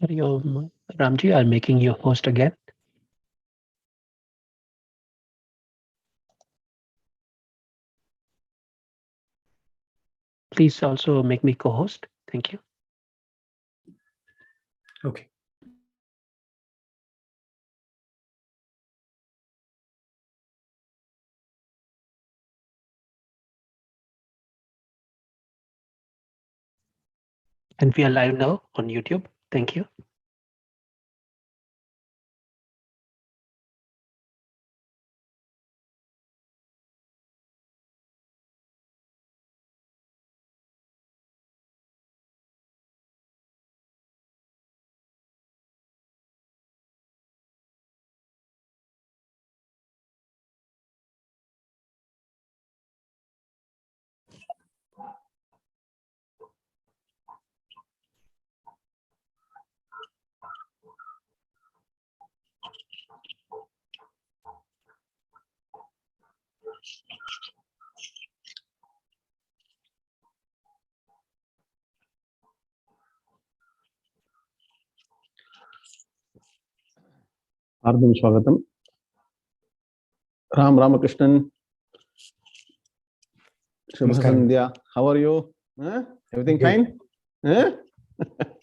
Hari Om. Ramji, I'm making you host again. Please also make me co-host. Thank you. Okay. And we are live now on YouTube. Thank you. Ardham Swagatam. Ram Ramakrishnan. Shubha Sandhya. How are you? Everything fine?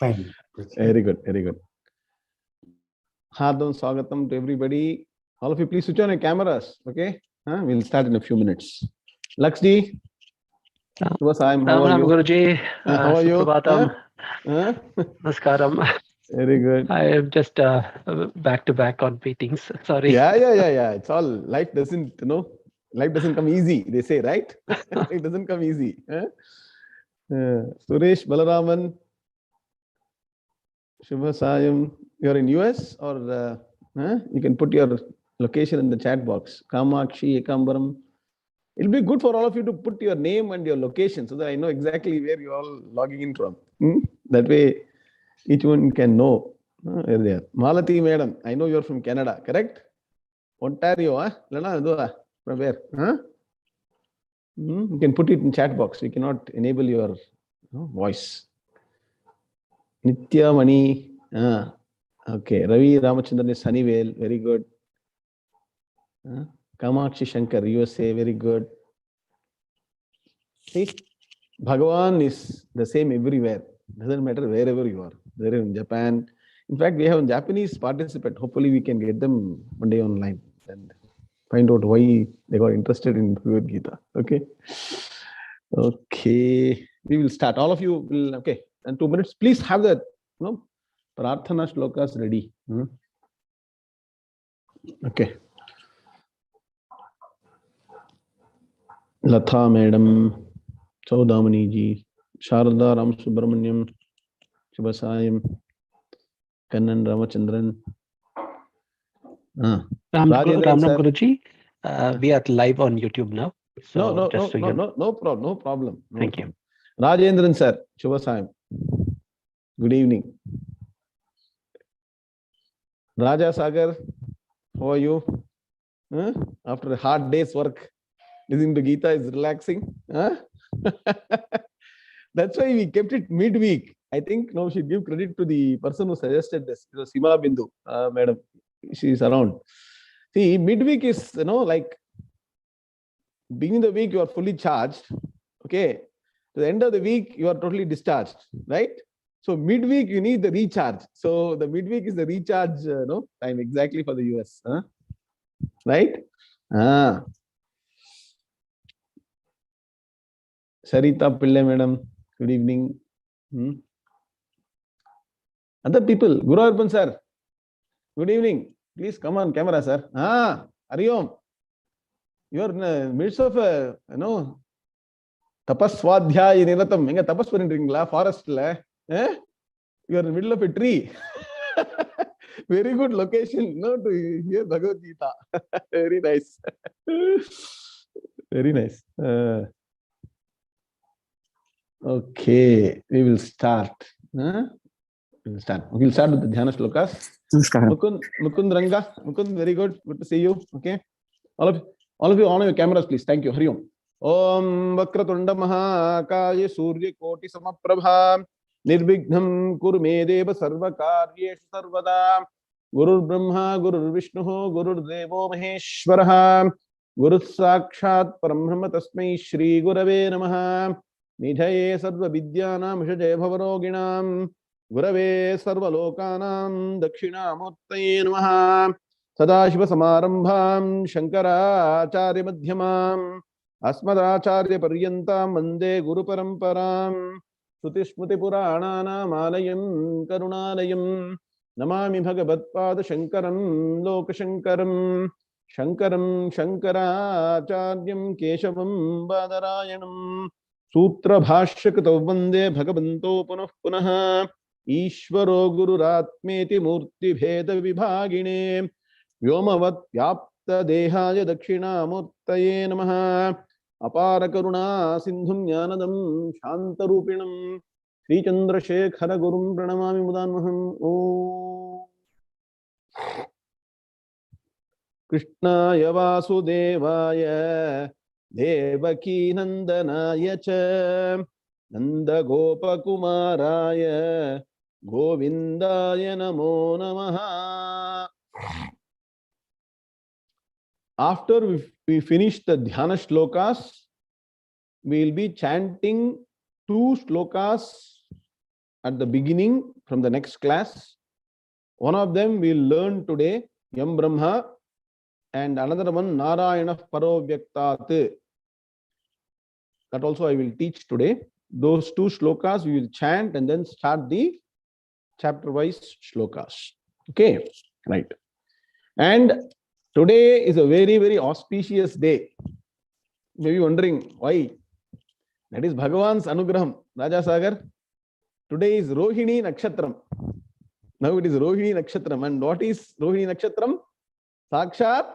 Fine. Very good, very good. Ardham Swagatam to everybody. All of you, please switch on your cameras. Okay? We'll start in a few minutes. Lakshdi. Shubha Saim. How are you? Guruji. How are you? Suprabhatam. Namaskaram. Very good. I am just back to back on meetings. Sorry. Yeah. It's all life doesn't, life doesn't come easy. They say, right? It doesn't come easy. Suresh Balaraman, Shubha Sayam. You're in US or you can put your location in the chat box. Kamakshi, Ekambaram. It'll be good for all of you to put your name and your location so that I know exactly where you're all logging in from. That way, each one can know where they are. Malati Madam, I know you're from Canada, correct? Ontario, from where? You can put it in chat box. We cannot enable your voice. Nitya Mani. Okay. Ravi Ramachandran is Sunnyvale. Very good. Kamakshi Shankar, USA. Very good. See, Bhagavan is the same everywhere. Doesn't matter wherever you are. They're in Japan. In fact, we have a Japanese participant. Hopefully, we can get them one day online and find out why they got interested in Bhagavad Gita. Okay. Okay. We will start. All of you will, okay. In 2 minutes, please have the Prarthana Slokas ready. Okay. Latha Madam, Chaudamani ji, Sharada Ram Subramanyam, Shubhasayam, Kannan Ramachandran. Ram Rajendran Guruji, we are live on YouTube now. So no problem. Thank you. Rajendran sir, Shubhasayam. Good evening. Raja Sagar, how are you? After a hard day's work, listening to Gita is relaxing. That's why we kept it midweek. I think now we should give credit to the person who suggested this. It was Sima Bindu, madam. She is around. See, midweek is, like beginning of the week, you are fully charged. Okay. To the end of the week, you are totally discharged, right? So midweek, you need the recharge. So the midweek is the recharge time exactly for the US. Right? Sarita Pillai, madam. Good evening. Other people, Guru Arpan sir. Good evening. Please come on camera, sir. Hariom. You are in the midst of a, tapaswadhyaya niratam. Enga tapas pannindringla forest la. You are in the middle of a tree. Very good location, to hear Bhagavad Gita. Very nice. Very nice. Okay, we will start. We'll start with the Dhyana Slokas. Mukund Ranga. Mukund, very good. Good to see you. Okay. All of you on your cameras, please. Thank you. Hari Om. Om Vakratunda Mahakaya Surya Koti Samaprabha Nirvignam kuru me deva sarva karyeshu sarvada. Gurur Brahma, Gurur Vishnu, Gurur Devo Maheshwaraha. Guru Sakshat Parambrahma Tasmai Shri Gurave Namaha. Nidhaye Sarva Vidyanam Shajaye Bhavaroginam. Gurave Sarva Lokanam Dakshinamurtaye Namaha. Sadashiva Samarambham Shankara Acharya Madhyamam Asmadacharya Paryantam Vande Guru Paramparam Shruti Smriti Purananam Alayam Karunalayam Namami Bhagavat-pada Shankaram Lokashankaram Shankaram Shankaracharyam Keshavam Badarayanam Sutra Bhashyakatav Vande Bhagavanto Punah Punaha Ishvaro Gururatmeti Murti Bheda Vibhagine Vyomavat Vyapta Dehaya Dakshinamurtaye Namaha Apara Karuna Sindhum Jnanadam Shantarupinam Sri Chandrasekhara Gurum Pranamami Mudanmaham. Om Krishnaya Vasudevaya Devaki Nandanaya Cha Nanda Gopakumaraya Govindaya Namo Namaha. After we finish the Dhyana Slokas, we will be chanting 2 slokas at the beginning from the next class. One of them we will learn today, Yam Brahma, and another one, Narayana Paro-vyaktat. That also I will teach today. Those 2 slokas we will chant and then start the chapter-wise slokas. Okay, right. And today is a very, very auspicious day. Maybe wondering why. That is Bhagavan's Anugraham. Raja Sagar, today is Rohini Nakshatram. Now it is Rohini Nakshatram. And what is Rohini Nakshatram? Sakshat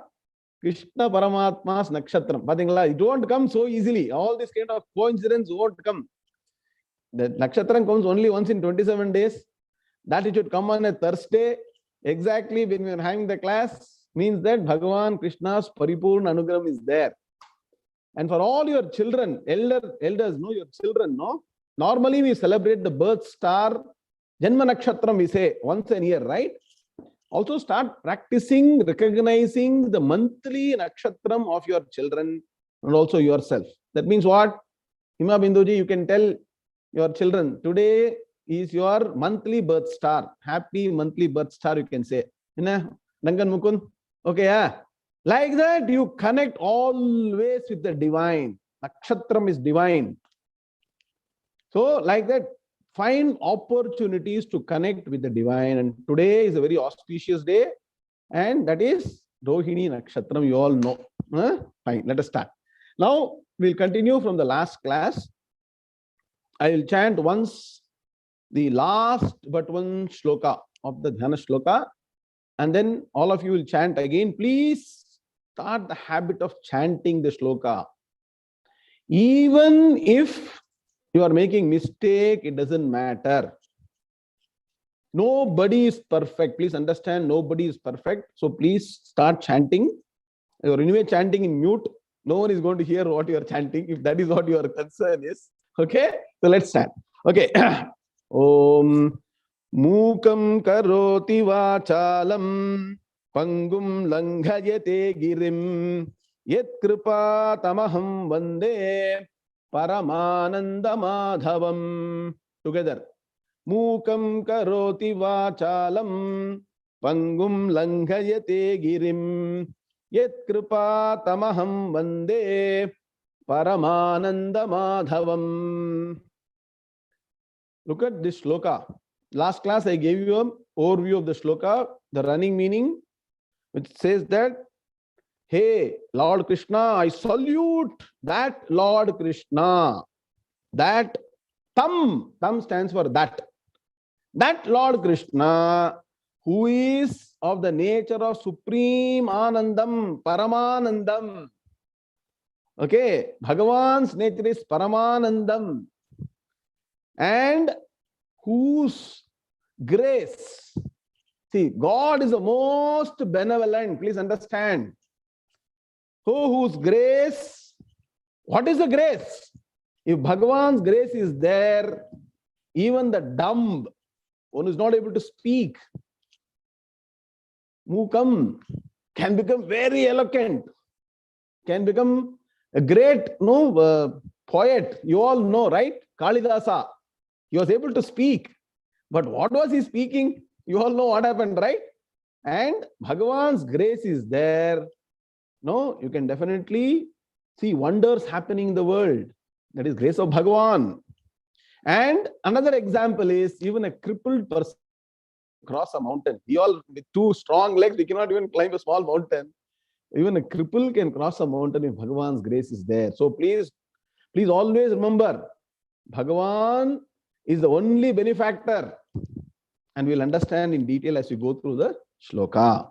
Krishna Paramatma's Nakshatram. Pathingala, it won't come so easily. All this kind of coincidence won't come. The Nakshatram comes only once in 27 days. That it should come on a Thursday, exactly when we are having the class, means that Bhagavan Krishna's Paripurna Anugraham is there. And for all your children, elders, no, your children, no. Normally we celebrate the birth star, Janma Nakshatram, we say once a year, right? Also start practicing, recognizing the monthly Nakshatram of your children and also yourself. That means what? Hima Binduji, you can tell your children, today is your monthly birth star. Happy monthly birth star, you can say. Dangan Mukund. Okay, yeah. Like that, you connect always with the divine. Nakshatram is divine. So, like that, find opportunities to connect with the divine. And today is a very auspicious day. And that is Rohini Nakshatram, you all know. Fine, let us start. Now, we'll continue from the last class. I will chant once the last but one sloka of the Dhyana sloka. And then all of you will chant again. Please start the habit of chanting the sloka. Even if you are making mistake, it doesn't matter. Nobody is perfect. Please understand, nobody is perfect. So please start chanting. You're anyway chanting in mute. No one is going to hear what you are chanting, if that is what your concern is. Okay? So let's start. Okay. Om Mukam karoti vachalam Pangum langhayate girim Yet kripa tamaham vande Paramananda madhavam. Together. Mukam karoti vachalam Pangum langhayate girim Yet kripa tamaham vande Paramananda madhavam. Look at this sloka. Last class I gave you an overview of the sloka, the running meaning, which says that, hey, Lord Krishna, I salute that Lord Krishna. That Tam stands for that. That Lord Krishna, who is of the nature of supreme Anandam, Paramanandam. Okay, Bhagavan's nature is Paramanandam. And whose grace, see, God is the most benevolent, please understand. So whose grace, what is the grace? If Bhagavan's grace is there, Even the dumb, one who is not able to speak, Mukam, can become very eloquent, can become a great poet. You all know, right? Kalidasa, he was able to speak. But what was he speaking? You all know what happened, right? And Bhagavan's grace is there. No, you can definitely see wonders happening in the world. That is grace of Bhagavan. And another example is even a crippled person cross a mountain. We all, with two strong legs, we cannot even climb a small mountain. Even a cripple can cross a mountain if Bhagavan's grace is there. So please always remember, Bhagavan is the only benefactor. And we'll understand in detail as we go through the shloka.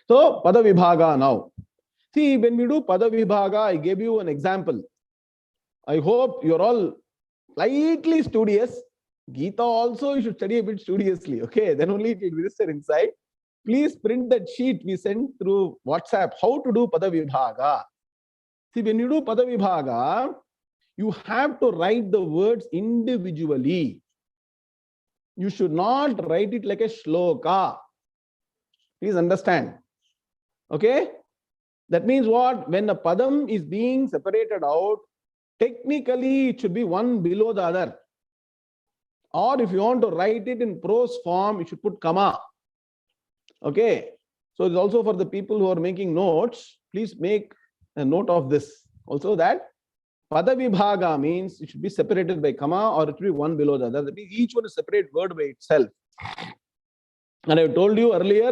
So, Pada-vibhaaga now. See, when we do Pada-vibhaaga, I gave you an example. I hope you're all slightly studious. Gita also you should study a bit studiously. Okay, then only it will register inside. Please print that sheet we sent through WhatsApp. How to do Pada-vibhaaga. See, when you do Pada-vibhaaga, you have to write the words individually. You should not write it like a sloka. Please understand. Okay? That means what? When a padam is being separated out, technically it should be one below the other. Or if you want to write it in prose form, you should put comma. Okay? So it's also for the people who are making notes. Please make a note of this. Also that Pada-vibhaaga means it should be separated by comma or it should be one below the other. That means each one is a separate word by itself. And I told you earlier,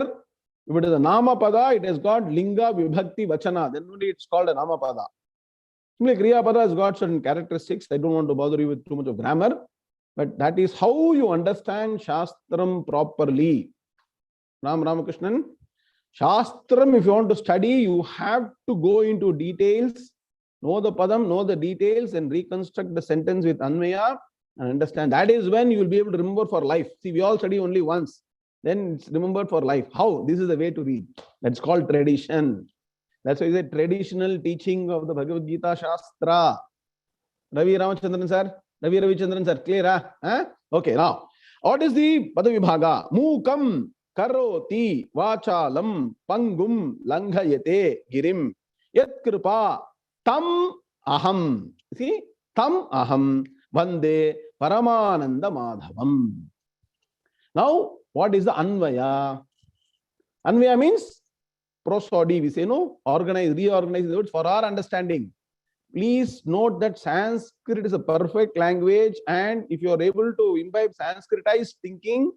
if it is a nama pada, it has got linga, vibhakti, vachana. Then only it's called a nama pada. Similarly, kriya pada has got certain characteristics. I don't want to bother you with too much of grammar. But that is how you understand Shastram properly. Ram Ramakrishnan. Shastram, if you want to study, you have to go into details. Know the padam, know the details, and reconstruct the sentence with Anvaya and understand. That is when you will be able to remember for life. See, we all study only once. Then it's remembered for life. How? This is the way to read. That's called tradition. That's why it's a traditional teaching of the Bhagavad Gita Shastra. Ravi Ramachandran sir, Ravi Ravichandran sir, clear? Huh? Okay, now, what is the Pada-vibhaaga? Mukam karoti vachalam pangum langhayate girim yat kripa tam aham. See, tam aham vande paramananda madhavam. Now, what is the Anvaya? Anvaya means prosody. We say no, organize, reorganize the words for our understanding. Please note that Sanskrit is a perfect language, and if you are able to imbibe Sanskritized thinking,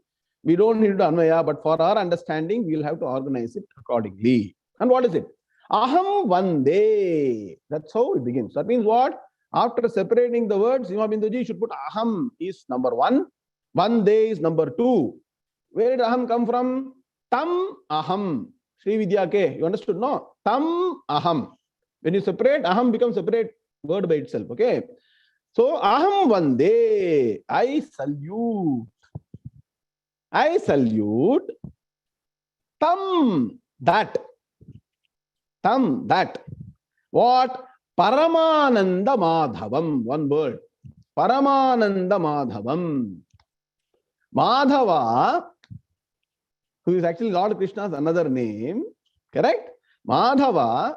we don't need to Anvaya, but for our understanding, we'll have to organize it accordingly. And what is it? Aham vande. That's how it begins. That means what? After separating the words, Sima Binduji should put aham is number one, vande is number two. Where did aham come from? Tam aham. Sri Vidya Ke. You understood? No? Tam aham. When you separate, aham becomes separate word by itself. Okay. So aham vande. I salute. I salute. Tam that. Tam that. What? Paramananda Madhavam. One word. Paramananda Madhavam. Madhava, who is actually Lord Krishna's another name, correct? Madhava,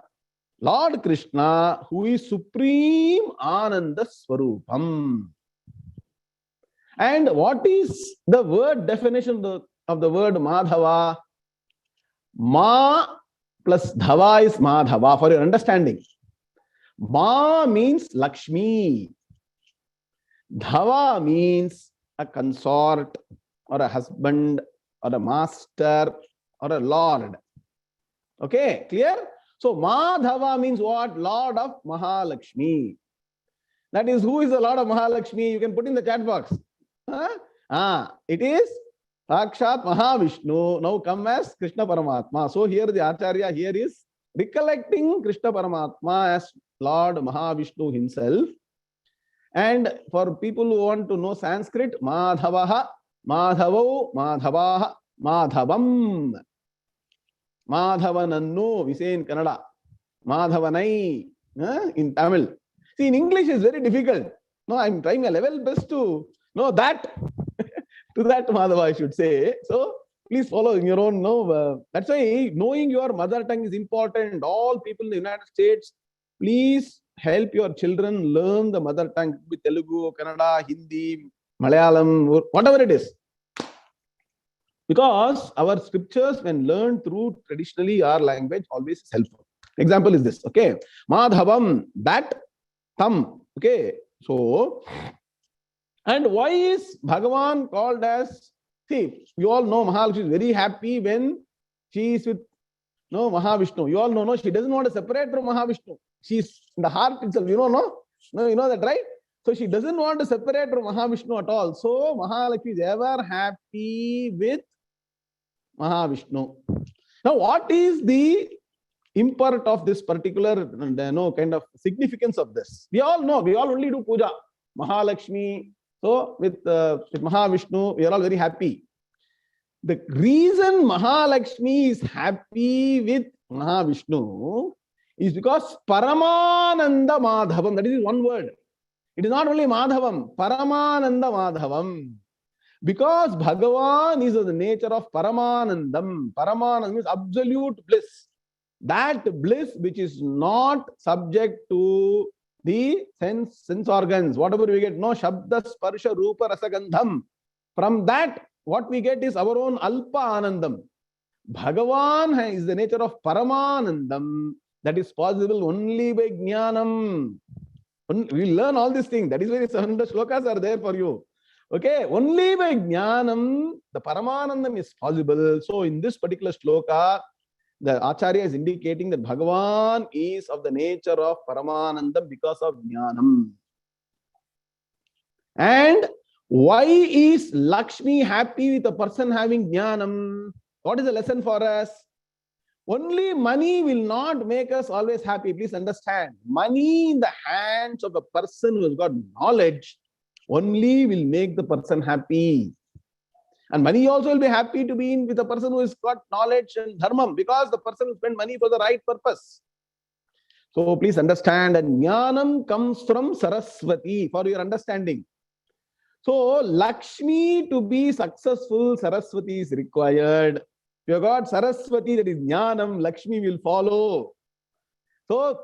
Lord Krishna, who is Supreme Ananda Swarupam. And what is the word definition of the word Madhava? Ma plus Dhava is Madhava, for your understanding. Ma means Lakshmi. Dhava means a consort or a husband or a master or a lord. Okay, clear? So Madhava means what? Lord of Mahalakshmi. That is, who is the Lord of Mahalakshmi? You can put in the chat box. It is Sakshat Mahavishnu. Now come as Krishna Paramatma. So here the Acharya here is recollecting Krishna Paramatma as Lord Mahavishnu himself. And for people who want to know Sanskrit, Madhavaha, Madhavo, Madhavaha, Madhavam. Madhavanannu, we say in Kannada. Madhavanai in Tamil. See, in English it's very difficult. No, I'm trying my level best to No, that to that Madhava I should say. So please follow in your own. No, that's why knowing your mother tongue is important. All people in the United States, please help your children learn the mother tongue, with Telugu, Kannada, Hindi, Malayalam, whatever it is. Because our scriptures, when learned through traditionally our language, always is helpful. Example is this. Okay, Madhavam, that thumb. Okay, so. And why is Bhagavan called as, see, you all know Mahalakshmi is very happy when she is with Mahavishnu. You all know, no, she doesn't want to separate from Mahavishnu. She's in the heart itself, you know, no? No, you know that, right? So she doesn't want to separate from Mahavishnu at all. So Mahalakshmi is ever happy with Mahavishnu. Now, what is the import of this particular kind of significance of this? We all know, we all only do puja. Mahalakshmi. So with Mahavishnu, we are all very happy. The reason Mahalakshmi is happy with Mahavishnu is because Paramananda Madhavam, that is one word. It is not only Madhavam, Paramananda Madhavam. Because Bhagavan is of the nature of Paramanandam. Paramanandam means absolute bliss. That bliss which is not subject to the sense organs, whatever we get, no Shabda, Sparsha, Rupa, Rasa, Gandham. From that, what we get is our own Alpa Anandam. Bhagavan is the nature of Paramanandam. That is possible only by Jnanam. We learn all these things. That is why 700 slokas are there for you. Okay, only by Jnanam, the Paramanandam is possible. So in this particular sloka, the Acharya is indicating that Bhagavan is of the nature of Paramanandam because of Jnanam. And why is Lakshmi happy with a person having Jnanam? What is the lesson for us? Only money will not make us always happy. Please understand. Money in the hands of a person who has got knowledge only will make the person happy. And money also will be happy to be in with a person who has got knowledge and dharmam, because the person will spend money for the right purpose. So please understand that Jnanam comes from Saraswati, for your understanding. So Lakshmi, to be successful, Saraswati is required. If you have got Saraswati, that is Jnanam, Lakshmi will follow. So,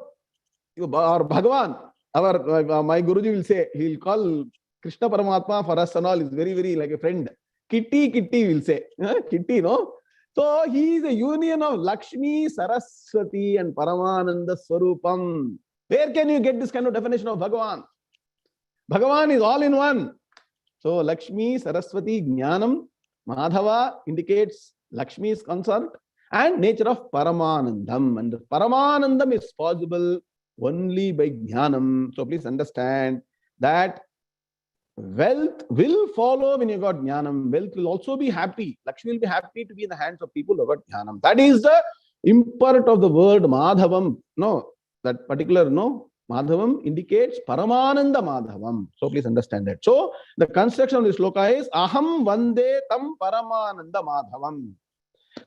our Bhagavan, my Guruji will say, he will call Krishna Paramatma for us and all, is very, very like a friend. Kitty, Kitty will say. Kitty, no? So he is a union of Lakshmi, Saraswati and Paramananda Swarupam. Where can you get this kind of definition of Bhagavan? Bhagavan is all in one. So Lakshmi, Saraswati, Jnanam, Madhava indicates Lakshmi's concert and nature of Paramanandam. And Paramanandam is possible only by Jnanam. So please understand that wealth will follow when you got Jnanam. Wealth will also be happy. Lakshmi will be happy to be in the hands of people who got Jnanam. That is the import of the word Madhavam. No, that particular Madhavam indicates Paramananda Madhavam. So please understand that. So the construction of this sloka is Aham Vande Tam Paramananda Madhavam.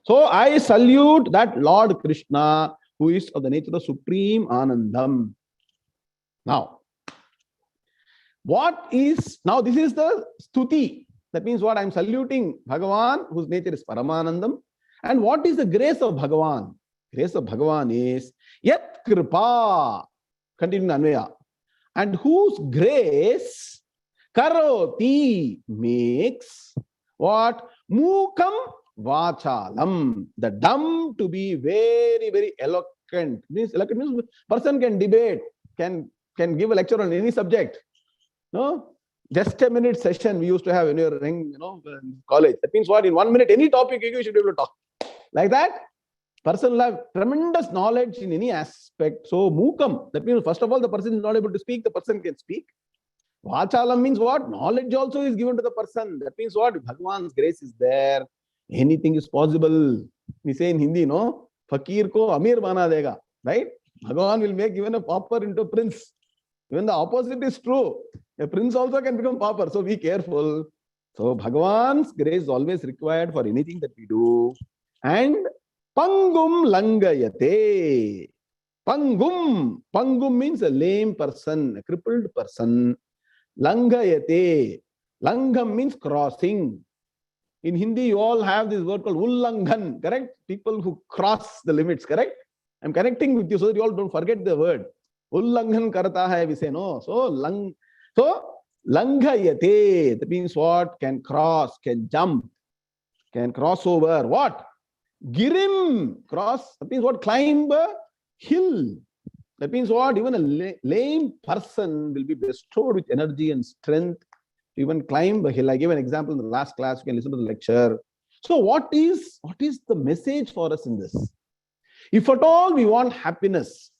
So I salute that Lord Krishna who is of the nature of supreme Anandam. Now, this is the stuti. That means what? I'm saluting Bhagavan, whose nature is Paramanandam. And what is the grace of Bhagavan? Grace of Bhagavan is Yat Kripa. Continue Anvaya. And whose grace Karoti makes what? Mukam Vachalam. The dumb to be very, very eloquent. Eloquent means person can debate, can give a lecture on any subject. No, just a minute session we used to have when you were in college. That means what? In 1 minute, any topic you should be able to talk. Like that, person will have tremendous knowledge in any aspect. So Mukam, that means first of all, the person is not able to speak, the person can speak. Vachalam means what? Knowledge also is given to the person. That means what? Bhagavan's grace is there. Anything is possible. We say in Hindi, no? Fakir ko Amir bana dega. Right? Bhagavan will make even a pauper into a prince. Even the opposite is true. A prince also can become pauper. So be careful. So Bhagavan's grace is always required for anything that we do. And Pangum Langayate. Pangum. Pangum means a lame person, a crippled person. Langayate. Langham means crossing. In Hindi, you all have this word called ullanghan, correct? People who cross the limits, correct? I'm connecting with you so that you all don't forget the word. Ullanghan karta hai, we say no. So langhayate, that means what? Can cross, can jump, can cross over. What? Girim, cross, that means what? Climb a hill. That means what? Even a lame person will be bestowed with energy and strength to even climb a hill. I gave an example in the last class. You can listen to the lecture. So what is the message for us in this? If at all we want happiness,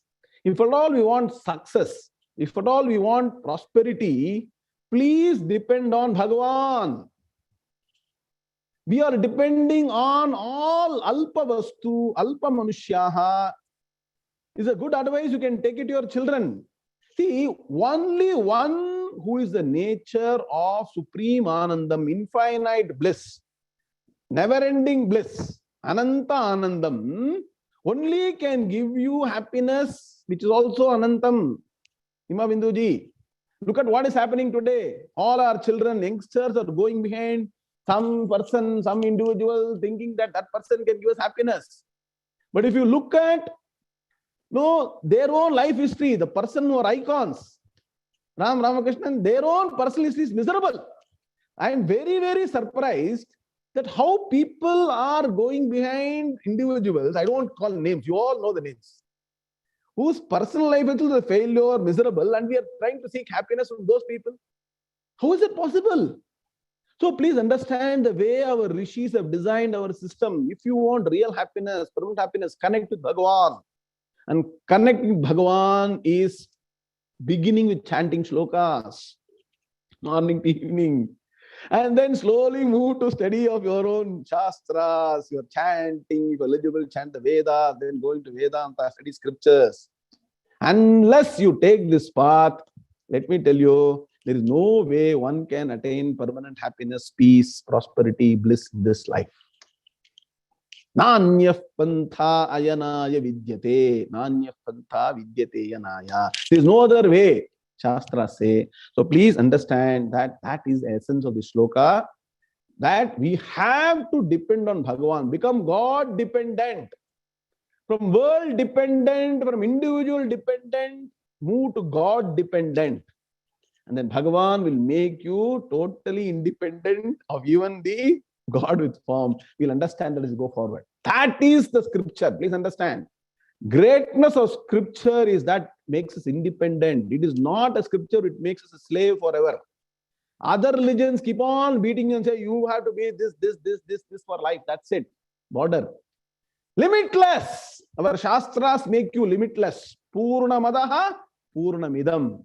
if at all we want success, if at all we want prosperity, please depend on Bhagavan. We are depending on all alpa vastu, alpa manushyaha. Is a good advice. You can take it to your children. See, only one who is the nature of supreme anandam, infinite bliss, never-ending bliss, ananta anandam, only can give you happiness, which is also anantam. Hima Binduji, look at what is happening today. All our children, youngsters are going behind some person, some individual, thinking that that person can give us happiness. But if you look at their own life history, the person who are icons, Ram Ramakrishnan, their own personal history is miserable. I am very, very surprised that how people are going behind individuals. I don't call names. You all know the names. Whose personal life is a failure, miserable, and we are trying to seek happiness from those people. How is it possible? So please understand the way our rishis have designed our system. If you want real happiness, permanent happiness, connect with Bhagavan. And connecting with Bhagavan is beginning with chanting slokas, morning to evening, and then slowly move to study of your own shastras, your chanting, if eligible, chant the Vedas, then go into Vedanta, study scriptures. Unless you take this path, let me tell you, there is no way one can attain permanent happiness, peace, prosperity, bliss in this life. Nanyah pantha ayanaya vidyate. Nanyah pantha vidyate yanaya. There is no other way, Shastras say. So please understand that that is the essence of the sloka, that we have to depend on Bhagavan, become God dependent. From world dependent, from individual dependent, move to God dependent. And then Bhagavan will make you totally independent of even the God with form. We'll understand that as we go forward. That is the scripture. Please understand. Greatness of scripture is that makes us independent. It is not a scripture which makes us a slave forever. Other religions keep on beating you and say, you have to be this for life. That's it. Border. Limitless. Our Shastras make you limitless. Purna madaha, purna midam.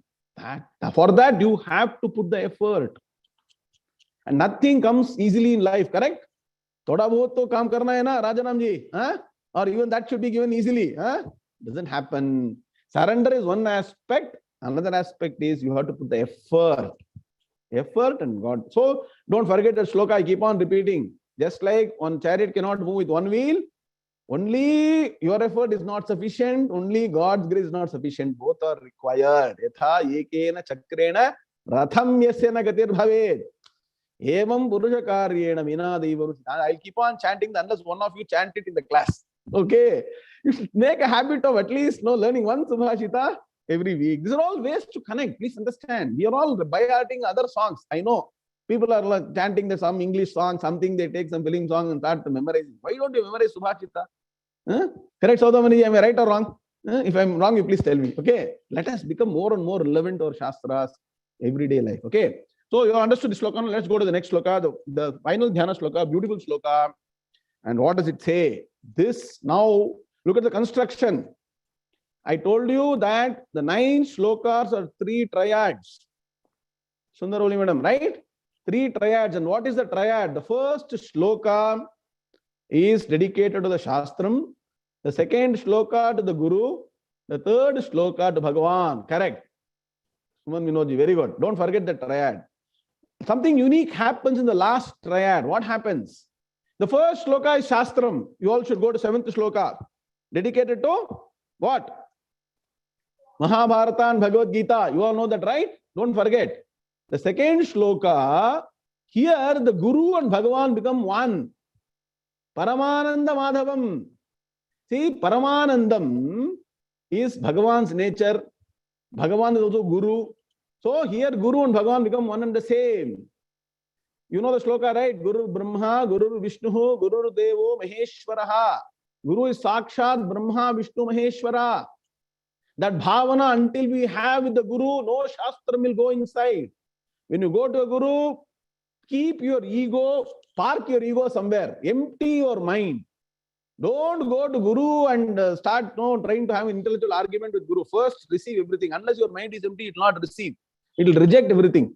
For that, you have to put the effort. And nothing comes easily in life, correct? Thoda bahut to kaam karna hai na, Rajanam ji. Or even that should be given easily. Doesn't happen. Surrender is one aspect. Another aspect is you have to put the effort. Effort and God. So don't forget that sloka. I keep on repeating. Just like one chariot cannot move with one wheel, only your effort is not sufficient. Only God's grace is not sufficient. Both are required. Yatha ekena chakrena ratham yasyana gatir bhaved. Evam purusha karyena vinadaiva. I'll keep on chanting unless one of you chant it in the class. Okay. You should make a habit of at least learning one Subhashita every week. These are all ways to connect. Please understand. We are all by-hearting other songs. I know. People are like chanting some English song, something they take some film song and start to memorize. Why don't you memorize Subhashita? Correct, Saudamani? Am I right or wrong? If I'm wrong, you please tell me. Okay. Let us become more and more relevant to our Shastras, everyday life. Okay. So you understood the sloka. Let's go to the next sloka, the final Dhyana sloka, beautiful sloka. And what does it say? This now, look at the construction. I told you that the 9 slokas are 3 triads. Sundaroli madam, right? 3 triads. And what is the triad? The first sloka is dedicated to the Shastram. The second sloka to the Guru. The third sloka to Bhagavan. Correct. Suman Vinodji, very good. Don't forget the triad. Something unique happens in the last triad. What happens? The first sloka is Shastram. You all should go to 7th sloka. Dedicated to what? Mahabharata and Bhagavad Gita. You all know that, right? Don't forget. The second shloka, here the Guru and Bhagavan become one. Paramananda Madhavam. See, Paramanandam is Bhagavan's nature. Bhagavan is also Guru. So here Guru and Bhagavan become one and the same. You know the shloka, right? Guru Brahma, Guru Vishnu, Guru Devo Maheshwaraha. Guru is Sakshat Brahma, Vishnu, Maheshwara. That bhavana, until we have with the Guru, no Shastram will go inside. When you go to a Guru, keep your ego, park your ego somewhere, empty your mind. Don't go to Guru and start trying to have an intellectual argument with Guru. First, receive everything. Unless your mind is empty, it will not receive. It will reject everything.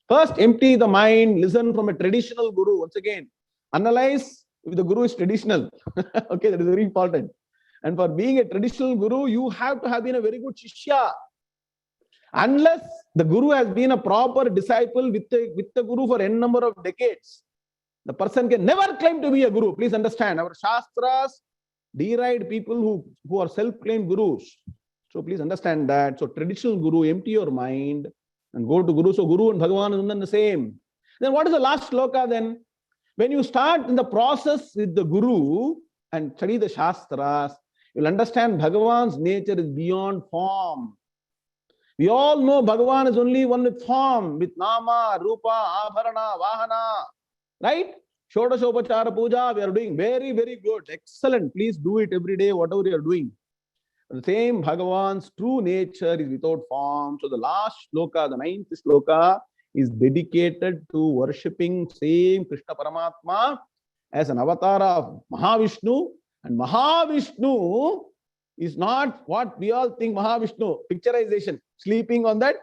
First, empty the mind, listen from a traditional Guru. Once again, analyze if the Guru is traditional. Okay, that is very important. And for being a traditional Guru, you have to have been a very good Shishya. Unless the Guru has been a proper disciple with the Guru for n number of decades, the person can never claim to be a Guru. Please understand, our Shastras deride people who are self-claimed Gurus. So please understand that. So traditional Guru, empty your mind and go to Guru. So Guru and Bhagavan is one and the same. Then what is the last shloka then? When you start in the process with the Guru and study the Shastras, you will understand Bhagavan's nature is beyond form. We all know Bhagavan is only one with form, with Nama, Rupa, Abharana, Vahana. Right? Shodashopachara Puja, we are doing very, very good. Excellent. Please do it every day, whatever you are doing. The same Bhagavan's true nature is without form. So the last shloka, the 9th shloka, is dedicated to worshipping same Krishna Paramatma as an avatar of Mahavishnu. And Mahavishnu is not what we all think Mahavishnu. Picturization. Sleeping on that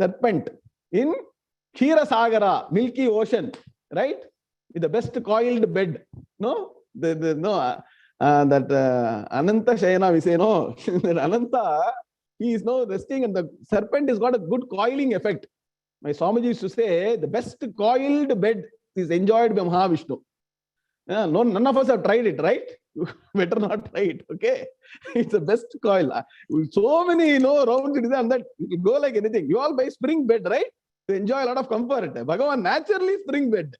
serpent in Ksheera-sagara, milky ocean. Right? With the best coiled bed. No? That Ananta Shayana, we say, no. That Ananta, he is now resting and the serpent has got a good coiling effect. My Swamiji used to say, the best coiled bed is enjoyed by Mahavishnu. None of us have tried it, right? Better not try it, okay? It's the best coil. So many, rounds it is and that it will go like anything. You all buy spring bed, right? To enjoy a lot of comfort. Bhagavan naturally spring bed.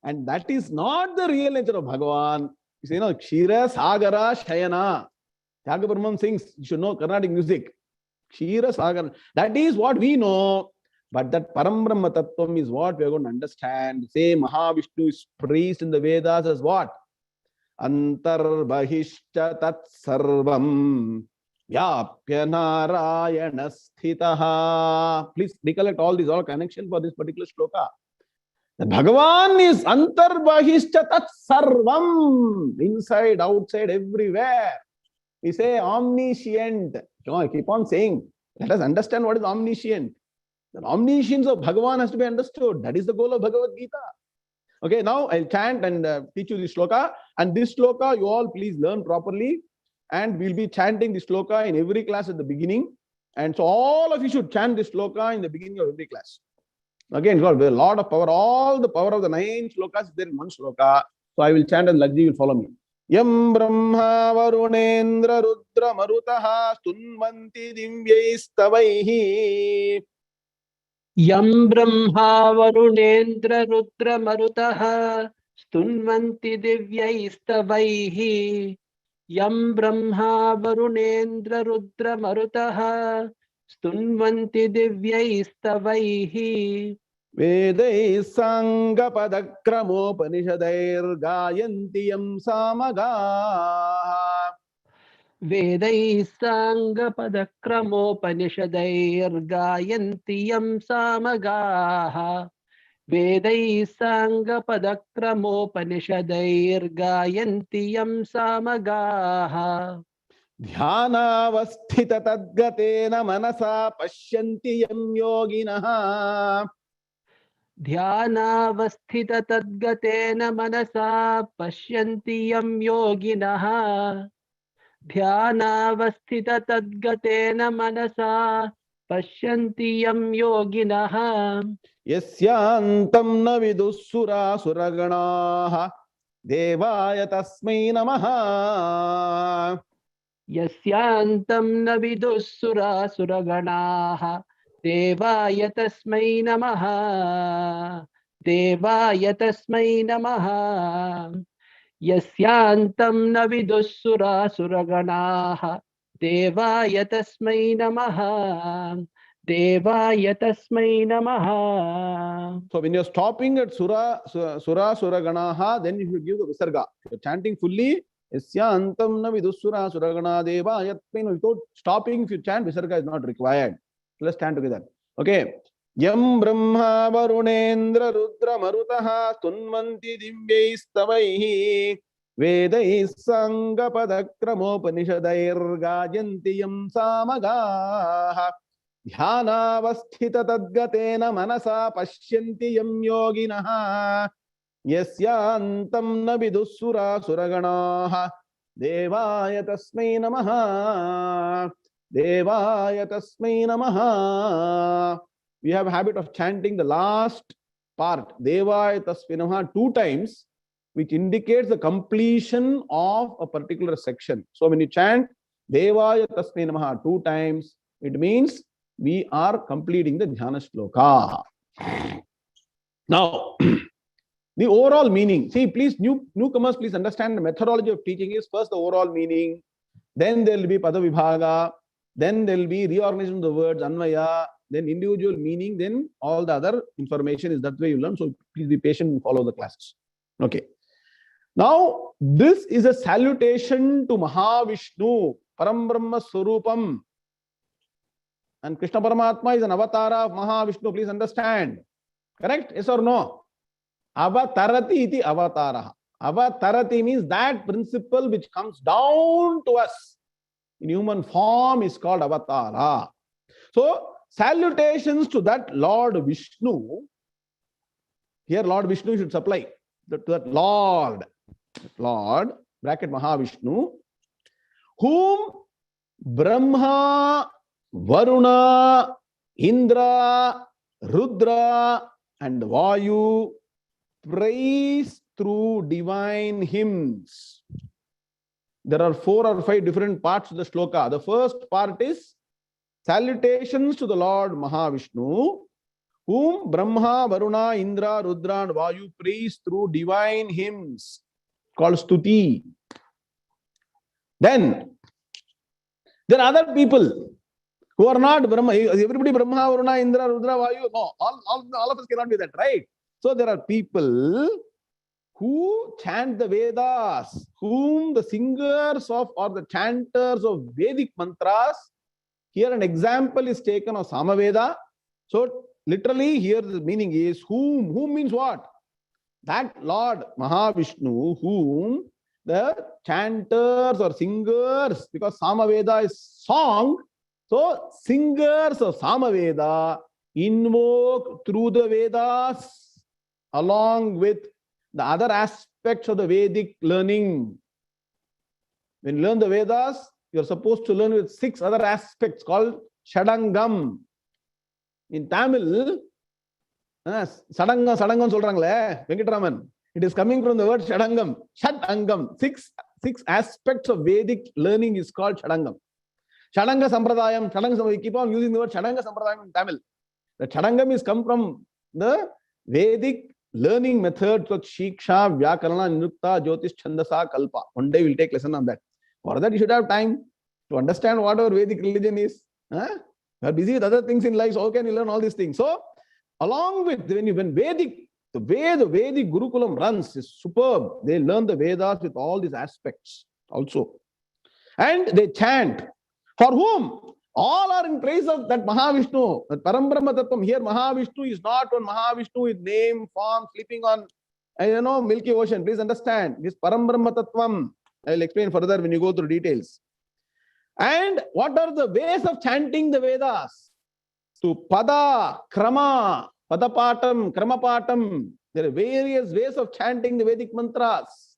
And that is not the real nature of Bhagavan. You say, Ksheera-sagara Shayana. Tyagabrahman sings, you should know Carnatic music. Ksheera-sagara. That is what we know. But that Parambrahma Tattvam is what we are going to understand. Say Mahavishnu is praised in the Vedas as what? Antarbahishcha tat sarvam vyapya narayana sthitaha. Please recollect all these, all connection for this particular shloka. The Bhagavan is antarbahishcha tat sarvam. Inside, outside, everywhere. We say omniscient. I keep on saying, let us understand what is omniscient. The omniscience of Bhagavan has to be understood. That is the goal of Bhagavad Gita. Okay, now I'll chant and teach you this shloka. And this shloka, you all please learn properly. And we'll be chanting this shloka in every class at the beginning. And so all of you should chant this shloka in the beginning of every class. Again, God, a lot of power. All the power of the 9 shlokas is there in one shloka. So I will chant and Lakji will follow me. Yam Brahma Varunendra Rudra Marutaha Stunvanti Divyaistavaihi. Yam Brahma Varunendra Rudra Marutaha Stunvanti Divyaistavaihi. Yam Brahma Varunendra Rudra Marutaha Stunvanti Divyaistavaihi. Vedai Sangha Padakramopanishadair Gayanti Yam Samagaha. Vedai Sangha Padakramopanishadair Gayanti Yam Samagaha. Vedai Sangha Padakramopanishadair Gayanti Yam Samagaha. Dhyana Vasthita Tadgatena Manasa Pashyanti Yam Yoginaha. Dhyana Vasthita Tadgatena Manasa Pashyanti Yam Yoginaha. Dhyana Vasthita Tadgatena Manasa Pashyanti Yam Yoginaha. Yasyantam na vidussura suraganaha devaya tasmai namaha. Yasyantam na vidussura suraganaha Devaya tasmai namaha. Devaya tasmai namaha. Yasyantam na vidussura suraganaha. Devaya tasmai namaha. Devaya tasmai namaha. So when you're stopping at sura suraganaha, then you should give the visarga. You're chanting fully. Yasyantam na vidussura suragana devaya tasmai. Without stopping, if you chant, visarga is not required. Let's chant together. Okay. Yam Brahma Varunendra Rudra Marutaha Tunmanti Divyaistavaihi Vedais Sangha Padakramopanishadair Gajanti Yam Samagaha Dhyana Vasthita Tadgatena Manasa Pashyanti Yam Yoginaha Yasyantam Nabidussura Suraganaha Devaya Tasmai Namaha Devaya Tasmai Namaha. We have a habit of chanting the last part, Devaya Tasmai Namaha, 2 times, which indicates the completion of a particular section. So when you chant Devaya Tasmai Namaha 2 times, it means we are completing the Dhyana Sloka. Now, the overall meaning. See, please, newcomers, please understand the methodology of teaching is first the overall meaning, then there will be Pada-vibhaaga, then there will be reorganization of the words, Anvaya, then individual meaning, then all the other information is that way you learn. So please be patient and follow the classes. Okay. Now, this is a salutation to Mahavishnu, Param Brahma Swarupam. And Krishna Paramatma is an avatar of Mahavishnu. Please understand. Correct? Yes or no? Avatarati iti avataraha. Avatarati means that principle which comes down to us in human form is called avatara. So, salutations to that Lord Vishnu. Here, Lord Vishnu should supply to that Lord, bracket Mahavishnu, whom Brahma, Varuna, Indra, Rudra, and Vayu praise through divine hymns. There are 4 or 5 different parts of the sloka. The first part is salutations to the Lord Mahavishnu, whom Brahma, Varuna, Indra, Rudra, and Vayu praise through divine hymns called stuti. Then there are other people who are not Brahma. Everybody Brahma, Varuna, Indra, Rudra, Vayu. No, all of us cannot be that, right? So there are people who chant the Vedas, whom the singers of or the chanters of Vedic mantras. Here an example is taken of Samaveda. So literally here the meaning is whom. Whom means what? That Lord Mahavishnu, whom the chanters or singers, because Samaveda is song, so singers of Samaveda invoke through the Vedas along with the other aspects of the Vedic learning. When you learn the Vedas, you are supposed to learn with 6 other aspects called Shadangam. In Tamil, Sadangam சொல்றாங்களே Venkataraman. It is coming from the word Shadangam. Shadangam. 6 aspects of Vedic learning is called Shadangam. Shadanga Sampradayam. We keep on using the word Shadanga Sampradayam in Tamil. The Shadangam is come from the Vedic learning methods of Shiksha, Vyakarana, Nirukta, Jyotish, Chandasa, Kalpa. One day we'll take lesson on that. For that, you should have time to understand what our Vedic religion is. You are busy with other things in life, so how can you learn all these things? So, along with when Vedic, the way the Vedic Gurukulam runs is superb. They learn the Vedas with all these aspects also. And they chant. For whom? All are in praise of that Mahavishnu, that Parambrahma Tattvam. Here Mahavishnu is not one Mahavishnu with name, form, sleeping on, Milky Ocean. Please understand. This Parambrahma Tattvam. I will explain further when you go through details. And what are the ways of chanting the Vedas? To Pada, Krama, Padapatam, Kramapatam. There are various ways of chanting the Vedic mantras.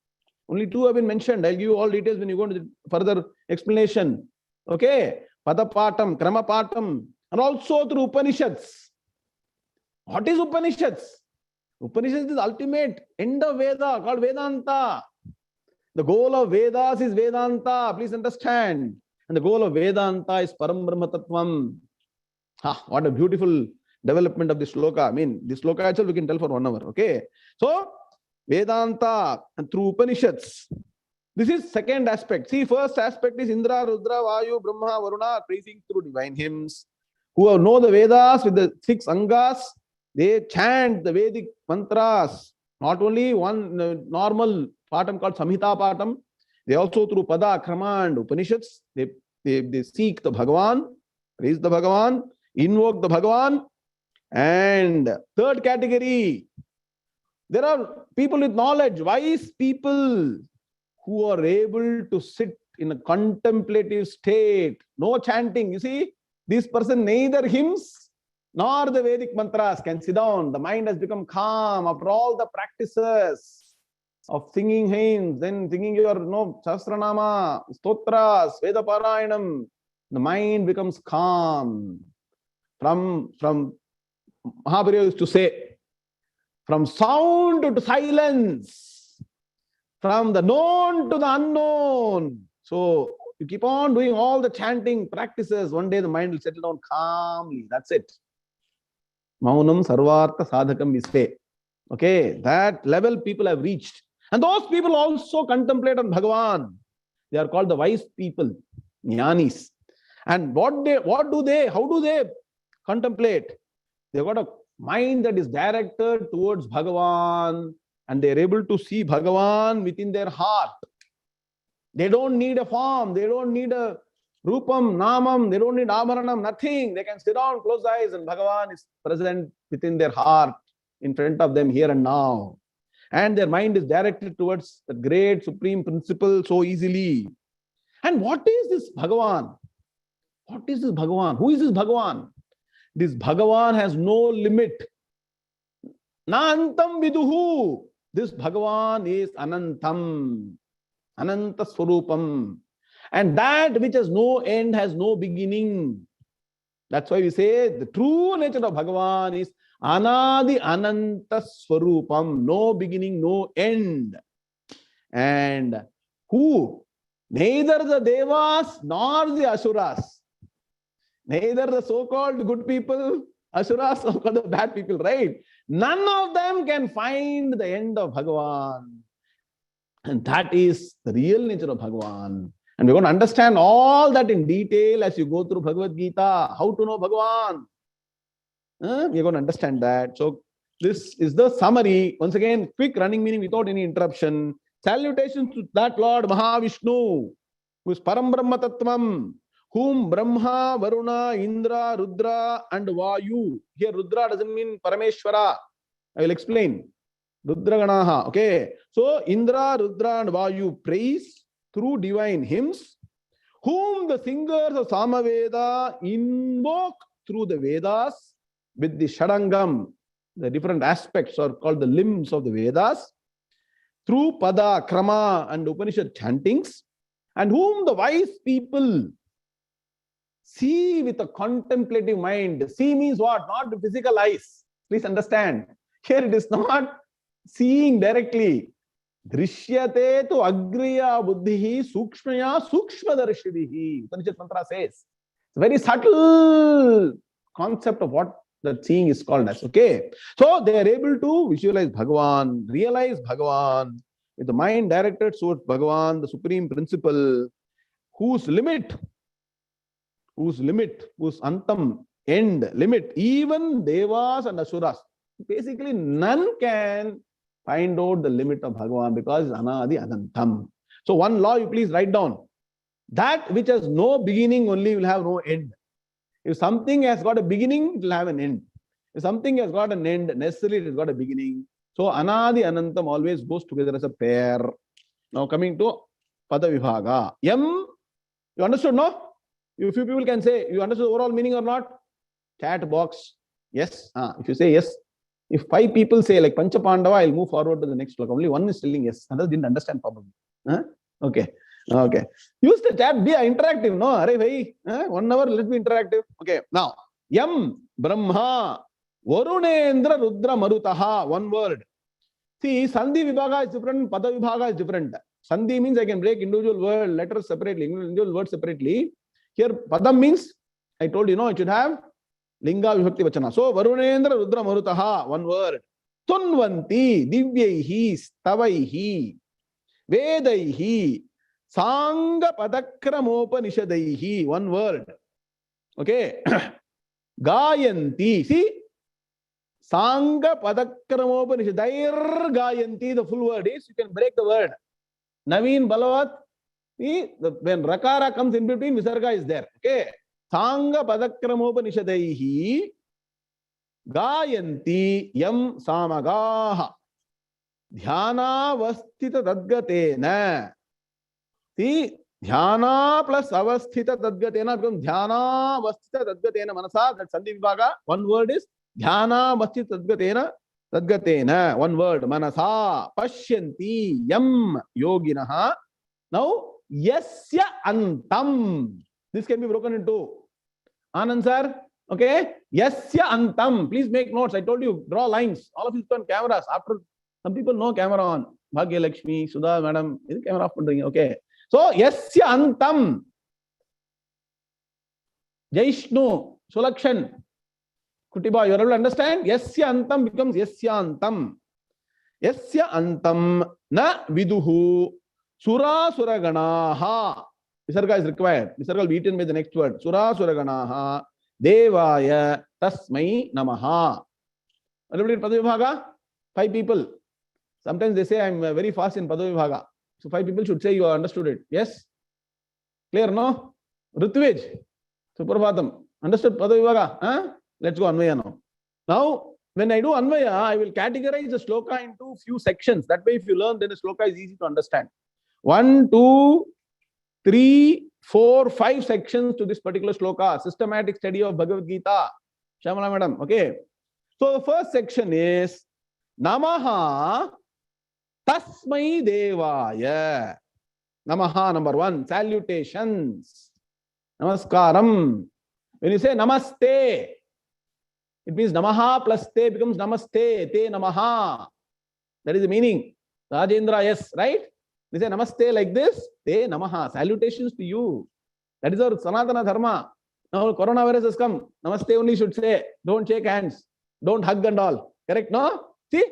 Only 2 have been mentioned. I'll give you all details when you go into the further explanation. Okay. Padapatam, Kramapatam, and also through Upanishads. What is Upanishads? Upanishads is the ultimate end of Veda called Vedanta. The goal of Vedas is Vedanta. Please understand. And the goal of Vedanta is Param Brahma Tattvam. What a beautiful development of the sloka. I mean, the sloka itself we can tell for 1 hour. Okay. So, Vedanta and through Upanishads. This is second aspect. See, first aspect is Indra, Rudra, Vayu, Brahma, Varuna praising through divine hymns. Who know the Vedas with the 6 Angas, they chant the Vedic mantras. Not only one normal patam called Samhita patam, they also through Pada, Krama and Upanishads, they seek the Bhagavan, praise the Bhagavan, invoke the Bhagavan. And third category, there are people with knowledge, wise people who are able to sit in a contemplative state, no chanting. You see, this person neither hymns nor the Vedic mantras can sit down. The mind has become calm after all the practices of singing hymns, then singing your Sahasranama, Stotras, Veda Parayanam. The mind becomes calm. From Mahabharata used to say, from sound to silence, from the known to the unknown. So you keep on doing all the chanting practices. One day the mind will settle down calmly. That's it. Maunam sarvartha sadhakam we say. Okay, that level people have reached. And those people also contemplate on Bhagavan. They are called the wise people, jnanis. And how do they contemplate? They've got a mind that is directed towards Bhagavan, and they're able to see Bhagavan within their heart. They don't need a form, they don't need a rupam, namam, they don't need abharanam, nothing. They can sit down, close eyes, and Bhagavan is present within their heart, in front of them here and now. And their mind is directed towards the great supreme principle so easily. And what is this Bhagavan? What is this Bhagavan? Who is this Bhagavan? This Bhagavan has no limit. Na antam viduhu. This Bhagavan is anantam. Ananta swarupam. And that which has no end has no beginning. That's why we say the true nature of Bhagavan is anadi ananta swarupam. No beginning, no end. And who? Neither the Devas nor the Asuras. Neither the so-called good people, Asuras, so-called the bad people, right? None of them can find the end of Bhagavan. And that is the real nature of Bhagavan. And we're going to understand all that in detail as you go through Bhagavad Gita. How to know Bhagavan. We're going to understand that. So this is the summary. Once again, quick running meaning without any interruption. Salutations to that Lord Mahavishnu, who is Param Brahma Tattvam, whom Brahma, Varuna, Indra, Rudra and Vayu. Here Rudra doesn't mean Parameshwara. I will explain. Rudra Ganaha. Okay. So Indra, Rudra and Vayu praise through divine hymns, whom the singers of Samaveda invoke through the Vedas with the Shadangam. The different aspects are called the limbs of the Vedas, through Pada, Krama and Upanishad chantings, and whom the wise people see with a contemplative mind. See means what? Not the physical eyes. Please understand. Here it is not seeing directly. Drishyate tu agriya buddhihi sukshmaya sukshmadarshinihi. Upanishad mantra says. It's a very subtle concept of what that seeing is called as. Okay. So they are able to visualize Bhagavan, realize Bhagavan with the mind directed towards Bhagavan, the supreme principle, whose antam, end, limit, even Devas and Asuras. Basically, none can find out the limit of Bhagavan because it's anadi anantam. So one law you please write down. That which has no beginning only will have no end. If something has got a beginning, it will have an end. If something has got an end, necessarily it has got a beginning. So anadi anantam always goes together as a pair. Now coming to Pada-vibhaaga. Yam, you understood, no? If few people can say, you understood the overall meaning or not? Chat box. Yes. If you say yes. If 5 people say like Pancha Pandava, I'll move forward to the next sloka. Only one is telling yes. Others didn't understand probably. Okay. Okay. Use the chat. Be interactive. No, Arey bhai. 1 hour, let's be interactive. Okay. Now, Yam, Brahma, Varunendra, Rudra, Marutaha. One word. See, Sandhi Vibhaga is different. Pada Vibhaga is different. Sandhi means I can break individual word, letters separately, individual words separately. Here, Padam means, I told you, it should have Linga Vibhakti Vachana. So Varunendra Rudra Marutaha, one word. Tunvanti Divyaihi Stavaihi Vedaihi Sanga Padakramopanishadaihi, one word. Okay. Gayanti. See? Sanga Padakramopanishadair Gayanti, the full word is, you can break the word. Naveen Balavat. See, when Rakara comes in between, Visarga is there. Okay. Sanga Padakramopanishadaihi Gayanti Yam Samagaha Dhyana Vastita Tadgatena. See, Dhyana plus Avasthita Tadgatena becomes Dhyana Vastita Tadgatena Manasa. That's Sandhi Vibhaga. One word is Dhyana Vastita Tadgatena. One word. Manasa Pashyanti Yam Yoginaha. Now, Yasya Antam. This can be broken into. Anand sir. Okay. Yasya Antam. Please make notes. I told you, draw lines. All of you turn cameras. After some people know camera on. Bhagya Lakshmi, Sudha madam. Is camera off? Okay. So, Yasya Antam. Jaishnu, Sulakshan. Kutiba, you are able to understand? Yasya Antam becomes Yasya Antam. Yasya Antam na viduhu Sura Suraganaha. Visarga is required. Visarga will be eaten by the next word. Sura Suraganaha Devaya Tasmai Namaha. Everybody in Pada-vibhaaga? 5 people. Sometimes they say I am very fast in Pada-vibhaaga. So 5 people should say you have understood it. Yes? Clear, no? Ritwij. Suprabhatam. Understood Pada-vibhaaga? Huh? Let's go Anvaya now. Now, when I do Anvaya, I will categorize the sloka into few sections. That way, if you learn, then the sloka is easy to understand. 1, 2, 3, 4, 5 sections to this particular sloka. Systematic study of Bhagavad Gita. Shamala madam. Okay. So the first section is Namaha Tasmai Devaya. Namaha, number 1. Salutations. Namaskaram. When you say Namaste, it means Namaha plus Te becomes Namaste. Te Namaha. That is the meaning. Rajendra, yes, right? We say Namaste like this. Te Namaha. Salutations to you. That is our Sanatana Dharma. Now coronavirus has come. Namaste only should say. Don't shake hands. Don't hug and all. Correct? No? See?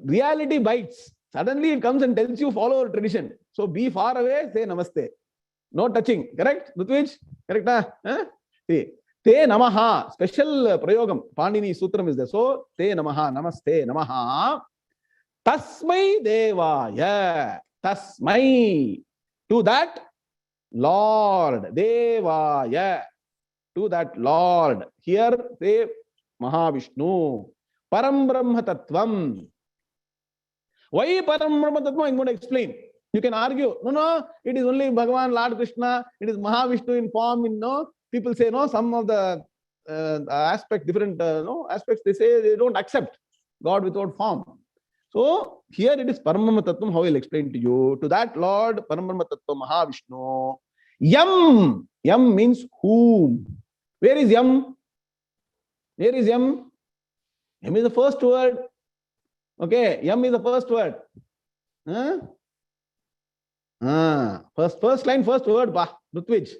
Reality bites. Suddenly it comes and tells you follow our tradition. So be far away, say Namaste. No touching. Correct? Rutvij? Correct? Huh? See? Te Namaha. Special prayogam. Pandini Sutram is there. So, Te Namaha. Namaste. Namaha. Tasmai Devaya. Tasmai. To that Lord. Devaya. To that Lord. Here, say Mahavishnu. Param Brahma Tattvam. Why Param Brahma Tattvam? I'm going to explain. You can argue. No, it is only Bhagavan, Lord Krishna. It is Mahavishnu in form. No, people say no. Some of the aspects, different aspects, they say they don't accept God without form. So here it is Parambrahma Tattvam. How I will explain to you. To that Lord Parambrahma Tattvam Mahavishnu. Yam. Yam means whom. Where is Yam? Where is Yam? Yam is the first word. Okay, Yam is the first word. Huh? First line, first word, Rutvij.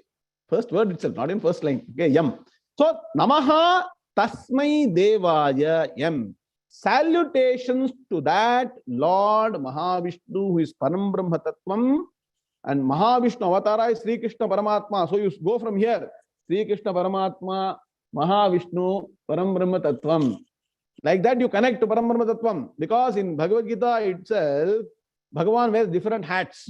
First word itself, not in first line. Okay, Yam. So, Namaha Tasmai Devaya Yam. Salutations to that Lord Mahavishnu who is Param Brahma Tattvam, and Mahavishnu Avatara is Sri Krishna Paramatma. So, you go from here. Sri Krishna Paramatma, Mahavishnu, Param Brahma Tattvam. Like that, you connect to Param Brahma Tattvam. Because in Bhagavad Gita itself, Bhagavan wears different hats.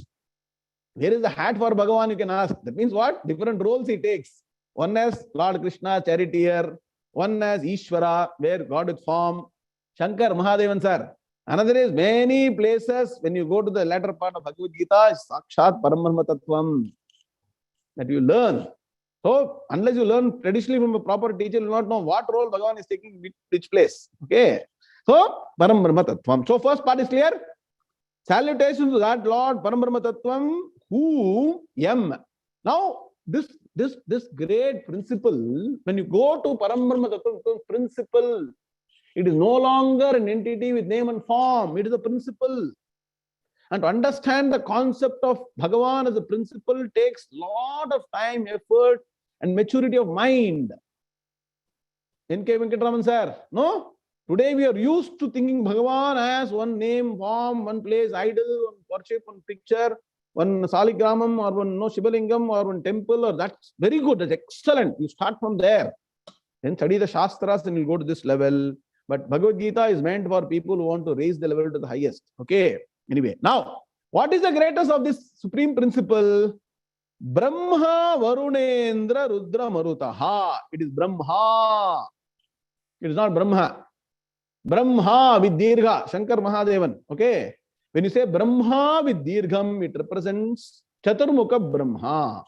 Where is the hat for Bhagavan, you can ask. That means what? Different roles he takes. One as Lord Krishna, charioteer. One as Ishvara, where God with form. Shankar, Mahadevan sir. Another is many places, when you go to the latter part of Bhagavad Gita, is Sakshat Parambrahma Tattvam. That you learn. So, unless you learn traditionally from a proper teacher, you will not know what role Bhagavan is taking in which place. Okay. So, Parambrahma Tattvam. So, first part is clear. Salutations to that Lord Parambrahma Tattvam, who Yam. Now, this great principle, when you go to Parambrahma Tattvam, principle, it is no longer an entity with name and form. It is a principle. And to understand the concept of Bhagavan as a principle takes lot of time, effort, and maturity of mind. N.K. Venkataraman sir. No? Today we are used to thinking Bhagavan as one name, form, one place, idol, one worship, one picture, one saligramam or one Shivalingam or one temple, or that's very good, that's excellent. You start from there. Then study the Shastras and you go to this level. But Bhagavad Gita is meant for people who want to raise the level to the highest. Okay. Anyway, now, what is the greatest of this supreme principle? Brahma, Varunendra, Rudra, Marutaha. It is Brahma. It is not Brahma. Brahma with Dirgha, Shankar Mahadevan. Okay. When you say Brahma with Dirgham, it represents Chaturmukha Brahma,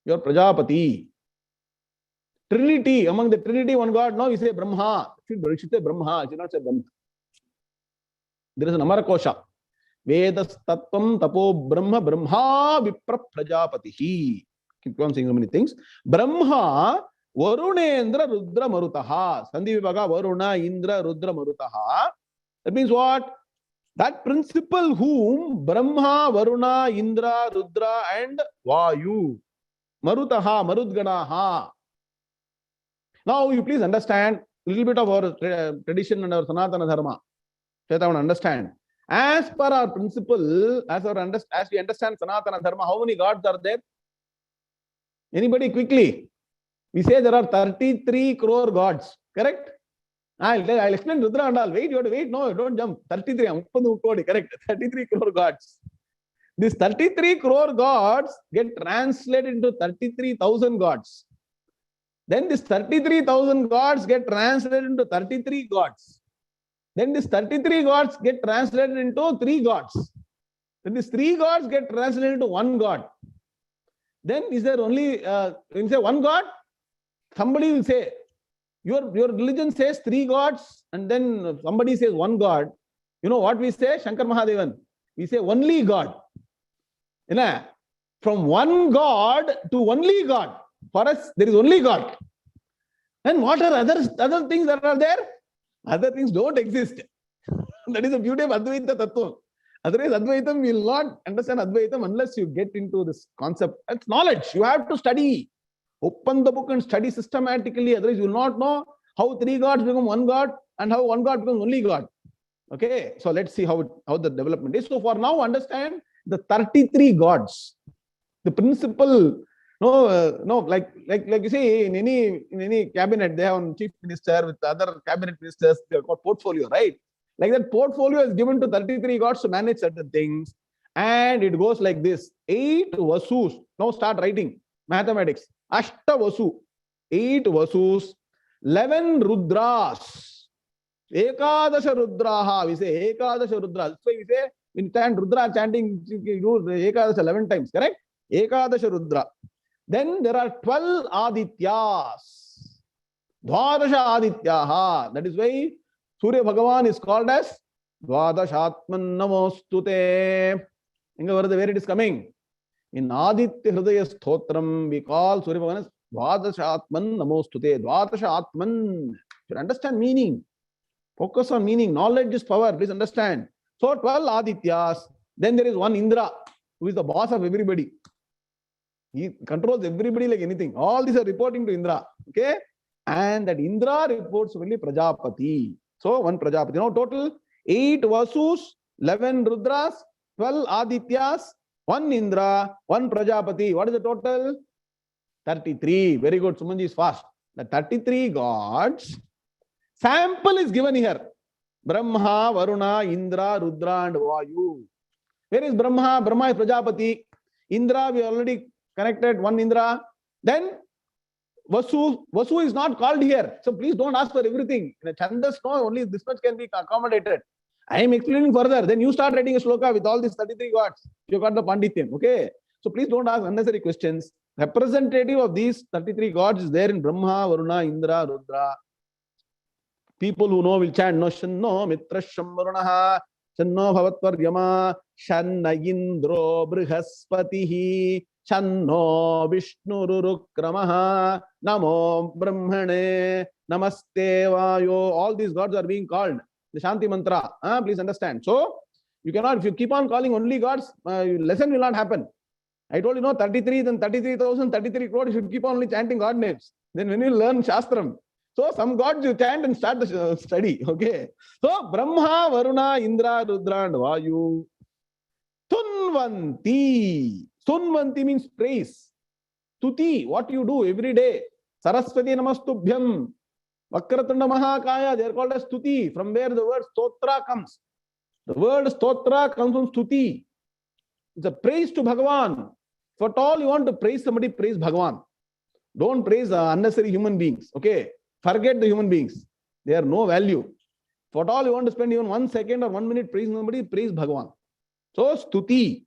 your Prajapati. Trinity, among the Trinity, one God, now you say Brahma. You should say Brahma, you should not say Brahma. There is an Amarakosha. Vedas Tattvam Tapo Brahma Brahma Vipra Prajapatihi. Keep on saying so many things. Brahma Varunendra Rudra Marutaha. Sandhi vibhaga Varuna Indra Rudra Marutaha. That means what? That principle whom Brahma, Varuna, Indra, Rudra and Vayu. Marutaha, Marudganaha. Now you please understand a little bit of our tradition and our Sanatana Dharma. So that I want to understand. As per our principle, as we understand Sanatana Dharma, how many gods are there? Anybody quickly? We say there are 33 crore gods. Correct? I'll explain Rudra and all. Wait, you have to wait. No, don't jump. 33. Correct. 33 crore gods. These 33 crore gods get translated into 33,000 gods. Then this 33,000 gods get translated into 33 gods. Then this 33 gods get translated into 3 gods. Then these 3 gods get translated into 1 god. Then is there only, when you say 1 god, somebody will say, your religion says 3 gods and then somebody says 1 god. You know what we say? Shankar Mahadevan. We say only God. You know, from 1 god to only God. For us, there is only God. And what are other things that are there? Other things don't exist. That is the beauty of Advaita Tattva. Otherwise, Advaitam will not understand Advaitam unless you get into this concept. That's knowledge. You have to study. Open the book and study systematically. Otherwise, you will not know how 3 gods become 1 god and how 1 god becomes only God. Okay, so let's see how the development is. So for now, understand the 33 gods. The principle. Like you see, in any cabinet, they have a chief minister with other cabinet ministers. They have got portfolio, right? Like that portfolio is given to 33 gods to manage certain things, and it goes like this: 8 Vasus. Now start writing mathematics. Ashta Vasu, 8 Vasus, 11 Rudras, Ekadasha Rudraha. We say Ekadasha Rudras. That's why we say in chant Rudra chanting, you do Ekadasha 11 times. Correct? Ekadasha Rudra. Then there are 12 Adityas. Dvadasha Adityaha. That is why Surya Bhagavan is called as Dvadashatman Namostute. Where it is coming? In Aditya Hridaya Stotram, we call Surya Bhagavan as Dvadashatman Namostute. Dvadashatman. You understand meaning. Focus on meaning. Knowledge is power. Please understand. So 12 Adityas. Then there is one Indra, who is the boss of everybody. He controls everybody like anything. All these are reporting to Indra. Okay? And that Indra reports only Prajapati. So one Prajapati. Now total 8 Vasus, 11 Rudras, 12 Adityas, 1 Indra, 1 Prajapati. What is the total? 33. Very good. Sumanji is fast. The 33 gods. Sample is given here. Brahma, Varuna, Indra, Rudra and Vayu. Where is Brahma? Brahma is Prajapati. Indra, we already connected 1 Indra. Then Vasu is not called here. So please don't ask for everything. In a Chandas, no, only this much can be accommodated. I am explaining further. Then you start writing a sloka with all these 33 gods. You got the Pandityam. Okay. So please don't ask unnecessary questions. Representative of these 33 gods is there in Brahma, Varuna, Indra, Rudra. People who know will chant. No, Shanno Mitra Shamvarunaha, Shanno Bhavatvaryama, Shanna Indro Brihaspatihi, Shanno Vishnurukramaha, Namo Brahmane, Namaste Vayo. All these gods are being called. The Shanti mantra. Please understand. So, you cannot, if you keep on calling only gods, lesson will not happen. I told you, 33, then 33,000, 33 crore, you should keep on only chanting God names. Then when you learn Shastram, So some gods you chant and start the study. Okay. So Brahma, Varuna, Indra, Rudra, and Vayu. Tunvanti. Tunvanti means praise. Tuti, what you do every day. Saraswati Namastubhyam. Vakratunda Mahakaya, they are called as Tuti, from where the word Stotra comes. The word Stotra comes from Stuti. It's a praise to Bhagavan. For all you want to praise somebody, praise Bhagavan. Don't praise unnecessary human beings. Okay. Forget the human beings. They are no value. For all you want to spend even 1 second or 1 minute praising somebody, praise Bhagavan. So Stuti.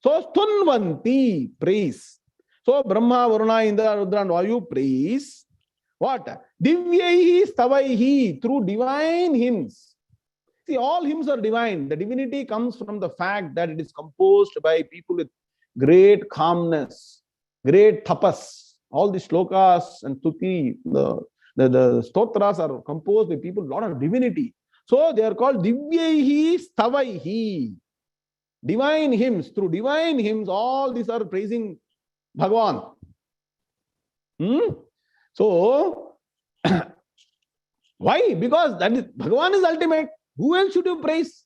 So Stunvanti, praise. So Brahma, Varuna, Indra, Rudra, and Vayu, praise. What? Divyaihi stavaihi, through divine hymns. See, all hymns are divine. The divinity comes from the fact that it is composed by people with great calmness, great tapas. All the slokas and stuti, the stotras are composed by people with a lot of divinity. So they are called divyaihi stavaihi. Divine hymns. Through divine hymns, all these are praising Bhagavan. So, why? Because that is, Bhagavan is ultimate. Who else should you praise?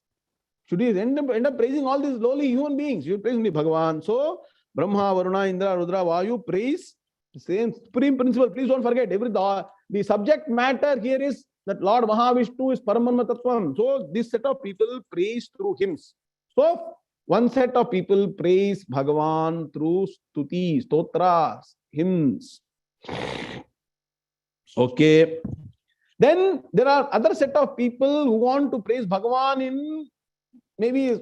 Should you end up praising all these lowly human beings? You praise only Bhagavan. So, Brahma, Varuna, Indra, Rudra, Vayu, praise the same supreme principle. Please don't forget, the subject matter here is that Lord Mahavishnu is Parabrahma Tattvam. So, this set of people praise through hymns. So, one set of people praise Bhagavan through stuti, stotras, hymns. Okay. Then there are other set of people who want to praise Bhagavan in maybe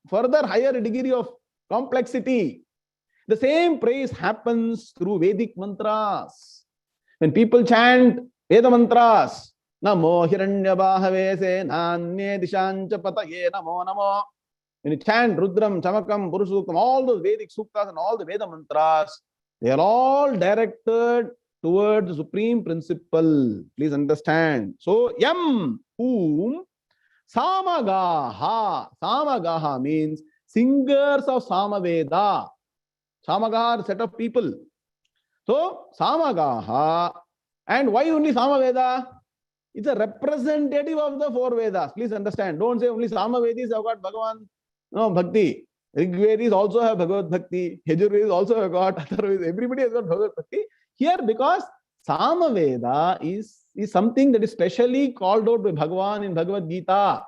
further higher degree of complexity. The same praise happens through Vedic mantras. When people chant Veda mantras, Namo Hiranyabahave se Nanye Dishancha Pataye Namo Namo. When you chant Rudram, Chamakam, Purusukam, all those Vedic suktas and all the Veda mantras, they are all directed towards the supreme principle. Please understand. So, Yam, whom, Samagaha. Samagaha means singers of Samaveda. Samagaha are set of people. So, Samagaha. And why only Samaveda? It's a representative of the 4 Vedas. Please understand. Don't say only Samavedis have got Bhagavan. No, Bhakti. Rigvedis also have Bhagavad Bhakti. Yajurvedis also have got. Everybody has got Bhagavad Bhakti. Here, because Samaveda is something that is specially called out by Bhagavan in Bhagavad Gita.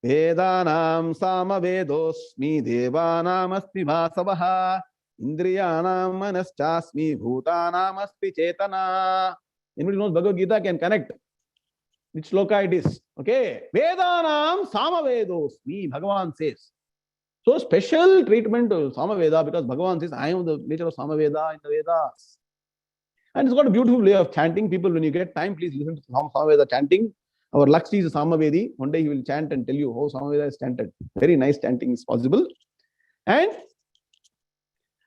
Vedanam Samavedosmi Devanam Asmi Vasavaha Indriyanam Manaschasmi Bhutanam Asmi Chetana. Anybody knows Bhagavad Gita can connect which sloka it is. Okay. Vedanam Samavedosmi, Bhagavan says. So special treatment to Samaveda because Bhagavan says, I am the nature of Samaveda in the Vedas. And it's got a beautiful way of chanting. People, when you get time, please listen to Samaveda chanting. Our Lakshmi is a Samavedi. One day he will chant and tell you how Samaveda is chanted. Very nice chanting is possible. And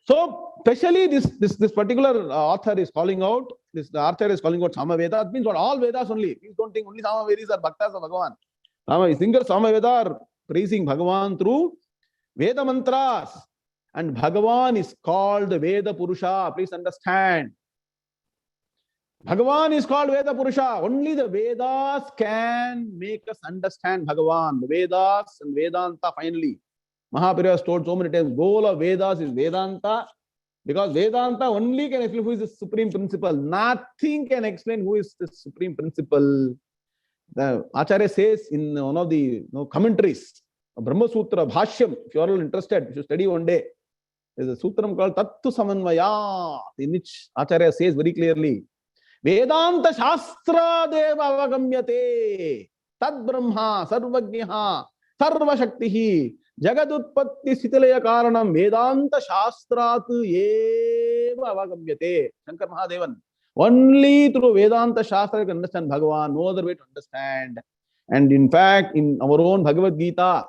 so, especially this particular author is calling out, the author is calling out Samaveda. That means what? All Vedas only. Please don't think only Samavedis are Bhaktas of Bhagavan. Singers Samaveda are praising Bhagavan through Veda mantras. And Bhagavan is called the Veda Purusha. Please understand. Bhagavan is called Veda Purusha. Only the Vedas can make us understand Bhagavan. The Vedas and Vedanta finally. Mahaprabhu has told so many times, goal of Vedas is Vedanta, because Vedanta only can explain who is the supreme principle. Nothing can explain who is the supreme principle. The Acharya says in one of the commentaries, Brahma Sutra, Bhashyam, if you are all interested, you should study one day. There is a sutram called Tattu Samanvaya, in which Acharya says very clearly, Vedanta Shastra Deva Avagamyate, Tad Brahma, Sarvagniha, Sarva Shaktihi, Jagadutpatti Sitalaya Karanam, Vedanta Shastrat Eva Avagamyate. Shankar Mahadevan. Only through Vedanta Shastra you can understand Bhagavan, no other way to understand. And in fact, in our own Bhagavad Gita,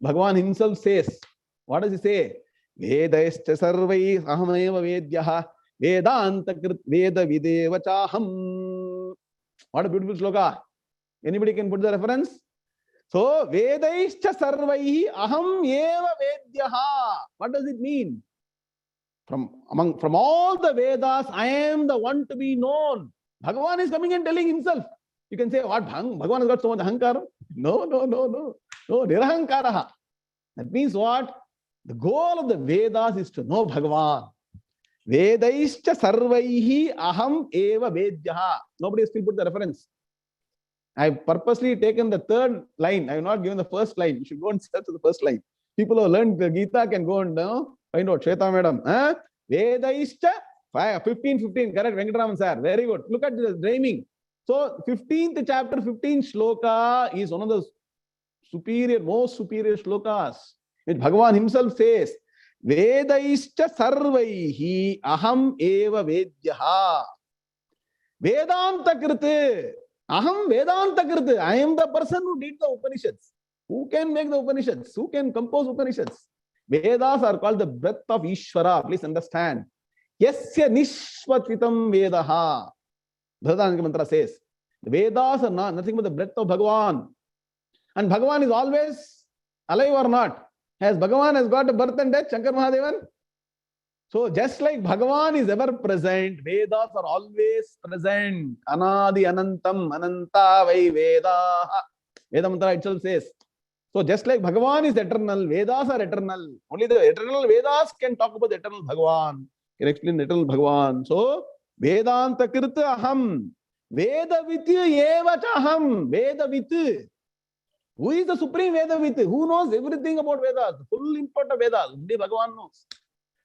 Bhagavan himself says, what does he say? Vedaischa sarvai ahameva vedyaha Vedanta krit veda videva chaham. What a beautiful sloka. Anybody can put the reference? So, Vedaischa sarvai aham eva vedyaha. What does it mean? From all the Vedas, I am the one to be known. Bhagavan is coming and telling himself. You can say, what? Bhagavan has got so much ahankara? No. No, nirahankaraha. That means what? The goal of the Vedas is to know Bhagavan. Vedaischa sarvaihi aham eva vedyaha. Nobody has still put the reference. I have purposely taken the third line. I have not given the first line. You should go and search the first line. People who have learned the Gita can go and find out. Shweta madam. Vedaischa 15, correct, Venkataraman sir. Very good. Look at the rhyming. So 15th chapter, 15th shloka is one of the most superior shlokas, which Bhagavan himself says, Vedaischa sarvaihi aham eva vedyaha. Vedanta kriti. Aham Vedanta kriti. I am the person who did the Upanishads. Who can make the Upanishads? Who can compose Upanishads? Vedas are called the breath of Ishvara. Please understand. Yasya nishvatitam vedaha. Bhagavad mantra says, the Vedas are nothing but the breath of Bhagavan. And Bhagavan is always alive or not? Bhagavan has got a birth and death, Shankar Mahadevan? So just like Bhagavan is ever present, Vedas are always present. Anadi anantam ananta vai Vedaha. Veda mantra itself says. So just like Bhagavan is eternal, Vedas are eternal. Only the eternal Vedas can talk about the eternal Bhagavan, can explain the eternal Bhagavan. So Vedanta krita aham. Vedavit eva chaham. Vedavit. Who is the supreme Vedavit? Who knows everything about Vedas? The full import of Vedas. Only Bhagavan knows.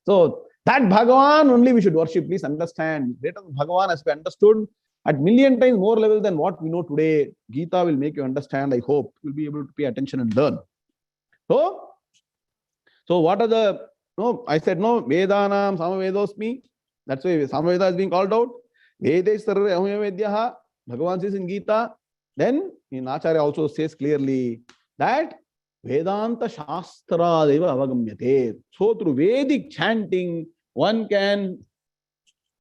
So that Bhagavan only we should worship. Please understand. Greater Bhagavan has been understood at million times more level than what we know today. Gita will make you understand. I hope you'll be able to pay attention and learn. So what are the, I said Vedanam Samavedosmi. That's why Samaveda is being called out. Vedesarve Aham Bhagavan says in Gita. Then in Acharya also says clearly that Vedanta Shastra deva avagamyate. So through Vedic chanting, one can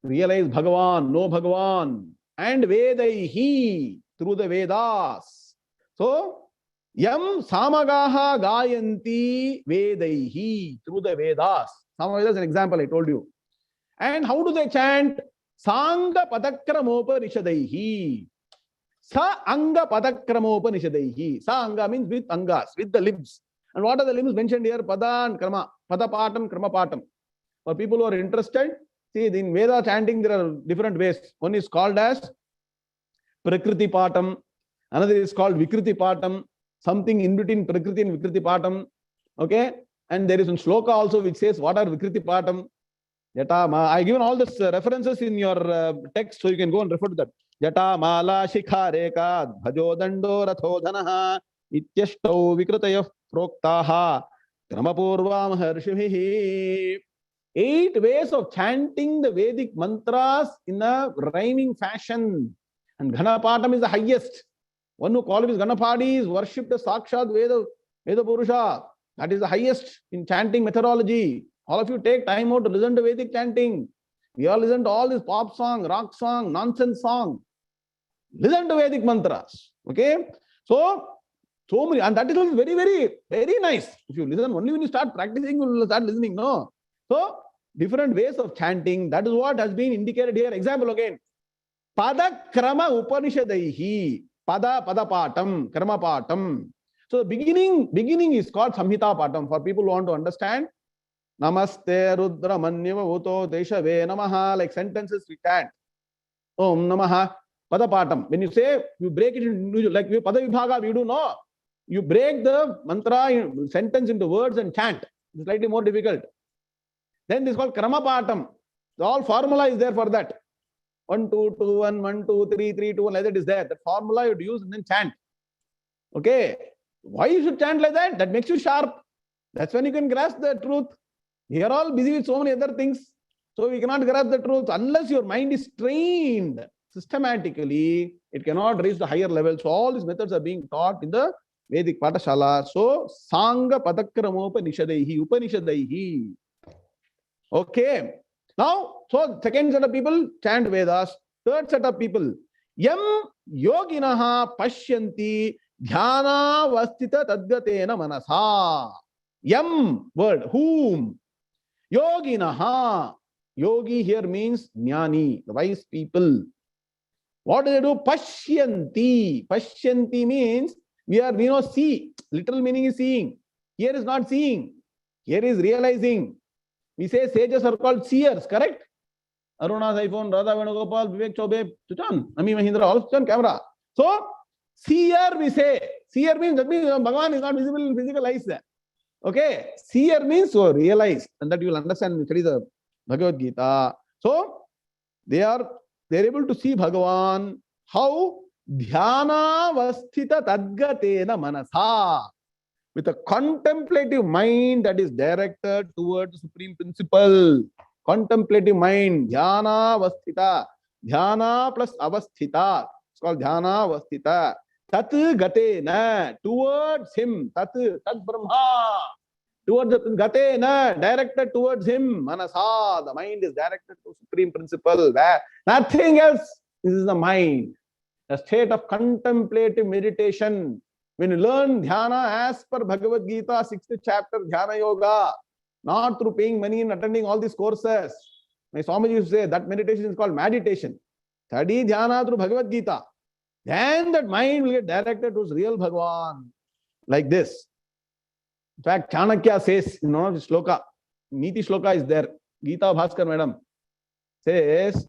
realize Bhagavan, know Bhagavan, and Vedaihi through the Vedas. So Yam Samagaha Gayanti Vedaihi through the Vedas. Samaveda is an example I told you. And how do they chant? Sanga Padakramopanishadaihi. Sa Anga Padakramopanishadaihi. Sa Anga means with Angas, with the limbs. And what are the limbs mentioned here? Pada and Krama. Pada Patam, Krama Patam. For people who are interested, see in Veda chanting there are different ways. One is called as Prakriti Patam. Another is called Vikriti Patam. Something in between Prakriti and Vikriti Patam. Okay? And there is one sloka also which says what are Vikriti Patam. I given all these references in your text, so you can go and refer to that. Jata mala shikha reka bhajo dando rathodhanaha ityashtau vikritaya proktaha kramapurva maharshibhihi. 8 ways of chanting the Vedic mantras in a rhyming fashion. And Ghanapatam is the highest. One who qualifies Ganapadi is worshipped as Sakshat Veda Purusha. That is the highest in chanting methodology. All of you take time out to listen to Vedic chanting. We all listen to all this pop song, rock song, nonsense song. Listen to Vedic mantras. Okay? So many, and that is very, very, very nice. If you listen, only when you start practicing, you will start listening. No? So, different ways of chanting. That is what has been indicated here. Example again. Pada Krama Upanishadaihi. Pada Patam, Krama Patam. So, the beginning is called Samhita Patam. For people who want to understand, Namaste Rudra Manyava Uto Deshave Namaha, like sentences we chant. Om Namaha Pada Patam. When you say, you break it into, like Pada-vibhaaga, we do know. You break the mantra sentence into words and chant. It's slightly more difficult. Then this is called Krama Patam. All formula is there for that. 1, 2, 2, 1, 1, 2, 3, 3, 2, 1, like that is there. That formula you would use and then chant. Okay. Why you should chant like that? That makes you sharp. That's when you can grasp the truth. We are all busy with so many other things. So we cannot grasp the truth. Unless your mind is trained systematically, it cannot reach the higher level. So all these methods are being taught in the Vedic Patashala. So Sanga Padakramopanishadaihi, Upanishadaihi. Okay. Now, so second set of people chant Vedas. Third set of people. Yam yoginaha pashyanti dhyana vastita tadgatena manasa. Yam word. Whom? Yoginaha. Yogi here means jnani, the wise people. What do they do? Pashyanti. Pashyanti means we know see. Literal meaning is seeing. Here is not seeing. Here is realizing. We say sages are called seers, correct? Aruna's iPhone, Radha Venugopal, Vivek Chaubey, Chuchan, Ami Mahindra, all on camera. So, seer we say. Seer means that means Bhagavan is not visible in physical eyes there. Okay? Seer means so realize, and that you will understand when you study the Bhagavad Gita. So, they're able to see Bhagavan. How? Dhyana vasthita tadgatena manasa. With a contemplative mind that is directed towards the supreme principle. Contemplative mind. Dhyana vasthita. Dhyana plus avasthita. It's called Dhyana vasthita. Tat gatena. Towards him. Tat Brahma. Towards the gatena. Directed towards him. Manasa. The mind is directed to supreme principle. Nothing else. This is the mind. A state of contemplative meditation. When you learn Dhyana as per Bhagavad Gita, 6th chapter, Dhyana Yoga, not through paying money and attending all these courses. My Swamiji used to say that meditation is called meditation. Study Dhyana through Bhagavad Gita. Then that mind will get directed towards real Bhagavan. Like this. In fact, Chanakya says, in one of the sloka, Niti Shloka is there. Gita Bhaskar madam says,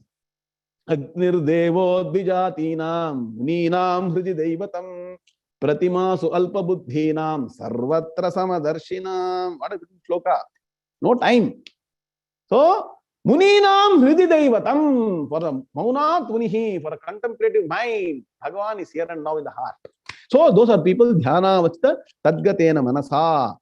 Agnirdevo Dvijatinam, Ninam Hridi Deivatam, Pratimasu Alpa Buddhinam, Sarvatra Samadarsinam. What is it? Sloka? No time. So, Muninam Hridi Deivatam, for the Maunat Munihi, for a contemplative mind, Bhagavan is here and now in the heart. So, those are people, Dhyana Vachta Tadgatena Manasa.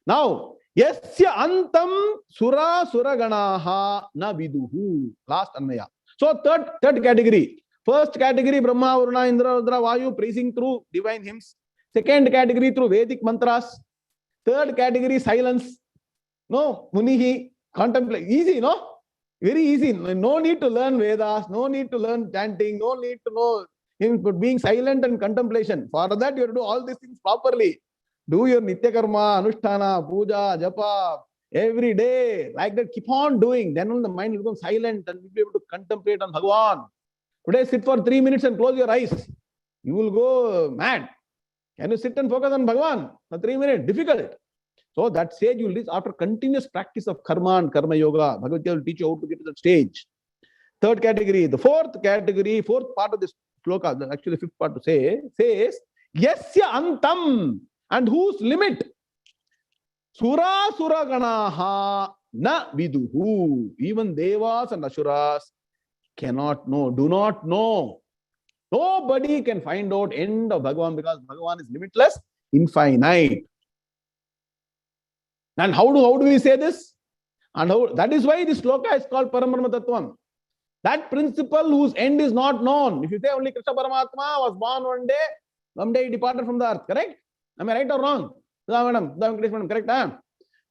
Now, Yasya Antam Sura Suraganaha Na Viduhu. Last Anvaya. So, third category. First category, Brahma, Varuna, Indra, Rudra, Vayu, praising through divine hymns. Second category, through Vedic mantras. Third category, silence. No, Munihi, contemplate. Easy, no? Very easy. No need to learn Vedas. No need to learn chanting. No need to know him, but being silent and contemplation. For that, you have to do all these things properly. Do your Nitya Karma, Anushtana, Puja, Japa, every day. Like that, keep on doing. Then the mind will become silent and you'll be able to contemplate on Bhagavan. Today, sit for 3 minutes and close your eyes. You will go mad. Can you sit and focus on Bhagavan for 3 minutes? Difficult. So that stage you will reach after continuous practice of karma and karma yoga. Bhagavad Gita will teach you how to get to that stage. Third category. The fourth category, fourth part of this sloka, actually the fifth part to say, says, Yasya Antam. And whose limit? Sura Suraganaha Na Viduhu. Even Devas and Asuras cannot know, do not know. Nobody can find out end of Bhagavan because Bhagavan is limitless, infinite. And how do we say this? And how, that is why this sloka is called Parabrahma Tattvam. That principle whose end is not known. If you say only Krishna Paramatma was born one day he departed from the earth, correct? Am I right or wrong? Madam, correct?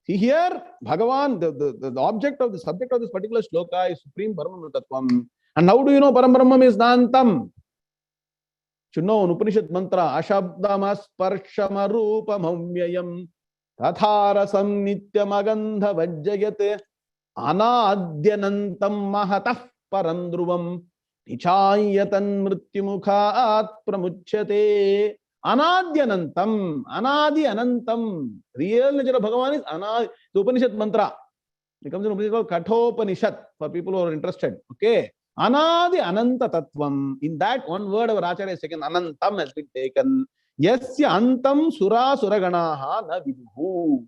See here, Bhagavan, the object of the subject of this particular sloka is Supreme Parabrahma Tattvam. And how do you know Parabrahma is Nantam? You know, an Upanishad mantra, Ashabdama Sparshama Rupa Mamyayam Tatharasam Nityamagandha Vajjayate Anadyanantam Mahatah Parandruvam Nichayatan Mrityumukhat Pramuchyate. Anadyanantam, Anadi Anantam. Real nature of Bhagavan is Anadi. The Upanishad mantra. It comes in Upanishad called Kathopanishad for people who are interested. Okay. Anadi Ananta Tattvam. In that one word our Acharya has taken, Anantam has been taken. Yasya Antam Sura Suraganaha Na Viduhu.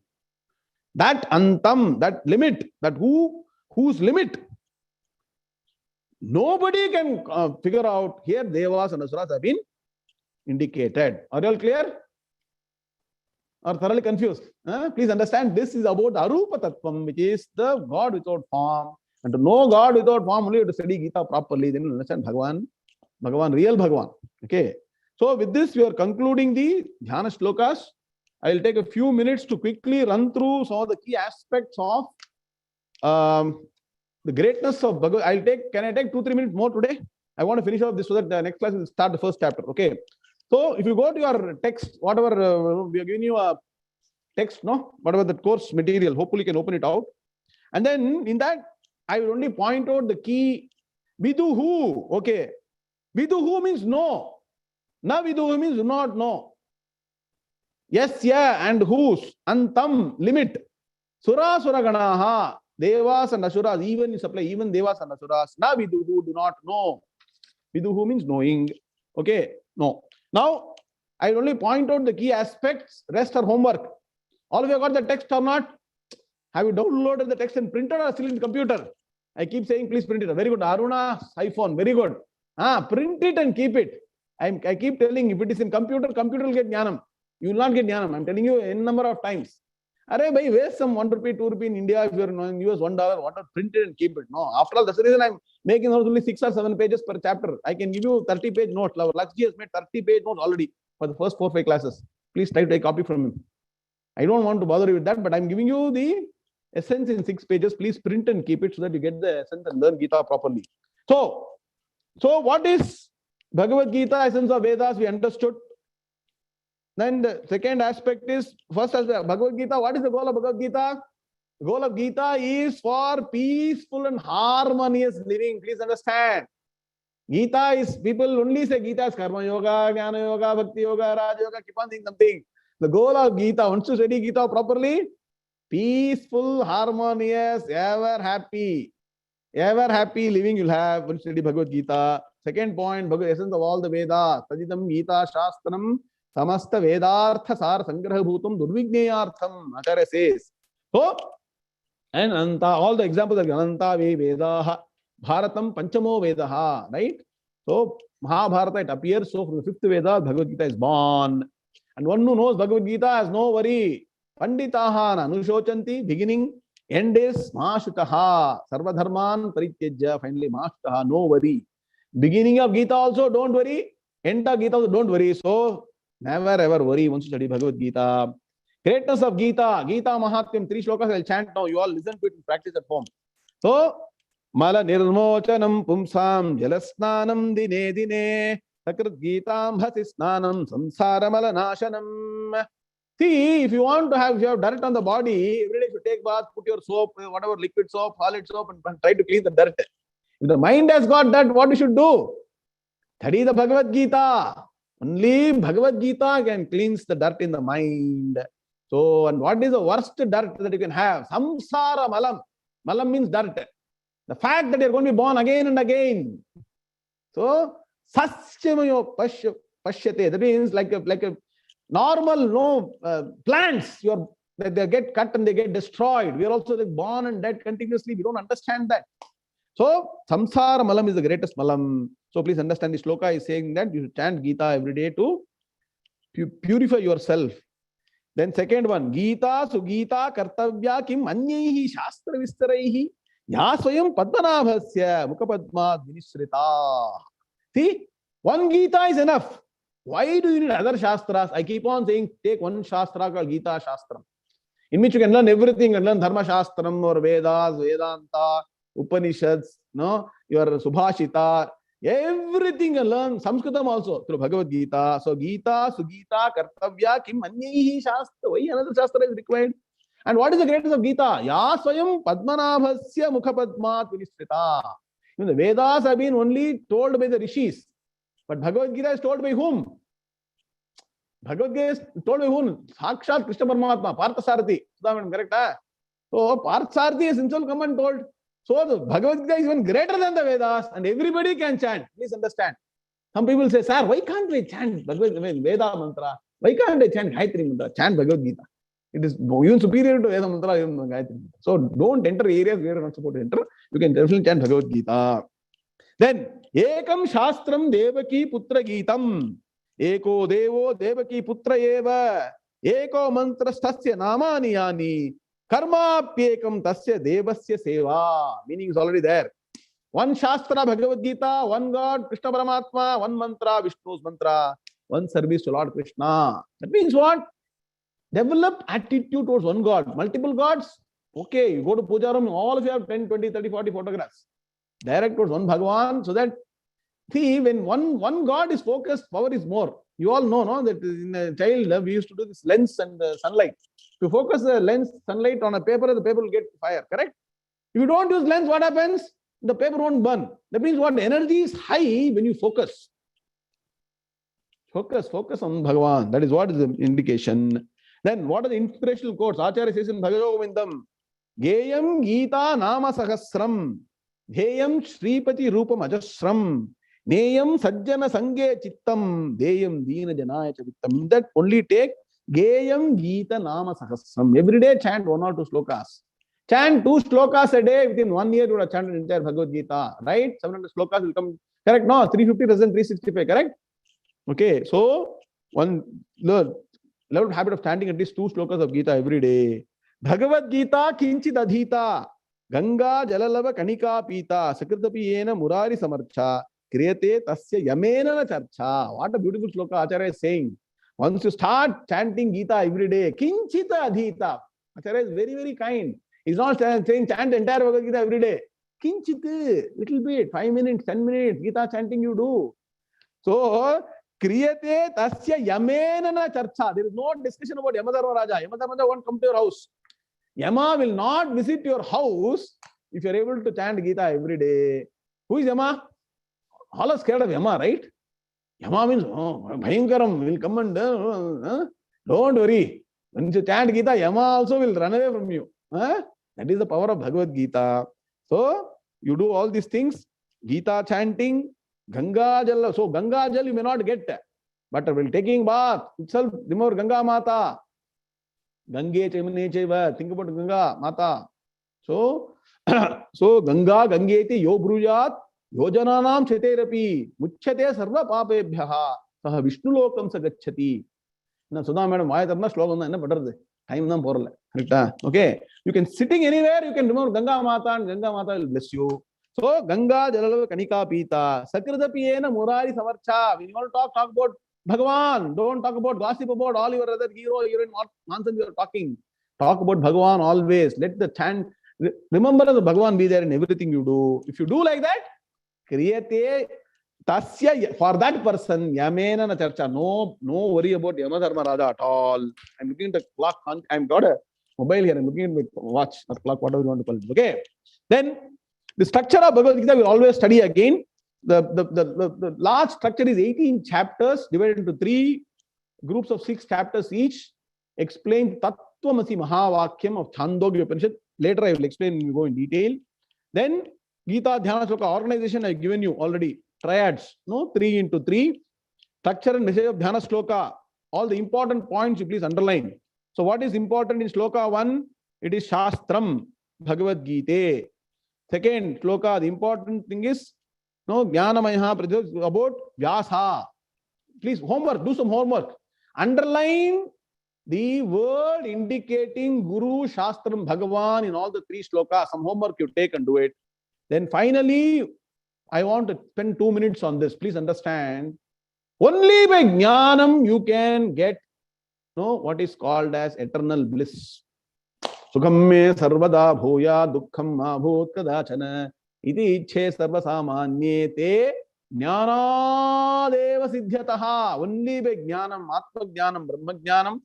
That Antam, that limit, that whose limit? Nobody can figure out. Here Devas and Asuras have been indicated. Are you all clear? Or thoroughly confused? Please understand, this is about Arupa Tattvam, which is the God without form. And to know God without form, only you have to study Gita properly. Then you understand Bhagavan, real Bhagavan. Okay. So with this, we are concluding the Dhyana Slokas. I will take a few minutes to quickly run through some of the key aspects of the greatness of Bhagavad. Can I take 2-3 minutes more today? I want to finish off this so that the next class will start the first chapter. Okay. So if you go to your text, whatever, we are giving you a text, no? Whatever the course material, hopefully you can open it out. And then in that, I will only point out the key Viduhu. Okay. Viduhu means no. Na viduhu means do not know. Yes, yeah, and whose. Antam, limit. Sura Suraganaha, Devas and Asuras, even you supply, even Devas and Asuras. Na viduhu, do not know. Viduhu means knowing. Okay, no. Now, I only point out the key aspects, rest are homework. All of you got the text or not? Have you downloaded the text and printed or still in the computer? I keep saying, please print it. Very good. Aruna, iPhone, very good. Print it and keep it. I keep telling, if it is in computer, computer will get jnanam. You will not get jnanam. I'm telling you n number of times. Arey, bhai, waste some 1 rupee, 2 rupee in India. If you're in US, $1, water, print it and keep it. No, after all, that's the reason I'm making only 6 or 7 pages per chapter. I can give you 30-page notes. Our Lakshji has made 30-page notes already for the first 4-5 classes. Please try to take a copy from him. I don't want to bother you with that, but I'm giving you the essence in 6 pages. Please print and keep it so that you get the essence and learn Gita properly. So what is Bhagavad Gita, essence of Vedas? We understood. Then the second aspect is, first as Bhagavad Gita, what is the goal of Bhagavad Gita? The goal of Gita is for peaceful and harmonious living. Please understand. Gita is, people only say Gita is Karma Yoga, Jnana Yoga, Bhakti Yoga, Raja Yoga, keep on saying something. The goal of Gita, once you study Gita properly, peaceful, harmonious, ever happy living you'll have when you study Bhagavad Gita. Second point, Bhagavad essence of all the Vedas. Taditam Gita Shastram Samasta Vedartha Sar Sangraha Bhutam Durvigneyartham. Acharya says. So, and Anta, all the examples are Ananta Vedaha, Bharatam Panchamo Vedaha, right? So, Mahabharata, it appears so from the 5th Veda, Bhagavad Gita is born. And one who knows Bhagavad Gita has no worry. Panditaha Anushocanti, beginning, end is Mahashutaha, Sarvadharman Parityajya, finally Mahashutaha, no worry. Beginning of Gita also, don't worry. End of Gita also, don't worry. So, never ever worry once you study Bhagavad Gita. Greatness of Gita, Gita Mahatyam, 3 slokas I'll chant now. You all listen to it and practice at home. So, Mala Nirmochanam Pumsam Jalasnanam Dine Dine Sakrit Gitam Hasisnanam Samsara Mala Nashanam. See, if you want to have, if you have dirt on the body, every day you take bath, put your soap, whatever, liquid soap, solid soap, and try to clean the dirt. If the mind has got that, what you should do? Study the Bhagavad Gita. Only Bhagavad Gita can cleanse the dirt in the mind. So, and what is the worst dirt that you can have? Samsara malam. Malam means dirt. The fact that you're going to be born again and again. So, sasyamayo pashyate. That means like a normal plants, they get cut and they get destroyed. We are also born and dead continuously. We don't understand that. So, samsara malam is the greatest malam. So, please understand the sloka is saying that you should chant Gita every day to purify yourself. Then second one, Gita sugita kartavya kim anyaihi shastra vistaraihi ya swayam padmanabhasya mukhapadma vinishrita. See, one Gita is enough. Why do you need other shastras? I keep on saying, take one shastra called Gita Shastram, in which you can learn everything. You can learn Dharma Shastram or Vedas, Vedanta, Upanishads, no, your Subhashita, everything you learn. Sanskritam also through Bhagavad Gita. So Gita, Sugita, Kartavya, Kim Anyaihi Shastra. Why another Shastra is required? And what is the greatness of Gita? Ya Swayam Padmanabhasya Mukhapadma Vinishrita. The Vedas have been only told by the rishis. But Bhagavad Gita is told by whom? Bhagavad Gita is told by whom? Sakshat Krishna Paramatma, Parthasarathi. Correct? So Parthasarathi has himself come and told. So the Bhagavad Gita is even greater than the Vedas, and everybody can chant. Please understand. Some people say, sir, why can't we chant Veda mantra? Why can't I chant Gayatri mantra? Chant Bhagavad Gita. It is even superior to Veda mantra, even Gayatri mantra. So don't enter areas where you're not supposed to enter. You can definitely chant Bhagavad Gita. Then, Ekam Shastram Devaki Putra Gitam. Eko Devo Devaki Putra Eva. Eko Mantra Stasya Namani Yani. Karma Pyekam Tasya Devasya Seva. Meaning is already there. One Shastra Bhagavad Gita, one God, Krishna Paramatma, one mantra, Vishnu's mantra, one service to Lord Krishna. That means what? Develop attitude towards one God. Multiple gods? Okay, you go to Puja room, all of you have 10, 20, 30, 40 photographs. Direct towards one Bhagavan, so that, see, when one God is focused, power is more. You all know, no, that in a child, we used to do this lens and sunlight. If you focus the lens, sunlight on a paper, the paper will get fire, correct? If you don't use lens, what happens? the paper won't burn. That means what? Energy is high when you focus. Focus on Bhagavan. That is what is the indication. Then what are the inspirational quotes? Acharya says in Bhagavad Geyam Gita Nama Sahasram Dheyam Shripati Rupam Ajasram Neyam Sajjana Sange Chittam Deyam Deena Janaya Chavittam. That only take Geyam Gita Nama Sahasram. Every day chant 1 or 2 slokas. Chant 2 slokas a day. Within 1 year, you would have chanted entire Bhagavad Gita. Right? 700 slokas will come. Correct? No, 350 present 365. Correct? Okay. So, one level habit of chanting at least 2 slokas of Gita every day. Bhagavad Gita Kinchid Adhita Ganga Jalalava Kanika Pita Sakritapi Yena Murari Samarcha Kriyate Tasya Yamena Charcha. What a beautiful sloka Acharya is saying. Once you start chanting Gita every day, Kinchita Adhita. Acharya is very, very kind. He's not saying chant entire Bhagavad Gita every day. Kinchit, little bit, 5 minutes, 10 minutes, Gita chanting you do. So, Kriyate Tasya Yamena Charcha. There is no discussion about Yamadharma Raja. Yamadharma Raja won't come to your house. Yama will not visit your house if you are able to chant Gita every day. Who is Yama? All are scared of Yama, right? Yama means, Bhayankaram will come and don't worry. When you chant Gita, Yama also will run away from you. That is the power of Bhagavad Gita. So, you do all these things. Gita chanting, Ganga Jal. So, Ganga Jal you may not get. But while taking bath itself, remember Ganga Mata. Gange Chemane Cheva. Think about Ganga Mata. So Ganga Gangeti Yo Brujat Yojananam Cheterapi Muchate Sarva Papebhyaha Saha Vishnu Lokam Sagachati. Now, Sudha Madam, why Tarna Slogan and better time nam porle. Okay. You can sitting anywhere, you can remember Ganga Mata and Ganga Mata will bless you. So Ganga Jalava Kanika Pita Sakridapiyena Murari Samarcha. When you want to talk about Bhagavan. Don't talk about gossip about all your other hero, heroine, what nonsense you are talking. Talk about Bhagavan always. Let the chant. Remember the Bhagavan be there in everything you do. If you do like that, Kriyate Tasya, for that person, Yamena na Charcha. No worry about Yamadharma Raja at all. I'm looking at the clock. I've got a mobile here. I'm looking at my watch, not clock, whatever you want to call it. Okay. Then the structure of Bhagavad Gita we'll always study again. The large structure is 18 chapters divided into 3 groups of 6 chapters each. Explain Tattvamasi Mahavakyam of Chandogya Upanishad. Later I will explain when we go in detail. Then Gita Dhyana Sloka organization I have given you already. Triads, 3 into 3. Structure and message of Dhyana Sloka. All the important points you please underline. So what is important in Sloka 1? It is Shastram, Bhagavad Gita. Second Sloka, the important thing is Jnanamaya about Vyasa. Please, homework, do some homework. Underline the word indicating Guru, Shastram, Bhagavan in all the 3 slokas. Some homework you take and do it. Then finally, I want to spend 2 minutes on this. Please understand. Only by Jnanam you can get what is called as eternal bliss. Sukham me sarvada bhuya dukkham ma bhut kadachana. Iti ichhe sarva samanye te jnana deva siddhyataha. Only by jnanam, atma jnanam, brahma jnanam,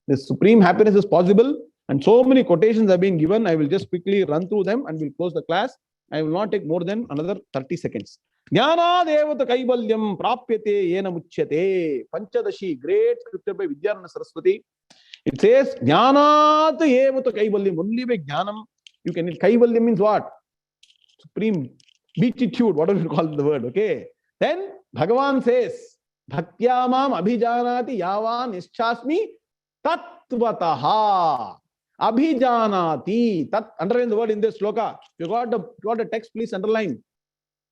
the supreme happiness is possible. And so many quotations have been given. I will just quickly run through them and we'll close the class. I will not take more than another 30 seconds. Jnana devata kaivalyam prapyate yena muchyate. Panchadashi, great scripture by Vidyarana Saraswati. It says jnanat evata kaivalyam. Only by jnanam you can. Kaivalyam means what? Supreme beatitude, whatever you call the word, okay? Then Bhagavan says, Bhaktyamam abhijanati yavan ischasmi tattvataha. Abhijanati. Underline the word in this sloka. If you got the text, please underline.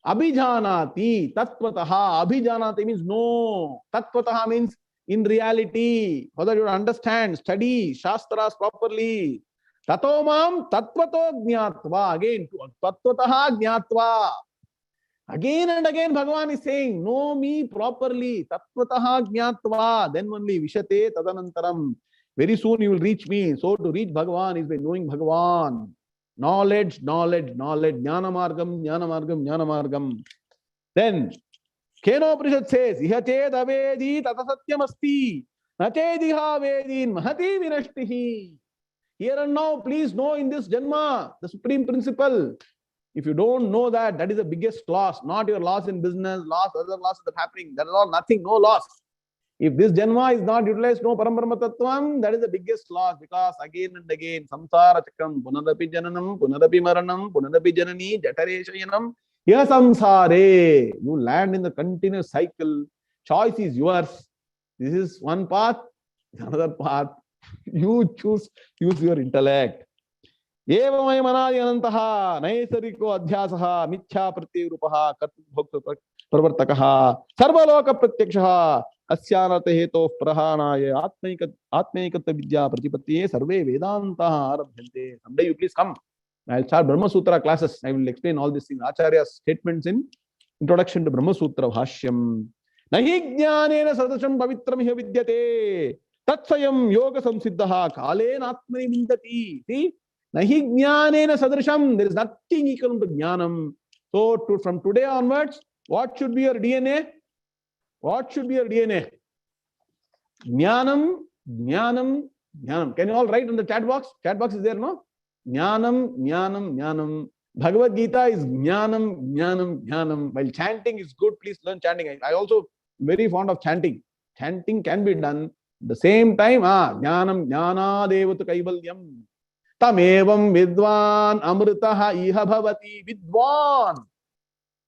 Abhijanati. Tattvataha. Abhijanati means no. Tattvataha means in reality. So that you understand, study Shastras properly. Tatomam tattvato jnatva. Again, tattvataha jnatva. Again and again Bhagavan is saying, know me properly. Tattvataha jnatva. Then only vishate tadanantaram. Very soon you will reach me. So to reach Bhagavan is by knowing Bhagavan. Knowledge, knowledge, knowledge. Jnana margam, jnana margam, jnana margam. Then Kenopanishad says, Iha ched avedi tata satyam asti. Na chediha vedin mahati vinashtihi. Here and now, please know in this Janma, the supreme principle. If you don't know that, that is the biggest loss. Not your loss in business, other losses that are happening. That is all nothing, no loss. If this Janma is not utilized, no Parambrahma Tattvam, that is the biggest loss, because again and again, Samsara Chakram, Punadapi Jananam, Punadapi Maranam, Punadapi Janani, Jatare Shayanam, here Samsare. You land in the continuous cycle. Choice is yours. This is one path, another path. You choose, use your intellect. एवं मनादि अनंतः नैसर्गिको अध्यासः मिथ्या प्रत्ययरूपः कर्तृभोक्तृ प्रवर्तकः सर्वलोक प्रत्यक्षः अस्यानर्थ हेतोः प्रहाणाय आत्मैकत्व विद्या प्रतिपत्तिये सर्वे वेदांताः आरभ्यन्ते. Someday you please come. I'll start Brahma Sutra classes. I will explain all these things. Acharya's statements in Introduction to Brahma Sutra Bhashyam. Nahi jnanena sadasham pavitram hi vidyate tatsayam yoga samsiddhaha kalena atmani vindati. See? Nahi jnanena sadrisham. There is nothing equal to jnanam. So from today onwards, what should be your DNA? What should be your DNA? Jnanam, jnanam, jnanam. Can you all write in the chat box? Chat box is there, no? Jnanam, jnanam, jnanam. Bhagavad Gita is jnanam, jnanam, jnanam. While chanting is good, please learn chanting. I also very fond of chanting. Chanting can be done at the same time. Jnanam, jnanadevatu kaivalyam. Tamevam vidvan amritaha iha bhavati. Vidvan.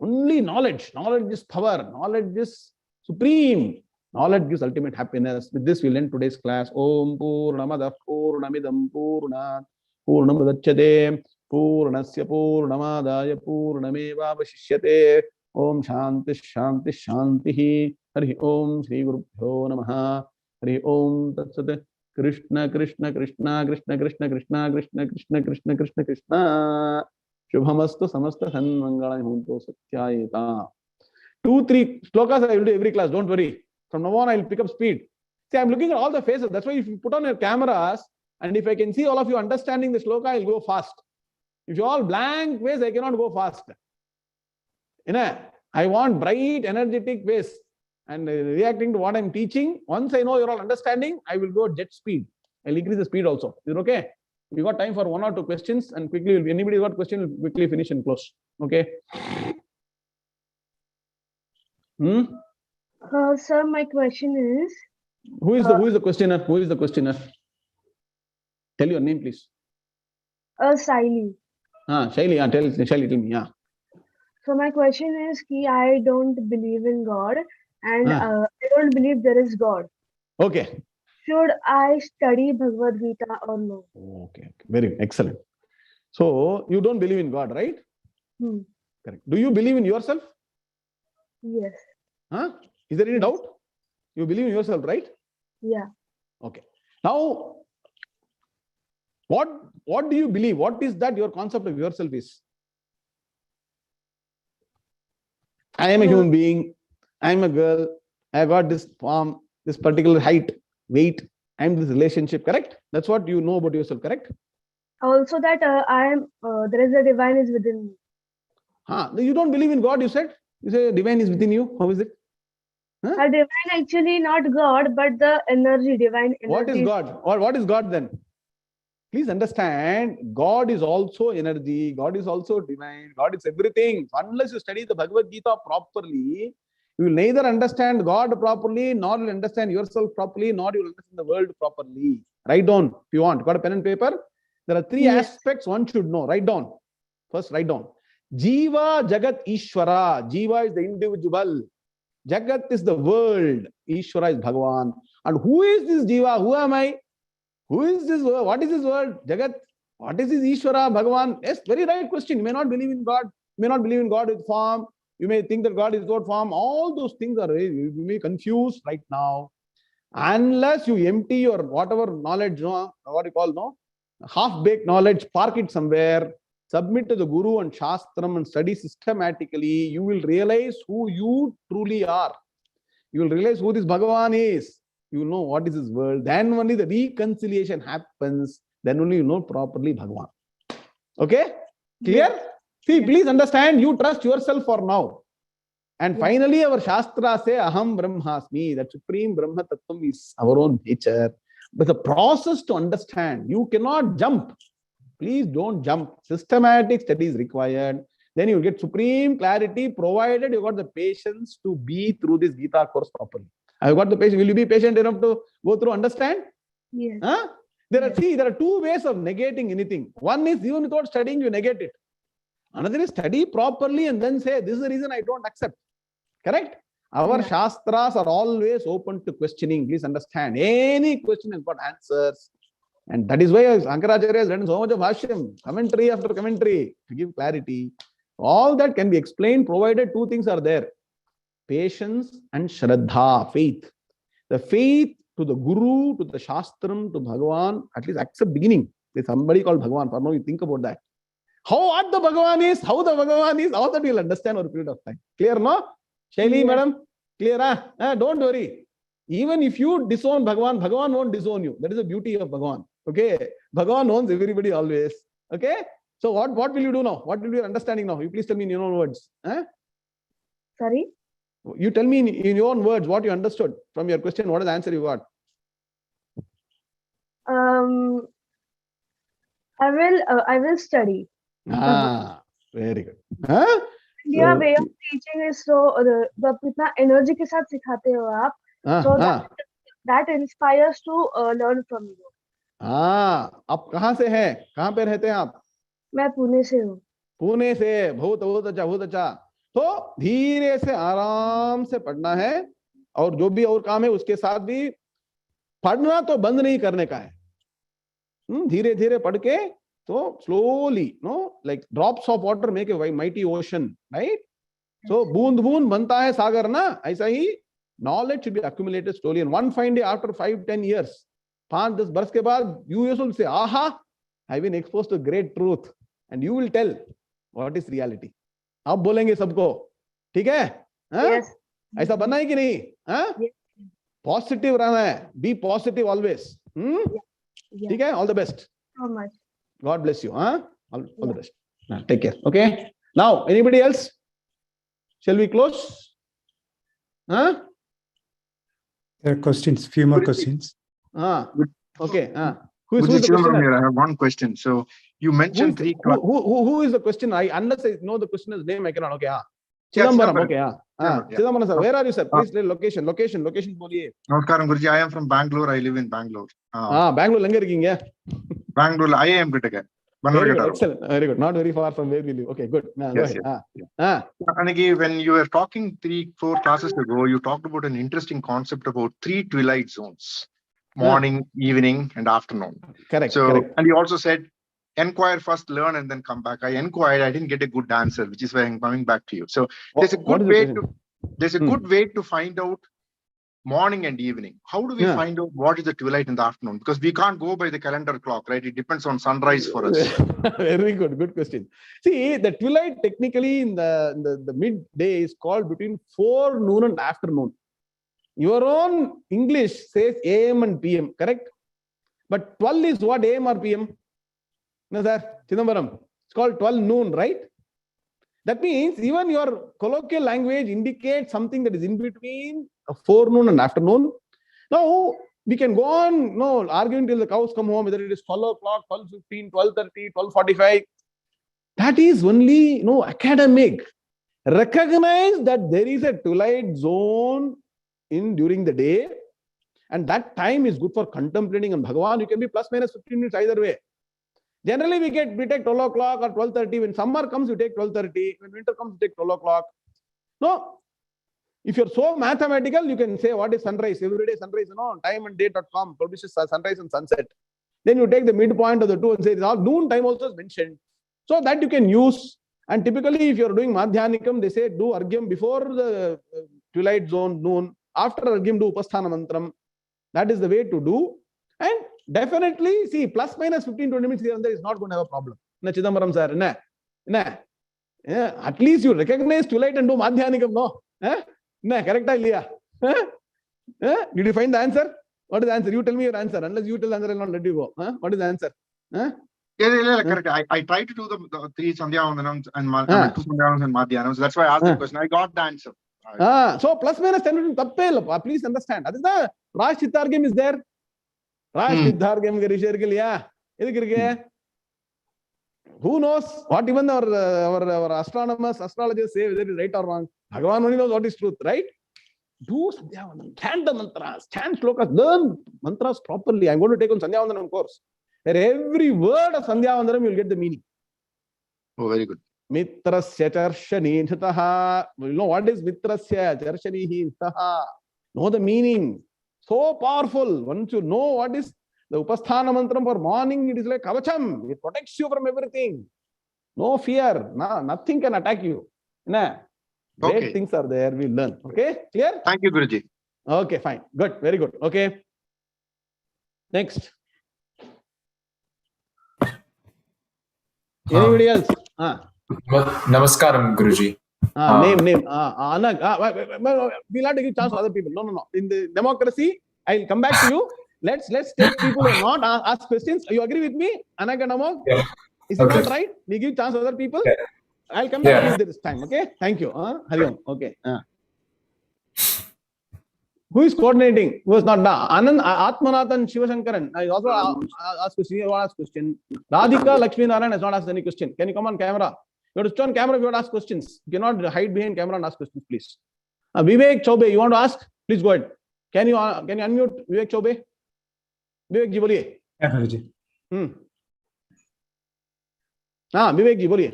Only knowledge. Knowledge is power. Knowledge is supreme. Knowledge gives ultimate happiness. With this, we'll end today's class. Om Purnamadav Purnamidam Purnat Purnamadachyate Purnasya Purnamadaya Purnameva Vashishyate. Om Shanti Shanti Shanti. Hari Om Shri Gurubhyo Namaha. Hari Om Tatsat. Krishna Krishna Krishna Krishna Krishna Krishna Krishna Krishna Krishna Krishna Krishna. Shubhamastu Samasta Sanmangalam Hunto Satyayata. 2-3 slokas I will do every class. Don't worry. From now on, I will pick up speed. See, I'm looking at all the faces. That's why if you put on your cameras, and if I can see all of you understanding the sloka, I'll go fast. If you're all blank face, I cannot go fast. You know, I want bright, energetic face. And reacting to what I'm teaching, once I know you're all understanding, I will go jet speed. I'll increase the speed also. Is it okay? We got time for 1 or 2 questions, and quickly, if anybody got question, we'll quickly finish and close. Okay? Sir, my question is... Who is the questioner? Who is the questioner? Tell your name, please. Shaili. Shaili, tell me. Yeah. So my question is, I don't believe in God, and I don't believe there is God. Okay. Should I study Bhagavad Gita or no? Okay. Very excellent. So you don't believe in God, right? Correct. Do you believe in yourself? Yes. Is there any doubt? You believe in yourself, right? Yeah. Okay. Now, what do you believe? What is that your concept of yourself is? I am a human being. I am a girl. I got this form, this particular height, weight. I am this relationship. Correct? That's what you know about yourself. Correct? Also that there is a divine is within me. You don't believe in God, you said? You say divine is within you. How is it? A divine actually not God, but the energy, divine energy. What is God? Or what is God then? Please understand, God is also energy. God is also divine. God is everything. Unless you study the Bhagavad Gita properly, you will neither understand God properly, nor will understand yourself properly, nor you will understand the world properly. Write down if you want. Got a pen and paper? There are 3 aspects one should know. Write down. First, write down. Jiva, Jagat, Ishvara. Jiva is the individual. Jagat is the world. Ishvara is Bhagavan. And who is this Jiva? Who am I? Who is this world? What is this world? Jagat. What is this Ishvara, Bhagavan? Yes, very right question. You may not believe in God. You may not believe in God with form. You may think that God is without form. All those things are very, you may confuse right now. Unless you empty your whatever knowledge, what you call, half-baked knowledge, park it somewhere, submit to the Guru and Shastram and study systematically, you will realize who you truly are. You will realize who this Bhagavan is. You will know what is this world. Then only the reconciliation happens. Then only you know properly Bhagavan. Okay? Clear? See, please understand, you trust yourself for now. And finally, our Shastra say, Aham Brahmasmi, that Supreme Brahma Tattvam is our own nature. But the process to understand, you cannot jump. Please don't jump. Systematic study is required. then you get supreme clarity, provided you got the patience to be through this Gita course properly. I've got the patience. Will you be patient enough to go through, understand? Yes. Huh? There are two ways of negating anything. One is even without studying, you negate it. Another is study properly and then say, this is the reason I don't accept. Correct? Our Shastras are always open to questioning. Please understand. Any question has got answers. And that is why Shankaracharya has written so much of Bhashyam, commentary after commentary, to give clarity. All that can be explained, provided two things are there. Patience and Shraddha, faith. The faith to the Guru, to the Shastram, to Bhagavan, at least accept beginning. There's somebody called Bhagavan. For now, you think about that. What the Bhagavan is, how the Bhagavan is, all that you'll understand over a period of time. Clear, no? Shaili, madam? Clear, huh? Don't worry. Even if you disown Bhagavan, Bhagavan won't disown you. That is the beauty of Bhagavan. Okay? Bhagavan owns everybody always. Okay? So what will you do now? What will be your understanding now? You please tell me in your own words. Huh? Sorry? You tell me in your own words what you understood from your question. What is the answer you got? I will study. Very good. Huh? Your way of teaching is so इतना energy के साथ सिखाते हो आप. So that inspires to learn from you. आप कहाँ से हैं? कहाँ पे रहते हैं आप? मैं पुणे से हूँ. पुणे से. बहुत अच्छा, बहुत अच्छा. तो धीरे से आराम से पढ़ना है और जो भी और काम है उसके साथ भी पढ़ना तो बंद नहीं करने का है. धीरे धीरे पढ़ के तो slowly, no, like drops of water make a mighty ocean, right? So बूंद बूंद बनता है सागर ना, ऐसा ही knowledge should be accumulated slowly, and one fine day after 5-10 years, 5-10 बरस के बाद, you will say, aha, I've been exposed to great truth, and you will tell what is reality. आप बोलेंगे सबको, ठीक है? Yes. ऐसा बनना है कि नहीं? Positive रहना है, be positive always. ठीक है? All the best. So much. God bless you. All the best. Take care. Okay. Now, anybody else? Shall we close? There are questions. Few more questions. Okay. Who Who is the questioner? I have one question. So you mentioned who is the questioner? Unless I know the questioner's name, I cannot. Okay. Chidambaram. Okay. Chidambaram sir. Where are you, sir? Please location. Location. Boliye. Namaskaram Guruji. I am from Bangalore. I live in Bangalore. Bangalore எங்க இருக்கீங்க? Bangalore IIM கிட்டக்க. Very good. Excellent. Very good. Not very far from where we live. Okay, good. Yes. Anagi, when you were talking 3-4 classes ago, you talked about an interesting concept about 3 twilight zones: morning, evening, and afternoon. Correct. So, correct. And you also said, inquire first, learn, and then come back. I inquired. I didn't get a good answer, which is why I'm coming back to you. So there's a good way to find out morning and evening. How do we find out what is the twilight in the afternoon? Because we can't go by the calendar clock, right? It depends on sunrise for us. Very good. Good question. See, the twilight technically in the midday is called between forenoon and afternoon. Your own English says AM and PM, correct? But 12 is what, AM or PM? No, sir. Chidambaram. It's called 12 noon, right? That means even your colloquial language indicates something that is in between a forenoon and afternoon. Now, we can go on arguing till the cows come home, whether it is 12 o'clock, 12:15, 12:30, 12:45. That is only academic. Recognize that there is a twilight zone during the day, and that time is good for contemplating on Bhagavan. You can be plus minus 15 minutes either way. Generally, we take 12 o'clock or 12:30. When summer comes, you take 12:30. When winter comes, you take 12 o'clock. No. If you're so mathematical, you can say what is sunrise. Every day sunrise, timeanddate.com publishes sunrise and sunset. Then you take the midpoint of the two and say noon time also is mentioned. So that you can use. And typically, if you're doing Madhyanikam, they say do Argyam before the twilight zone, noon. After Argyam, do Upasthana Mantram. That is the way to do. And definitely, see, plus minus 15-20 minutes here and there is not going to have a problem. Chidambaram sir, at least you recognize twilight and do Madhyanikam, no? Correct idea. Did you find the answer? What is the answer? You tell me your answer. Unless you tell the answer, I'll not let you go. What is the answer? Correct. I tried to do the 3 Sandhyavandanams and 2 Sandhyavandanams and Madhyanams. That's why I asked the question. I got the answer. So plus minus 10 minutes, please understand. That is the Raj Chittargam is there. Raj Chittargam Garishar ke liya. Who knows what even our astronomers, astrologers say, whether it is right or wrong? Bhagavan only knows what is truth, right? Do Sandhyavandanam, chant the mantras, chant slokas, learn mantras properly. I'm going to take on Sandhyavandanam course. Where every word of Sandhyavandanam, you'll get the meaning. Oh, very good. Mitrasya charshani nitaha. You know what is mitrasya charshani nitaha? Know the meaning. So powerful. Once you know what is the upasthana mantra for morning, it is like kavacham. It protects you from everything. No fear. Nothing can attack you. Great things are there. We learn. Okay? Clear? Thank you, Guruji. Okay, fine. Good. Very good. Okay. Next. Anybody else? Namaskaram, Guruji. Name. Anag. We'll have to give chance to other people. No. In the democracy, I'll come back to you. Let's take people who are not ask questions. You agree with me, Anag and Amog? Yeah. Is it not right? We give chance to other people. Yeah. I'll come back to you this time. Okay. Thank you. Hariom. Okay. Who is coordinating? Who is not? Anand, Atmanathan, Shivashankaran. I also asked question. You want to ask question? Radhika Lakshmi Narayan has not asked any question. Can you come on camera? You have to turn on camera if you want to ask questions. You cannot hide behind camera and ask questions, please. Vivek Chaube, you want to ask? Please go ahead. Can you unmute Vivek Chaube? Vivek ji, boliye. Yeah, Guruji. Vivek ji, boliye.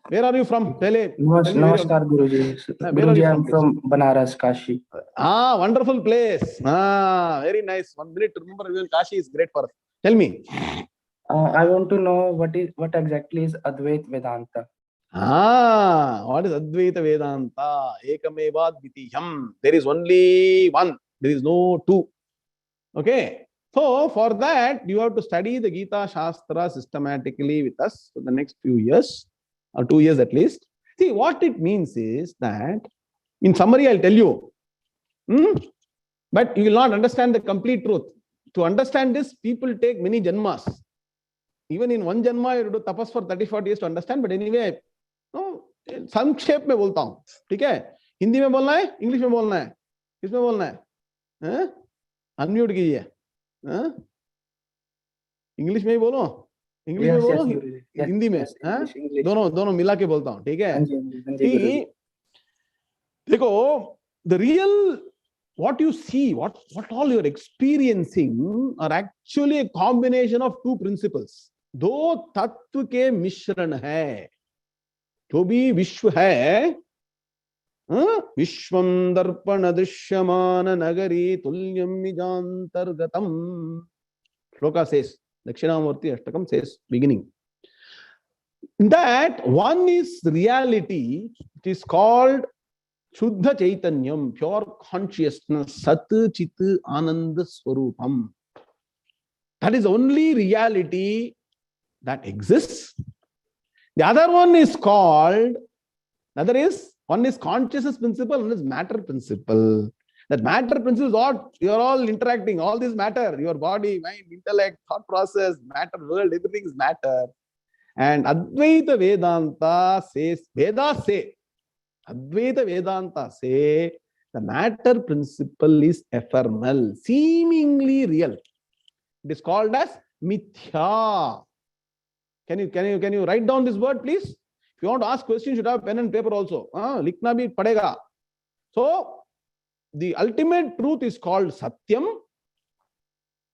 Where are you from? Namaskar, Guruji. Guruji, I am from Banaras, Kashi. Wonderful place. Very nice. 1 minute to remember, even Kashi is great for us. Tell me. I want to know what exactly is Advaita Vedanta. What is Advaita Vedanta? Ekameva Dvitiyam. There is only one. There is no two. Okay. So for that, you have to study the Gita Shastra systematically with us for the next few years, or 2 years at least. See, what it means is that, in summary, I'll tell you. But you will not understand the complete truth. To understand this, people take many janmas. Even in one janma, you do tapas for 30-40 years to understand. But anyway, संक्षेप में बोलता हूँ, ठीक है? हिंदी में बोलना है, English में बोलना है, किसमें बोलना है? अनम्यूट कीजिए. इंग्लिश में ही बोलो, इंग्लिश में बोलो, हिंदी में, दोनों मिला के बोलता हूँ, ठीक है? देखो, the real, what you see, what all you're experiencing are actually a combination of two principles. दो तत्व के मिश्रण है. जो भी विश्व है, विश्वं दर्पण दृश्यमान नगरी तुल्यम निजांतर्गतम. Sloka says, Dakshinamurti Ashtakam says, beginning. That one is reality. It is called Shuddha Chaitanyam, pure consciousness, Sat Chit Ananda Swarupam. That is only reality that exists. The other one is called, one is consciousness principle, one is matter principle. That matter principle is what you are all interacting, all this matter, your body, mind, intellect, thought process, matter, world, everything is matter. And Advaita Vedanta says, Vedas say, Advaita Vedanta say, the matter principle is ephemeral, seemingly real. It is called as mithya. Can you write down this word, please? If you want to ask questions, you should have pen and paper also. Likhna bhi padega. So, the ultimate truth is called Satyam.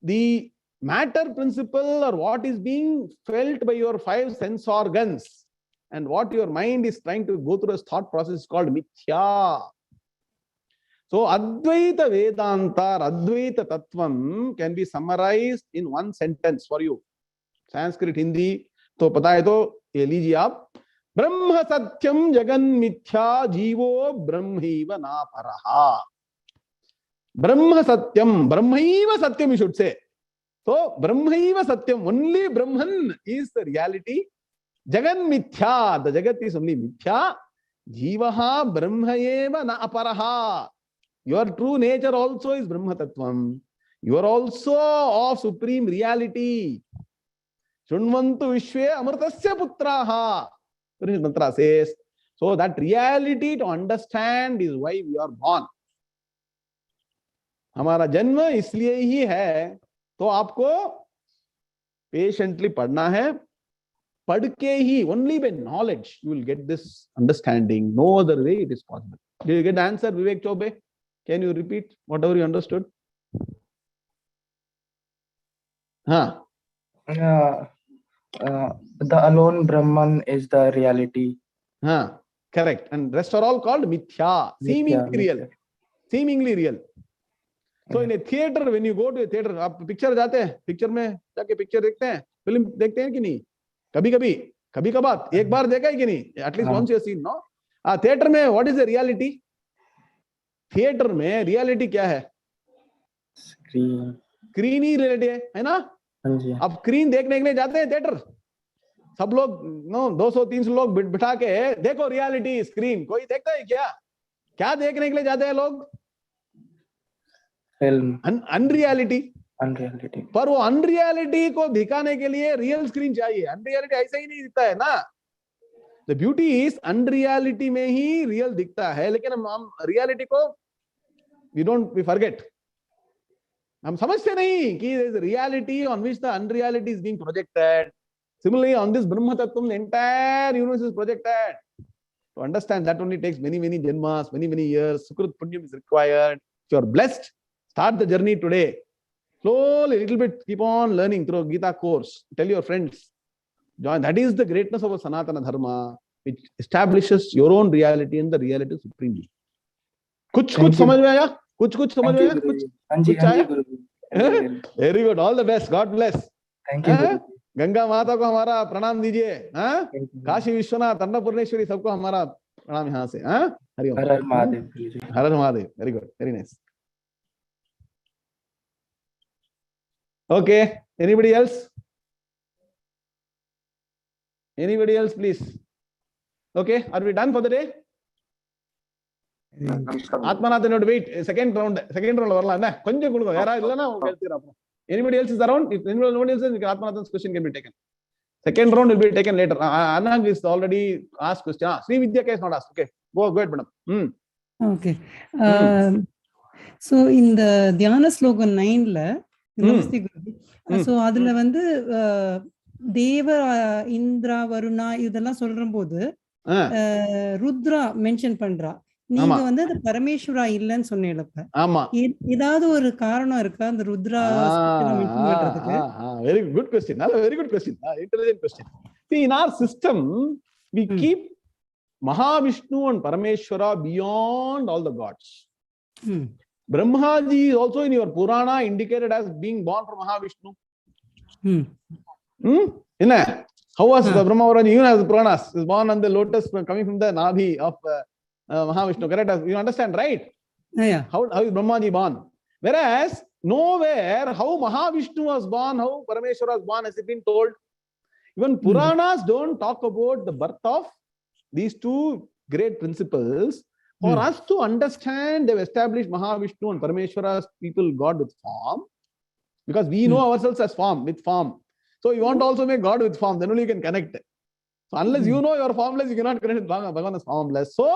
The matter principle, or what is being felt by your 5 sense organs, and what your mind is trying to go through as thought process, is called Mithya. So, Advaita Vedanta, Advaita Tattvam can be summarized in one sentence for you. Sanskrit, Hindi, तो पता है तो ये लीजिए आप. ब्रह्म सत्यम जगन मिथ्या जीवो ब्रह्मैव नापरः. ब्रह्म सत्यम, ब्रह्मैव सत्यम, you should say. So ब्रह्मैव सत्यम, only Brahman is the reality. Jagan mithya, the jagat is only mithya. Jivaha brahmaeva na aparaha. Your true nature also is Brahma Tattvam. You are also of supreme reality. Shunvantu Vishwe Amritasya Putraha. Mantra says. So that reality to understand is why we are born. हमारा जन्म इसलिए ही है. तो आपको Patiently padna hai. Padke hi, only by knowledge you will get this understanding. No other way it is possible. Did you get the answer, Vivek Chobe? Can you repeat whatever you understood? Huh? The alone Brahman is the reality. Huh? Correct. And rest are all called mithya, seemingly real. Seemingly real. So in a theater, when you go to a theater, आप picture जाते हैं, picture में जाके picture देखते हैं, film देखते हैं कि नहीं? कभी कभार एक बार देखा है कि नहीं? At least once you have seen, no? Theater में what is the reality? Theater में reality क्या है? Screen. Screen ही reality है ना? अब स्क्रीन देखने के लिए जाते हैं थिएटर, सब लोग 200-300 लोग बिठा के देखो रियलिटी स्क्रीन, कोई देखता है क्या? क्या देखने के लिए जाते हैं लोग? फिल्म। अनरियलिटी। पर वो अनरियलिटी को दिखाने के लिए रियल स्क्रीन चाहिए। अनरियलिटी ऐसे ही नहीं दिखता है ना। द ब्यूटी इज अनरियलिटी में ही रियल दिखता है, लेकिन हम रियलिटी को वी फॉरगेट, हम समझते नहीं कि there is a reality on which the unreality is being projected. Similarly, on this Brahma Tattvam, the entire universe is projected. To understand that only takes many janmas, many years. Sukrut Punyam is required. If you are blessed, start the journey today. Slowly, little bit, keep on learning through Gita course. Tell your friends. Join. That is the greatness of a Sanatana Dharma, which establishes your own reality and the reality supremely. कुछ समझ में आया? कुछ समझ में आया? कुछ आया? Very good. All the best. God bless. Thank you. Ganga माता को हमारा प्रणाम दीजिए। काशी विश्वनाथ अन्नपूर्णेश्वरी सबको हमारा प्रणाम यहाँ से। हरिओम। हर हर महादेव। हर हर Mahadev. Very good. Very nice. Okay. Anybody else? Anybody else, please? Okay. Are we done for the day? Atmanathan, wait. Second round வரலாம் என்ன? கொஞ்சம் கொடுங்க. யாரா இல்லனா கேளுங்க அப்புறம். Anybody else is around? If anybody else is, Atmanathan's question can be taken. Second round will be taken later. Anang is already asked question. Sri Vidya is not asked. Okay. Go ahead, madam. Okay. So in the Dhyana sloka 9 so அதுல வந்து தேவ இந்திரா வருணா இதெல்லாம் சொல்றபோது Rudra mention பண்றா. நீங்க வந்து அது பரமேஸ்வரா இல்லன்னு சொன்னீங்கப்ப. ஆமா. ஏதாவது ஒரு காரணம் இருக்கா அந்த ருத்ரா மென்ஷன் பண்றதுக்கு? Very good question. Very good question. Intelligent question. See, in our system we keep Mahavishnu and Parameshwara beyond all the gods. Brahmaji is also in your Purana indicated as being born from Mahavishnu. How was the Brahma even as Puranas is born on the lotus coming from the Nabhi of Mahavishnu, correct? You understand, right? Yeah. How is Brahmaji born? Whereas nowhere how Mahavishnu was born, how Parameshwara was born has it been told. Even Puranas don't talk about the birth of these two great principles. For us to understand, they've established Mahavishnu and Parameshwara's people God with form, because we know ourselves as form, with form. So you want to also make God with form, then only you can connect. So unless you know you're formless, you cannot connect with Bhagavan as formless. So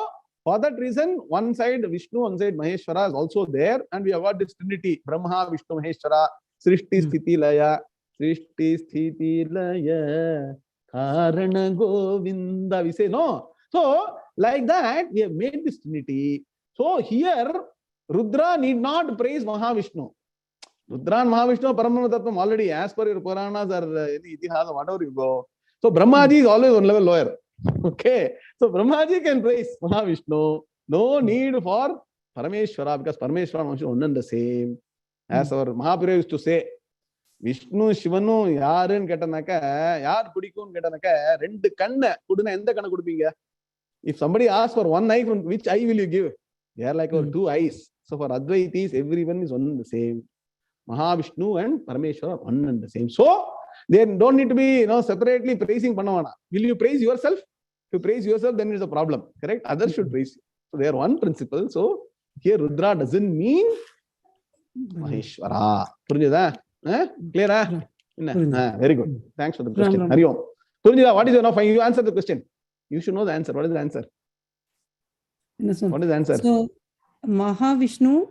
for that reason, one side Vishnu, one side Maheshwara is also there, and we have got this trinity: Brahma, Vishnu, Maheshwara, Srishti, Sthiti, Laya, Srishti, Sthiti, Laya, Karana, Govinda. We say no. So like that, we have made this trinity. So here, Rudra need not praise Mahavishnu. Rudra and Mahavishnu, Paramana Tattvam already, as per your Puranas or Itihasa, whatever you go. So Brahmaji is always one level lower. Okay. So Brahmaji can praise Mahavishnu. No need for Parameshwara, because Parameshwara and Mahavishnu are one and the same. As our Mahaprabhu used to say, Vishnu, Shivanu, Yaran Ketanaka, Yar Pudikun Ketanaka, Rend Kanna, Kuduna and the Kana Kudupinga. If somebody asks for one eye, from which eye will you give? They are like our two eyes. So for Advaitis, everyone is one and the same. Mahavishnu and Parameshwara one and the same. So they don't need to be separately praising Panavana. Will you praise yourself? If you praise yourself, then it's a problem. Correct? Others should praise you. So they are one principle. So here Rudra doesn't mean Maheshwara. Purunjada? Clear? Very good. Thanks for the question. Hariom. Purunjada, what is your now? You answer the question. You should know the answer. What is the answer? What is the answer? So Mahavishnu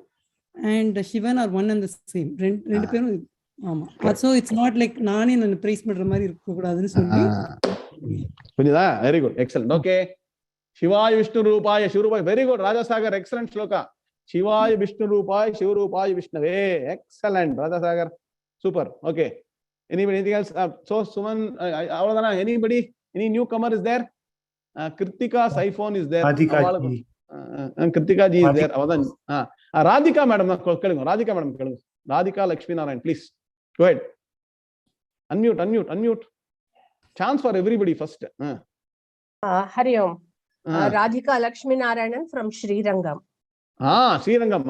and Shivan are one and the same. ஆமா. So it's not like நானே நான் price பண்ற மாதிரி இருக்க கூடாதுன்னு சொல்லி. புரியுதா? Very good, excellent. Okay. சிவாய விஷ்ணு ரூபாய சிவரூபாய. Very good Rajasagar, excellent shloka. சிவாய விஷ்ணு ரூபாய சிவரூபாய விஷ்ணவே. Excellent Rajasagar, super. Okay. Anybody, anything else? So Suman, avladana. Anybody, any newcomer is there? Kritika's iPhone is there. Radhika ji. Kritika ji is there. Avadan. Radhika madam, kelunga. Radhika madam kelunga. Radhika Lakshmi Narayan, please go ahead. Unmute. Chance for everybody first. Hari Om. Radhika Lakshmi Narayanan from Srirangam. Srirangam.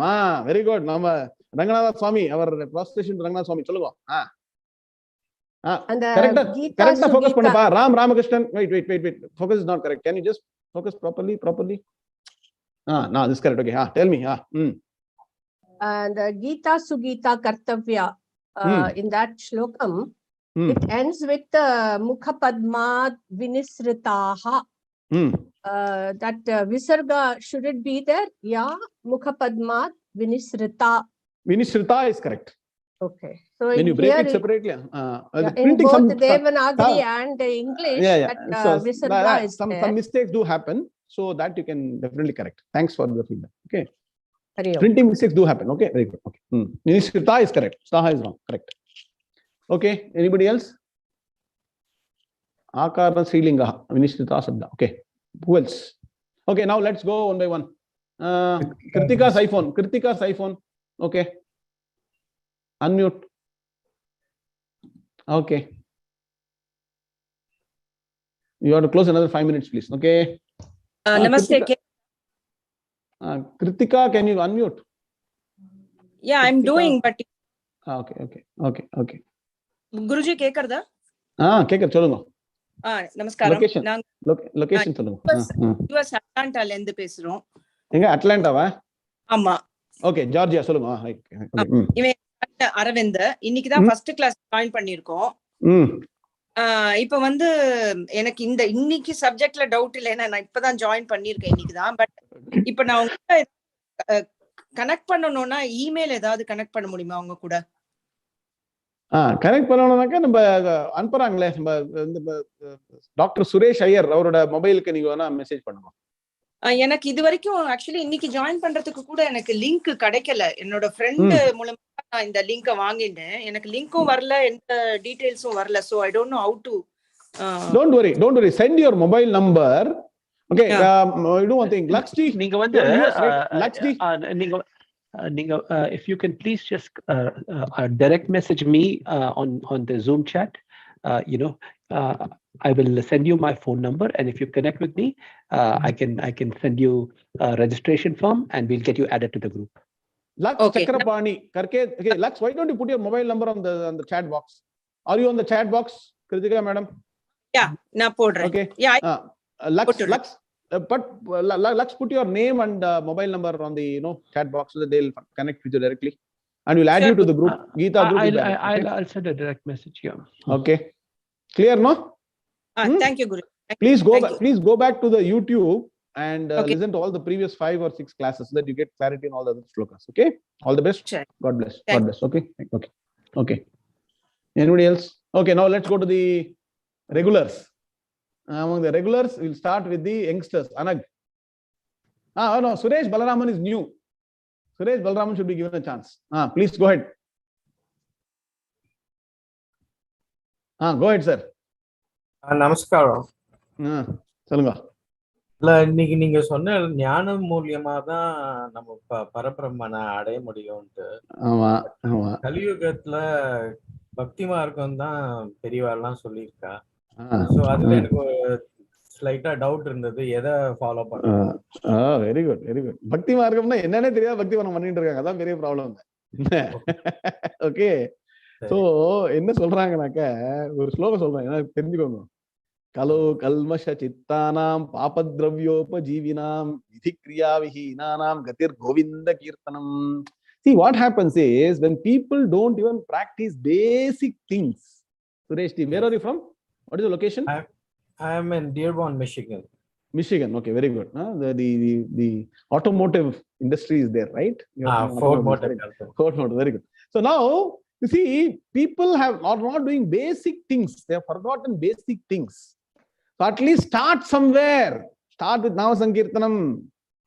Very good. Nama Ranganatha Swami, our prostration to Ranganatha Swami. Chalo. And correct focus pannapa. Ramakrishnan. Wait. Focus is not correct. Can you just focus properly? No, this is correct. Okay. Tell me. And Gita Sugita Kartavya. In that shlokam, it ends with Mukha Padma Vinisritaha. That Visarga, should it be there? Yeah, Mukha Padma Vinisrita. Vinisrita is correct. Okay. So when you break it separately, in both Devanagari and English, so, Visarga is some mistakes do happen, so that you can definitely correct. Thanks for the feedback. Okay. Printing mistakes do happen. Okay, very good. Okay. Vinisrita is correct. Staha is wrong. Correct. Okay. Anybody else? Akarana Srilinga. Vinisrita Sabda. Okay. Who else? Okay. Now let's go one by one. Kritika's iPhone. Okay. Unmute. Okay. You have to close another 5 minutes, please. Okay. Namaste. Kritika, can you unmute? Yeah, I'm Kritika. doing, but. Okay. Guruji, kekarda? Kekar, cholunga. Namaskaram. Location cholunga. US Atlanta la endu pesrom. Enga Atlanta va? Amma. Okay, Georgia solunga. Iven Aravind, இன்னைக்கு தான் first class join பண்ணிருக்கோம். இப்போ வந்து எனக்கு இன்னைக்கு சப்ஜெக்ட்ல doubt இல்லை, ஏன்னா நான் இப்பதான் ஜாயின் பண்ணிருக்கேன் இன்னைக்கு தான். பட் இப்போ நான் உங்க கனெக்ட் பண்ணணும்னா இமெயில் ஏதாவது கனெக்ட் பண்ண முடியுமா அவங்க கூட? கனெக்ட் பண்ணணும்னாக்கா நம்ம அனுப்புறாங்களே, நம்ம டாக்டர் சுரேஷ் ஐயர் அவரோட மொபைலுக்கு நீங்க வேணா மெசேஜ் பண்ணலாம். எனக்கு இது வரைக்கும் ஆக்சுவலி இன்னைக்கு ஜாயின் பண்றதுக்கு கூட எனக்கு லிங்க் கிடைக்கல. என்னோட ஃப்ரெண்ட் மூலமா நான் இந்த லிங்கை வாங்கிட்டேன். எனக்கு லிங்க்கும் வரல, எந்த டீடைல்ஸும் வரல. So I don't know how to. Don't worry. Send your mobile number. Okay. You do one thing. Lakshmi, நீங்க வந்து Lakshmi, நீங்க if you can please just direct message me on the Zoom chat. I will send you my phone number, and if you connect with me, I can send you a registration form, and we'll get you added to the group. Lux Chakrapani, karke. Okay, Lux, why don't you put your mobile number on the chat box? Are you on the chat box, Kritika madam? Yeah, na podren. Okay. Yeah. Lux, put your name and mobile number on the chat box so that they'll connect with you directly, and we'll add you to the group. Gita group. I'll send a direct message here. Okay. Clear, no? Thank you, Guru. Please go back to the YouTube and listen to all the previous 5 or 6 classes so that you get clarity in all the other slokas. Okay. All the best. Sure. God bless. God bless. Okay. Anybody else? Okay. Now let's go to the regulars. Among the regulars, we'll start with the youngsters. Anag. No. Suresh Balaraman is new. Suresh Balaraman should be given a chance. Please go ahead. Go ahead, sir. நமஸ்காரம். சொல்லுங்க. இல்ல, இன்னைக்கு நீங்க சொன்ன ஞானம் மூலியமா தான் நம்ம பரபிரம்மனை அடைய முடியும்ட்டு. ஆமா. கலியுகத்துல பக்தி மார்க்கம் தான் பெரியவாள்லாம் சொல்லியிருக்கா. சோ அதுல எனக்கு ஸ்லைட்டா டவுட் இருந்தது, எதை ஃபாலோ பண்ணணும்? Very good. பக்தி மார்க்கம்னா என்னன்னே தெரியாது, பக்தி மார்க்கம் பண்ணிட்டு இருக்காங்க, அதான் பெரிய ப்ராப்ளம். ஓகே. சோ என்ன சொல்றாங்கனாக்க, ஒரு ஸ்லோகம் சொல்றாங்க, தெரிஞ்சுக்கோங்க. கலோ கல்மஷ சித்தானாம் பாபத்ரவ்யோபஜீவினாம் விதிக்ரியா விஹீனானாம் கதிர் கோவிந்த கீர்த்தனம். See, what happens is when people don't even practice basic things. Suresh, where are you from? What is the location? I am in Dearborn, Michigan. Okay, very good. The automotive industry is there, right? Ford Motor. Very good. So now You see, people are not doing basic things. They have forgotten basic things. So at least start somewhere. Start with Nama Sankirtanam.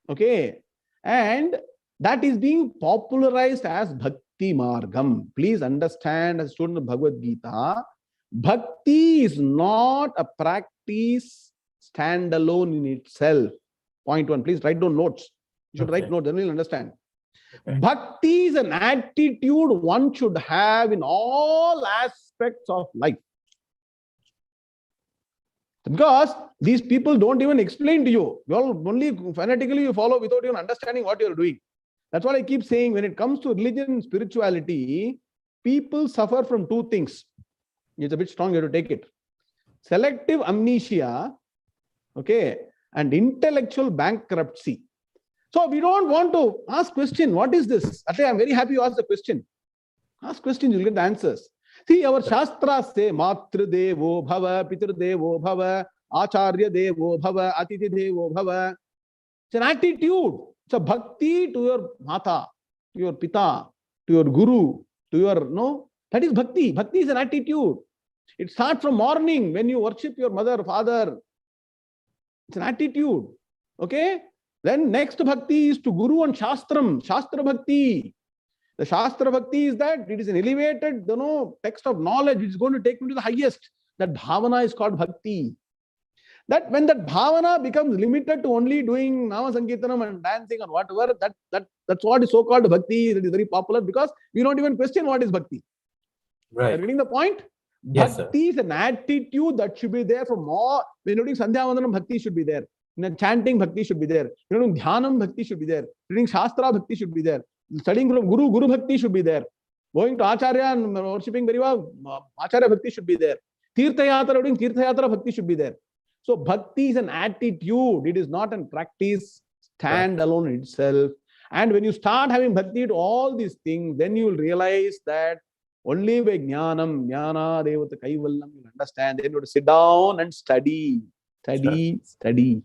Okay. And that is being popularized as Bhakti Margam. Please understand, as a student of Bhagavad Gita, Bhakti is not a practice standalone in itself. Point one. Please write down notes. You should write notes, then you'll understand. Okay. Bhakti is an attitude one should have in all aspects of life. Because these people don't even explain to you. You all only fanatically you follow without even understanding what you're doing. That's what I keep saying. When it comes to religion and spirituality, people suffer from two things. It's a bit strong, you have to take it. Selective amnesia, okay, and intellectual bankruptcy. So we don't want to ask question, what is this? Actually, I'm very happy you asked the question. Ask questions, you'll get the answers. See, our Shastras say, Matru Devo Bhava, Pitru Devo Bhava, Acharya Devo Bhava, Atithi Devo Bhava. It's an attitude. It's a bhakti to your Mata, to your Pita, to your Guru, to your, no, that is bhakti. Bhakti is an attitude. It starts from morning when you worship your mother, father. It's an attitude. Okay? Then next bhakti is to Guru and Shastram, Shastra Bhakti. The Shastra Bhakti is that it is an elevated, text of knowledge which is going to take me to the highest. That bhavana is called bhakti. That when that bhavana becomes limited to only doing Nama Sankirtanam and dancing and whatever, that's what is so-called bhakti. That is very popular because we don't even question what is bhakti. Right. Are you getting the point? Yes, bhakti is an attitude that should be there for more. When you're doing Sandhya Vandanam, bhakti should be there. Chanting, bhakti should be there. You're doing Dhyanam, bhakti should be there. Reading Shastra, bhakti should be there. Studying from Guru, Guru bhakti should be there. Going to Acharya and worshipping very well, Acharya bhakti should be there. Tirtha Yatra, doing Tirtha Yatra, bhakti should be there. So bhakti is an attitude. It is not a practice stand alone in itself. And when you start having bhakti to all these things, then you will realize that only by jnanam, jnana, devata, kaivallam, you will understand. Then you have to sit down and study. Study.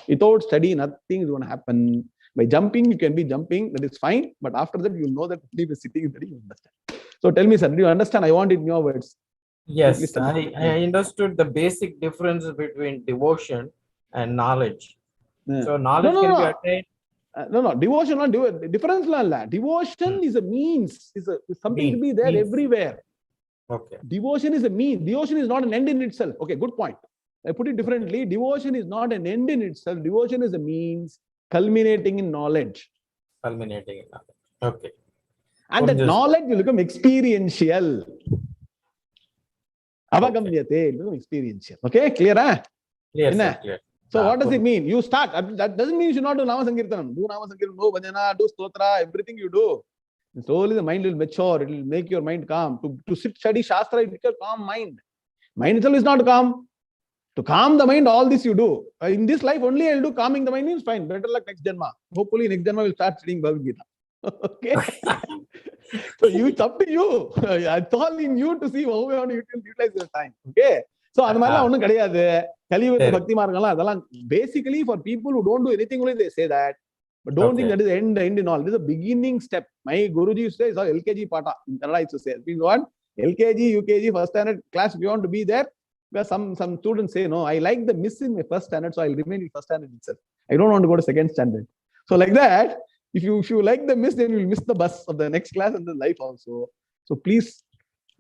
Without study, nothing is going to happen. By jumping, you can be jumping, that is fine. But after that, you know that if you're sitting, that you understand. So tell me, sir, do you understand? I want it in your words. Yes, I understood the basic difference between devotion and knowledge. Yeah. So knowledge can be attained. Devotion, not difference. Devotion is a means, is something to be there everywhere. Okay. Devotion is a means. Devotion is not an end in itself. Okay, good point. I put it differently. Devotion is not an end in itself. Devotion is a means culminating in knowledge. Culminating in knowledge. Okay. And that knowledge will become experiential. Avagamyate, it will become experiential. Okay, clear? Clear, sir, clear. So what does it mean? You start. That doesn't mean you should not do Nama Sankirtanam. Do Nama Sankirtanam, do Bhajana, do Stotra, everything you do. And slowly the mind will mature. It will make your mind calm. To sit, study Shastra, it becomes a calm mind. Mind itself is not calm. To calm the mind, all this you do. In this life, only I'll do calming the mind is fine. Better luck next Janma. Hopefully, next Janma will start studying Bhagavad Gita. Okay? So it's up to you. It's all in you to see how you want to utilize your time. Okay? So, basically, for people who don't do anything, only they say that. But don't think that is the end in all. This is a beginning step. My Guruji used to say, it's all LKG Pata. In Kannada, used to say, if you want LKG, UKG, first standard class, if you want to be there, because some students say, no, I like the miss in my first standard, so I'll remain in first standard itself. I don't want to go to second standard. So like that, if you like the miss, then you'll miss the bus of the next class and the life also. So please,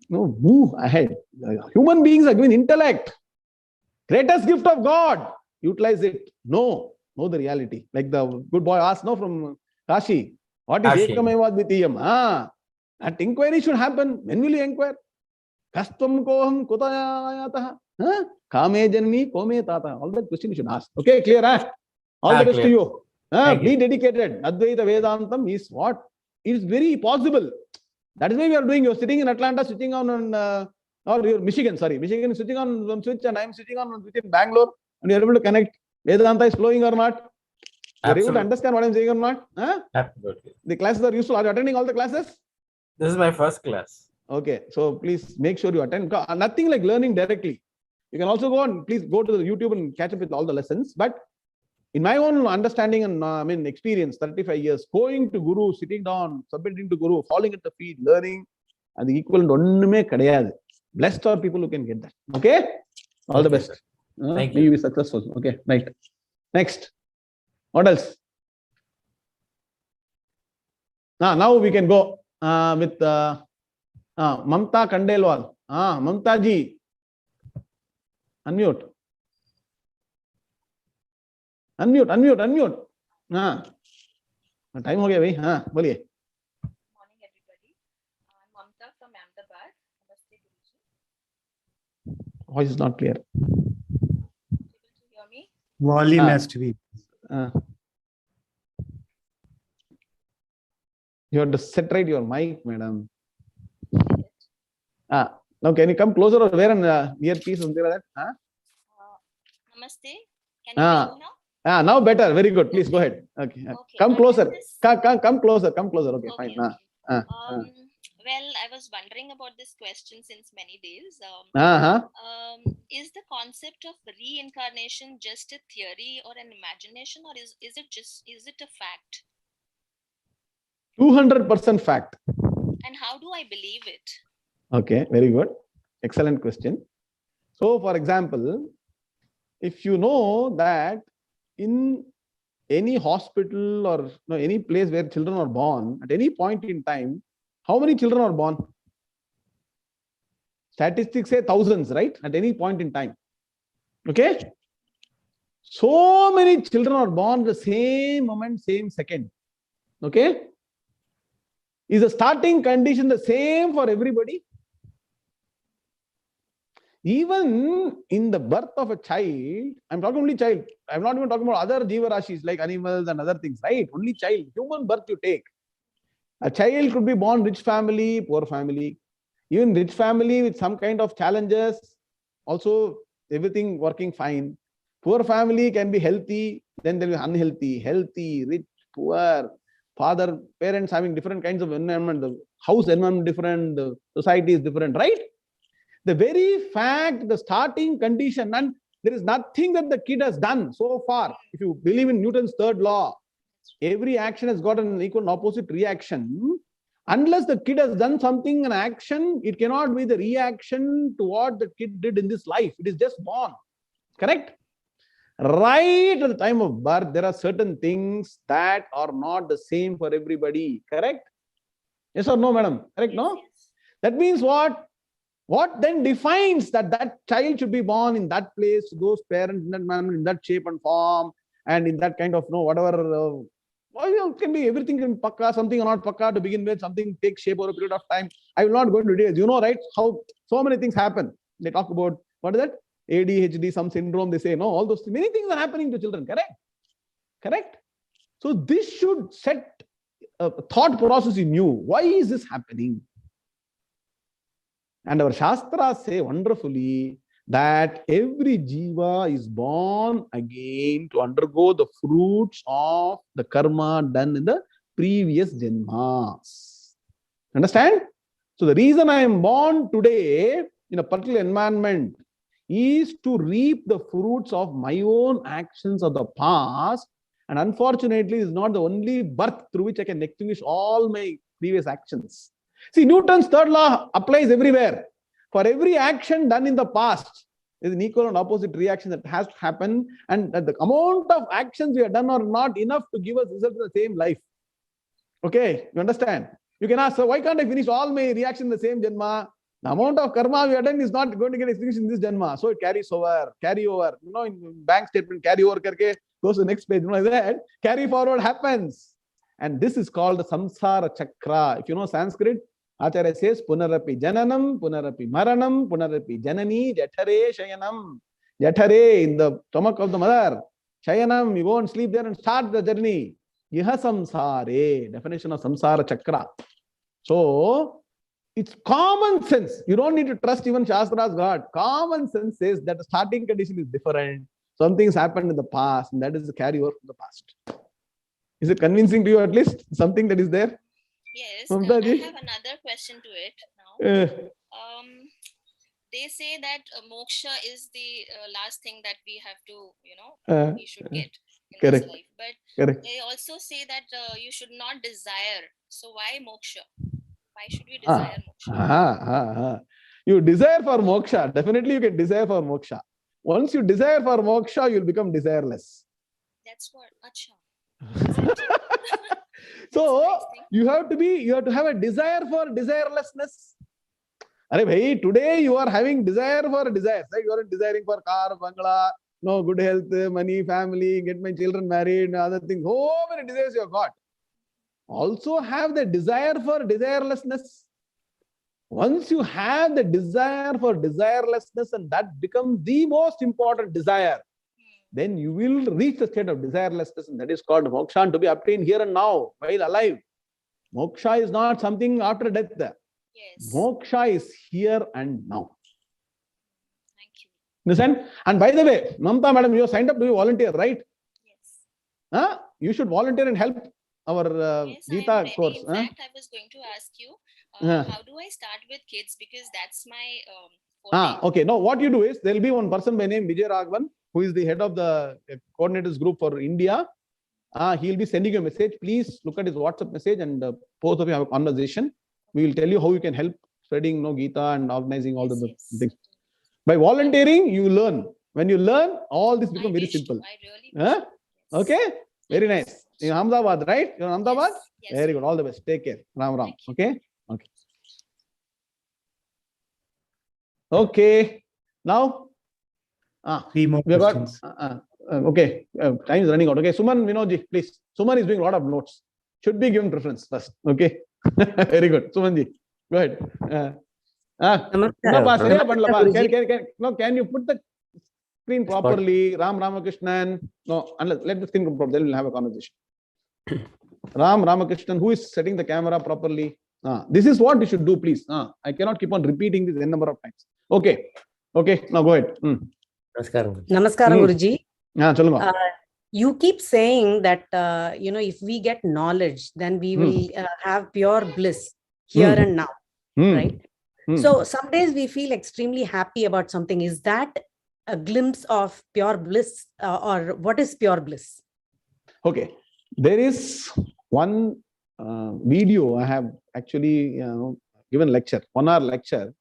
move ahead. Human beings are given intellect. Greatest gift of God. Utilize it. Know the reality. Like the good boy asked from Kashi, what is ēkam eva-dvitiyam? That inquiry should happen. When will you inquire? Kastvam koham kutayataha? 𝐭𝐸𝐻𝐵𝐿 𝐾𝐚𝐽 tata. All that question you should ask. Okay, clear? All the best to you. Be dedicated. Advaita Vedantam is what? It is very possible. That is why we are doing. You're sitting in Atlanta, switching on, or you're Michigan, Michigan is switching on one switch and I'm switching on one switch in Bangalore, and you're able to connect. Vedanta is flowing or not? You're able to understand what I'm saying or not? Absolutely. The classes are useful. Are you attending all the classes? This is my first class. Okay, so please make sure you attend. Nothing like learning directly. You can also go and please go to the YouTube and catch up with all the lessons. But in my own understanding and experience, 35 years, going to Guru, sitting down, submitting to Guru, falling at the feet, learning, அது equivalent ஒண்ணுமே கிடையாது. Blessed are people who can get that. Okay? All the best. Thank May you. you be successful. Okay, right. Next. What else? Now we can go with Mamta Kandelwal. Mamta ji. Unmute. Unmute. Time ho gaya bhai. Boliye. Morning everybody. I'm Mamta from Ahmedabad. Namaste Guruji. Voice is not clear. Able to hear me? Volume has to be. You have to set right your mic, madam. Now can you come closer or wear an earpiece or something like that? Namaste. Can you hear me now? Now better. Very good. Please go ahead. Okay. Come closer. Come closer. Okay, fine. Well, I was wondering about this question since many days. Is the concept of reincarnation just a theory or an imagination, or is it a fact? 200% fact. And how do I believe it? Okay, very good. Excellent question. So, for example, if you know that in any hospital or any place where children are born, at any point in time, how many children are born? Statistics say thousands, right? At any point in time. Okay? So many children are born the same moment, same second. Okay? Is the starting condition the same for everybody? Even in the birth of a child, I'm talking only child. I'm not even talking about other jiva rashis like animals and other things, right? Only child. Human birth you take. A child could be born rich family, poor family. Even rich family with some kind of challenges, also everything working fine. Poor family can be healthy, then there will be unhealthy, healthy, rich, poor. Father, parents having different kinds of environment, the house environment different, the society is different, right? The very fact, the starting condition, and there is nothing that the kid has done so far. If you believe in Newton's third law, every action has got an equal and opposite reaction. Unless the kid has done something, an action, it cannot be the reaction to what the kid did in this life. It is just born. Correct? Right at the time of birth, there are certain things that are not the same for everybody. Correct? Yes or no, madam? Correct, no? That means what? What then defines that child should be born in that place, those parents in that manner, in that shape and form, and in that kind of whatever. It can be everything can be pakka, something or not pakka to begin with, something takes shape over a period of time. I will not go into details. You know, right? How so many things happen. They talk about what is that? ADHD, some syndrome. They say no, all those many things are happening to children. Correct. So this should set a thought process in you. Why is this happening? And our Shastras say wonderfully that every jiva is born again to undergo the fruits of the karma done in the previous janmas. Understand? So the reason I am born today in a particular environment is to reap the fruits of my own actions of the past. And unfortunately, it is not the only birth through which I can extinguish all my previous actions. See, Newton's third law applies everywhere. For every action done in the past, there is an equal and opposite reaction that has to happen. And the amount of actions we have done are not enough to give us results in the same life. Okay, you understand? You can ask, so why can't I finish all my reactions in the same janma? The amount of karma we have done is not going to get extinguished in this janma. So it carry over. In bank statement, carry over karke, goes to the next page. That carry forward happens. And this is called the samsara chakra. If you know Sanskrit, Acharya says, Punarapi Jananam, Punarapi Maranam, Punarapi Janani, Jathare Shayanam. Jathare, in the stomach of the mother. Shayanam, you go and sleep there and start the journey. Iha samsare, definition of samsara chakra. So, it's common sense. You don't need to trust even Shastra's God. Common sense says that the starting condition is different. Something's happened in the past, and that is the carryover from the past. Is it convincing to you at least? Something that is there? Yes, I have another question to it now. They say that moksha is the last thing that we have to, we should get in this life. But they also say that you should not desire. So why moksha? Why should we desire moksha? You desire for moksha. Definitely you can desire for moksha. Once you desire for moksha, you'll become desireless. That's what. Acha. So you have to have a desire for desirelessness. Arey bhai, today you are having desire for desires. Like you are desiring for car, bangla, no good health, money, family, get my children married, other things. So many desires you have got. Also have the desire for desirelessness. Once you have the desire for desirelessness and that becomes the most important desire, then you will reach the state of desirelessness, and that is called moksha, and to be obtained here and now while alive. Moksha is not something after death. Yes. Moksha is here and now. Thank you. Listen, and by the way, Mamta madam, you signed up to be volunteer, right? Yes. You should volunteer and help our Gita course. In fact, I was going to ask you, how do I start with kids? Because that's my okay. Now, what you do is, there will be one person by name 𝐈𝐦𝐻𝐸𝐵𝐺, who is the head of the coordinators group for India. He will be sending you a message. Please look at his WhatsApp message and both of you have a conversation. We will tell you how you can help spreading Gita and organizing all the things. By volunteering, you learn. When you learn, all this becomes very simple. Okay? Very nice. You're in Ahmedabad, right? You're in Ahmedabad? Yes. Very good. All the best. Take care. Ram Ram. Okay? Okay. Okay. Now, 3 more questions. Okay. Time is running out. Okay. Suman Vinodji, please. Suman is doing a lot of notes. Should be given preference first. Okay. Very good. Sumanji, go ahead. Can you put the screen properly? Ram Ramakrishnan. No, unless let the screen go properly, then we'll have a conversation. Ram Ramakrishnan, who is setting the camera properly? This is what you should do, please. I cannot keep on repeating this n number of times. Okay. Okay. Now go ahead. Namaskaram, Guruji. You keep saying that, if we get knowledge, then we will have pure bliss here and now, right? So some days we feel extremely happy about something. Is that a glimpse of pure bliss, or what is pure bliss? Okay. There is one video I have actually given lecture, 1 hour lecture,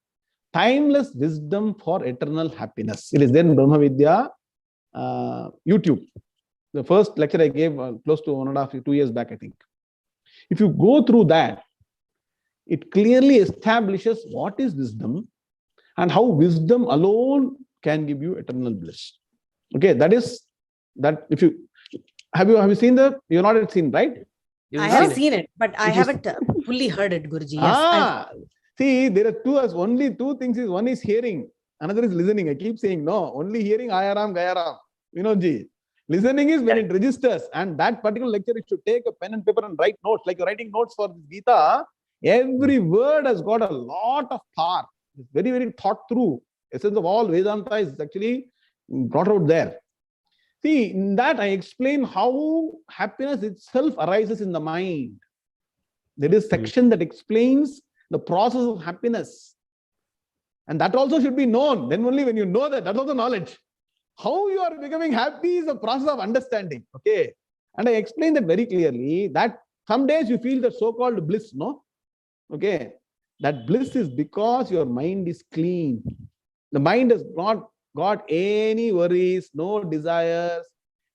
Timeless Wisdom for Eternal Happiness. It is there in Brahma Vidya YouTube. The first lecture I gave close to 1.5 2 years back, I think. If you go through that, it clearly establishes what is wisdom and how wisdom alone can give you eternal bliss. Okay, that is that. If you have you seen you're not yet seen, right? I have seen it, but I haven't fully heard it, Guruji. Yes, see, there are only two things. One is hearing, another is listening. I keep saying no, only hearing Ayaram Gayaram. Vinodji. Listening is when it registers, and that particular lecture, you should take a pen and paper and write notes. Like you're writing notes for Gita, every word has got a lot of power. It's very, very thought through. Essence of all Vedanta is actually brought out there. See, in that I explain how happiness itself arises in the mind. There is a section that explains the process of happiness. And that also should be known. Then only when you know that, that's also knowledge. How you are becoming happy is a process of understanding. Okay. And I explained that very clearly, that some days you feel the so-called bliss, no? Okay. That bliss is because your mind is clean. The mind has not got any worries, no desires.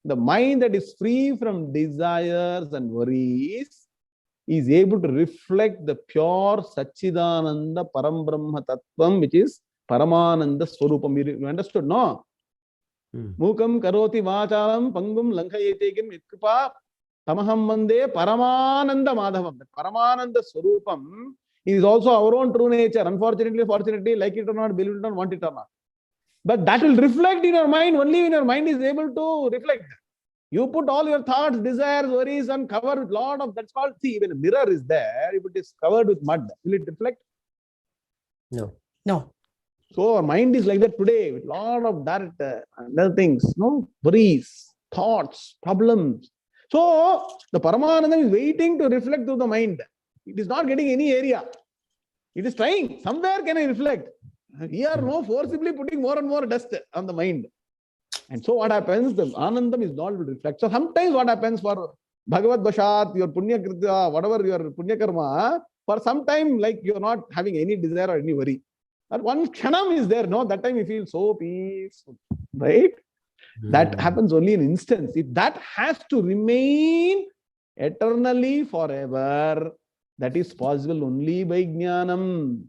The mind that is free from desires and worries is able to reflect the pure Satchidananda Parambrahma Tattvam, which is Paramananda Swarupam. You understood, no? Mukam karoti vacharam pangum lankhayetegim itkripa tamaham mande Paramananda Madhavam. The Paramananda Swarupam is also our own true nature. Unfortunately, fortunately, like it or not, believe it or not, want it or not. But that will reflect in your mind only when your mind is able to reflect. You put all your thoughts, desires, worries, and cover with a lot of, that's called, see, when a mirror is there, if it is covered with mud, will it reflect? No. No. So our mind is like that today, with a lot of dirt and other things, no? Worries, thoughts, problems. So the Paramananda is waiting to reflect through the mind. It is not getting any area. It is trying. Somewhere can I reflect? We are no forcibly putting more and more dust on the mind. And so what happens? The Anandam is not able to reflect. So sometimes what happens for Bhagavad Bashat, your Punya Kritya, whatever your Punya Karma, for some time, like you're not having any desire or any worry. That one kshanam is there, no? That time you feel so peaceful, right? That happens only in instance. If that has to remain eternally forever, that is possible only by jnanam.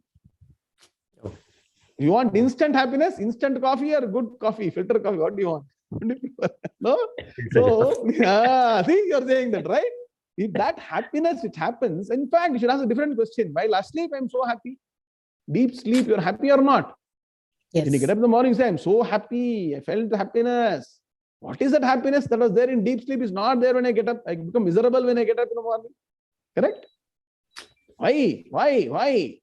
You want instant happiness, instant coffee or good coffee, filter coffee? What do you want? No? So, see, you're saying that, right? If that happiness which happens, in fact, you should ask a different question. While asleep, I'm so happy. Deep sleep, you're happy or not? Yes. When you get up in the morning, say, I'm so happy. I felt the happiness. What is that happiness that was there in deep sleep is not there when I get up. I become miserable when I get up in the morning. Correct? Why?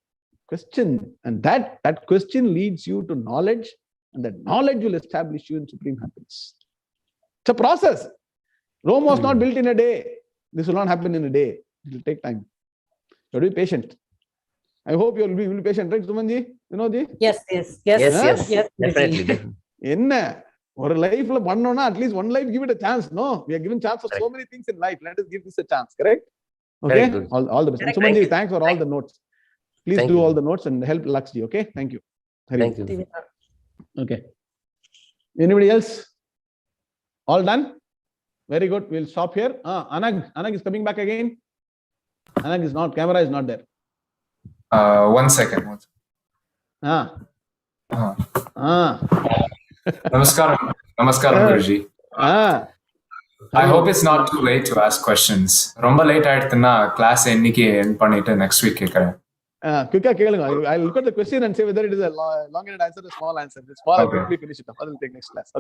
Question. And that question leads you to knowledge, and that knowledge will establish you in supreme happiness. It's a process. Rome was not built in a day. This will not happen in a day. It will take time. You have to be patient. I hope you will be patient, right, Sumanji? Vinodji? Yes. Definitely. Or life, at least one life, give it a chance. No, we are given chance for so many things in life. Let us give this a chance. Correct? Okay. All the best. And Sumanji, thanks for all the notes. Please do all the notes and help Laksji. Okay. Thank you. Thank you. Okay. Anybody else? All done? Very good. We'll stop here. Anag is coming back again. Anag is not. Camera is not there. 1 second. Namaskaram, Guruji. I hope it's not too late to ask questions. Romba late aayirthuna class enniki end pannittu next week kekkuren. Quick, I'll look at the question and say whether it is a long-ended answer or a small answer. The small, I'll quickly finish it up. I will take next class.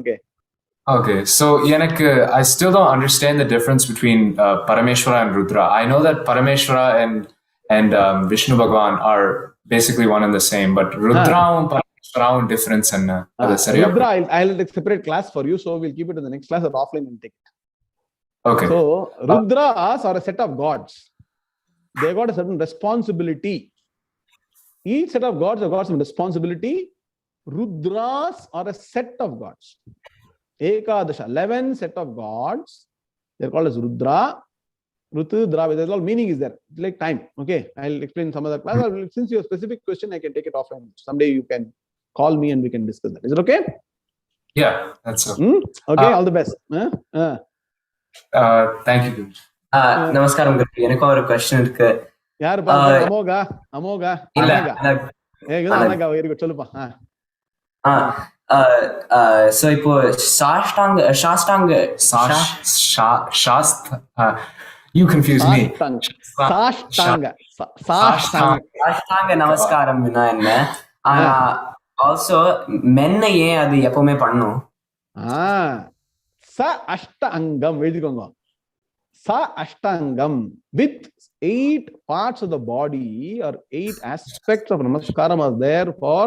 Okay, so I still don't understand the difference between Parameshwara and Rudra. I know that Parameshwara and Vishnu Bhagwan are basically one and the same, but Rudra and Parameshwara difference and Rudra, I'll take separate class for you, so we'll keep it in the next class or offline and take it. Okay. So Rudras are a set of gods. They got a certain responsibility. Each set of gods have got some responsibility. Rudras are a set of gods. Ekadasha, 11 set of gods. They're called as Rudra. Rudra, there's all meaning is there. It's like time. Okay, I'll explain some other class. Since your specific question, I can take it offline. Someday you can call me and we can discuss that. Is it okay? Yeah, that's okay. Okay, all the best. Thank you. Namaskaram, Guruji. எனக்கு ஒரு question இருக்கு. யாருப்பா? அமோகா. இல்ல. Anagha very good. சொல்லுப்பா. So இப்போ you confuse me. சாஷ்டாங்க நமஸ்காரம் என்ன? Also மென்ன ஏன் அது எப்பவுமே பண்ணும்? ச அஷ்டாங்கம் எழுதிக்கோங்க. Sa Ashtangam, with 8 parts of the body or 8 aspects of Namaskaram are there for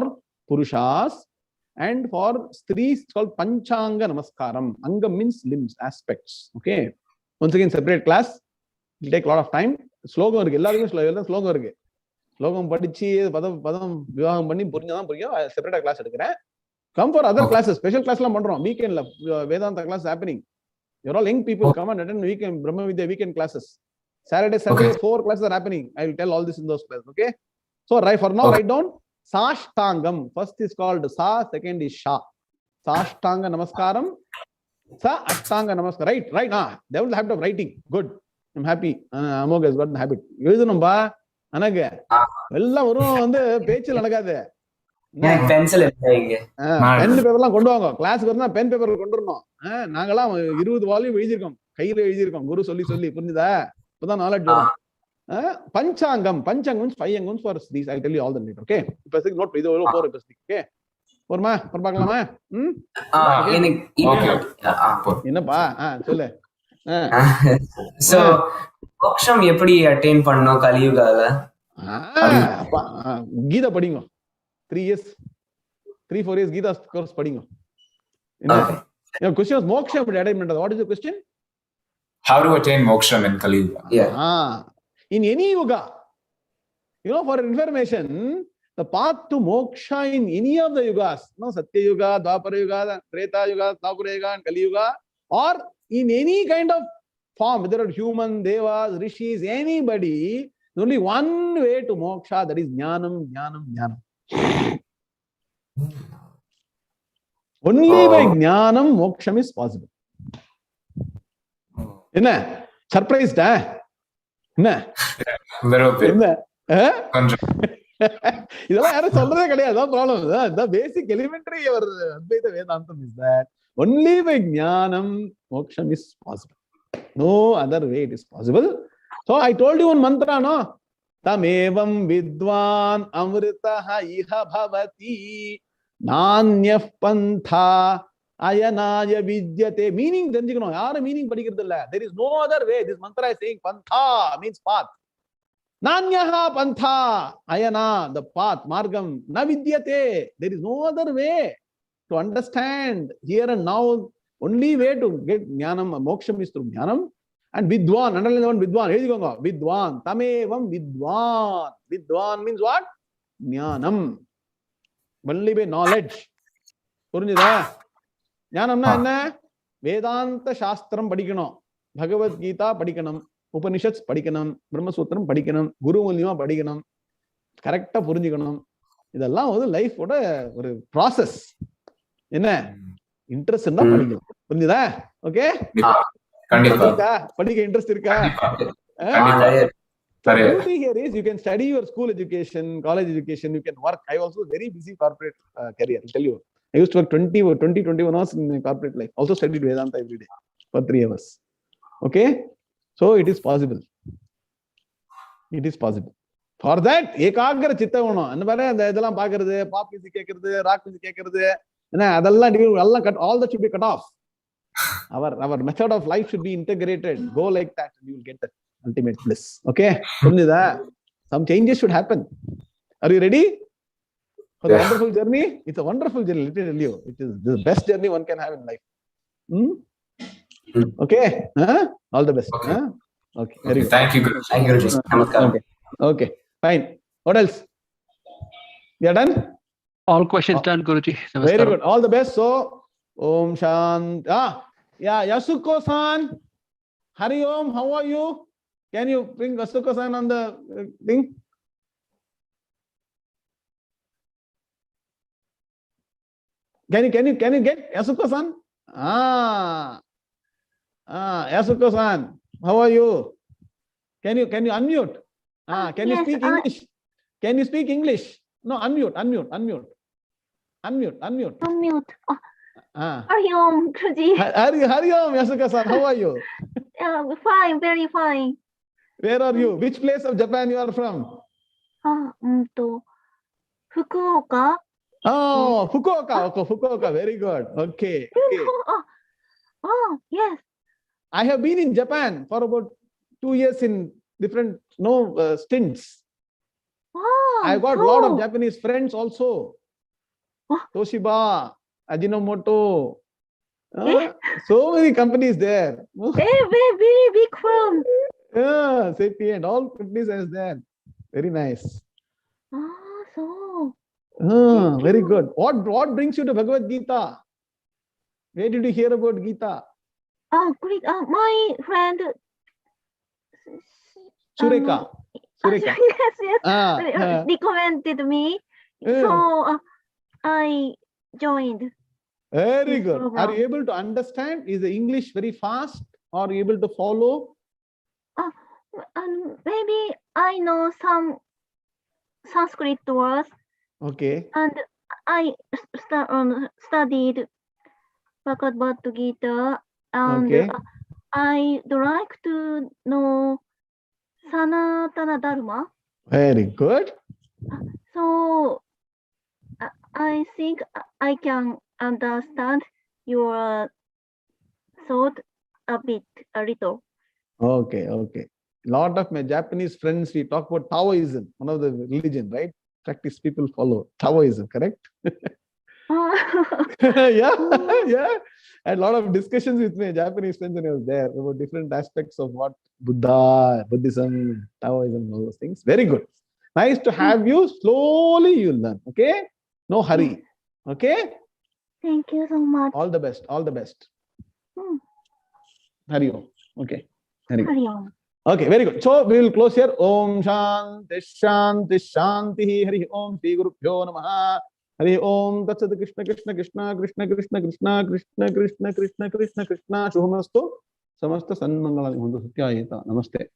Purushas, and for Stris it's called Panchanga Namaskaram. Angam means limbs, aspects. Okay. Once again, separate class. It will take a lot of time. Sloka irukku. Ellarukku sloka irukku. Slokam padichi, padam vibhagam panni purinjadhaan puriyum. Separate class edukren. Come for other classes. Special class la pandrom. Weekend la Vedanta class is happening. You're all young people. Come and attend weekend Brahma Vidya weekend classes. Saturday, Sunday, 4 classes are happening. I will tell all this in those classes. Okay. So for now, write down Sashtangam. First is called Sa. Second is Sha. Sashtanga Namaskaram. Sa Ashtanga Namaskaram. Right. They will have the writing. Good. I'm happy. Amog has got the habit. எழுதணும்பா அனக எல்லாம் வரும் வந்து பேச்சில் நடக்காது. Pencil இங்க pen பேப்பர்லாம் கொண்டு வாங்க. கிளாஸ்க்கு வரணும் பென் பேப்பர் கொண்டு வரணும். நாங்கெல்லாம் 20 வால்யூம் எழுதியிருக்கோம், கையில எழுதியிருக்கோம், குரு சொல்லி புரிஞ்சுதா? இப்பதான் நாலேஜ் வரும். பஞ்சாங்கம் 5 angams for these. I'll tell you all the later. Okay. இப்ப நோட் இது ஒரு போற பேசிக். ஓகே. போறமா? பார்க்கலாமா? என்னப்பா? சொல்லு. சோ மோட்சம் எப்படி அட்டைன் பண்ணனும் கலியுகால? கீதா படிங்க. 3-4 years Gita course படிங்க. Your question was moksha attainment. What is the question? How to attain moksha in Kali Yuga? Yeah. In any yuga, for information, the path to moksha in any of the yugas, Satya Yuga, Dwapara Yuga, Treta Yuga, Dwapara Yuga, and Kali Yuga, or in any kind of form, whether it's human, devas, rishis, anybody, There's only one way to moksha, that is jnanam, jnanam, jnanam. Only by jnanam moksham is possible. Enna? Surprised, eh? Enna? Enna? இதெல்லாம் யாரும் சொல்றதே கிடையாது. அதான் problem. The basic elementary of Advaita Vedantam is that only by jnanam moksham is possible. No other way it is possible. So I told you one mantra, no? Tamevam vidwan amritaha iha bhavati nanyah pantha ayanaya vidyate. Meaning தெரிஞ்சுக்கணும். யாரும் meaning படிக்கிறது இல்ல. There is no other way. This mantra is saying pantha means path. Nanyaha pantha ayana, the path, margam, na vidyate. There is no other way to understand here and now. Only way to get jnanam, moksham is through jnanam. And vidwan, underline the one vidwan. Here you go. Vidwan, tamevam vidwan. Vidwan means what? Jnanam. Only by knowledge. புரிஞ்சுதா? ஞானம்னா என்ன? வேதாந்த சாஸ்திரம் படிக்கணும், பகவத் கீதா படிக்கணும், உபனிஷத் படிக்கணும், பிரம்மசூத்திரம் படிக்கணும், குரு மூலியமா படிக்கணும், கரெக்டா புரிஞ்சுக்கணும். இதெல்லாம் வந்து லைஃபோட ஒரு ப்ராசஸ். என்ன இன்ட்ரெஸ்ட் இருந்தா படிக்கணும். புரிஞ்சுதா? ஓகே, படிக்க இன்ட்ரெஸ்ட் இருக்கா? The beauty here is you can study your school education, college education, you can work. I also very busy corporate career. I'll tell you, I used to work 21 hours in my corporate life. Also studied Vedanta every day for 3 hours. Okay, so it is possible. It is possible. For that, ekagra chitta வேணும். என்ன பாரு, அந்த இதெல்லாம் பாக்குறது, pop music கேக்குறது, rock music கேக்குறது, என்ன அதெல்லாம் எல்லாம் all that should be cut off. Our method of life should be integrated. Go like that and you will get the ultimate bliss. Okay, புரியுதா? Some changes should happen. Are you ready for the wonderful journey? It's a wonderful journey, let me tell you. It is the best journey one can have in life. Okay, all the best. Okay, okay. Very good. Thank you, Guru. Thank you, Guru. Okay, okay, fine. What else? You are done? All questions done, Guruji. Very good, all the best. So Om Shant. Yeah, Yasuko-san. Hari Om, how are you? Can you bring Yasuko-san on the thing? Can you get Yasuko-san? Yasuko-san, how are you? Can you unmute? Can you speak English? Can you speak English? No, unmute. Hari Om, Guruji. Hari Om, Yasuko-san, how are you? Fine, very fine. Where are you? Which place of Japan you are from? Fukuoka. Oh, Fukuoka. Okay, Fukuoka. Very good. Okay. Oh, yes. I have been in Japan for about 2 years in different stints. Wow. I got a lot of Japanese friends also. Toshiba, Ajinomoto. So many companies there. Very big firm. Yeah, Sapient. All companies are there. Very nice. Very good. What brings you to Bhagavad Gita? Where did you hear about Gita? Great. My friend Sureka. Yes. Recommended me. So I joined. Very good. Are you able to understand? Is the English very fast? Or are you able to follow? Maybe I know some Sanskrit words. Okay. And I studied Bhagavad Gita, and I'd like to know Sanatana Dharma. Very good. So I think I can understand your thought a little. Okay. Lot of my Japanese friends, we talk about Taoism, one of the religion, right? Practice people follow Taoism, correct? Yeah. I had a lot of discussions with my Japanese friends when I was there about different aspects of what Buddhism, Taoism, all those things. Very good. Nice to have you. Slowly you'll learn. Okay? No hurry. Okay? Thank you so much. All the best. Hari Om. Okay. Hari Om. Okay, very good. So we will close here. Om Shanti Shanti Shanti. Hari Om Shri Gurubhyo Namaha. Hari Om Tat Sat Krishna Krishna Krishna Krishna Krishna Krishna Krishna Krishna Krishna Krishna Krishna Shubhamastu. Samasta Sanmangalam Hundu Satyayeta. Namaste.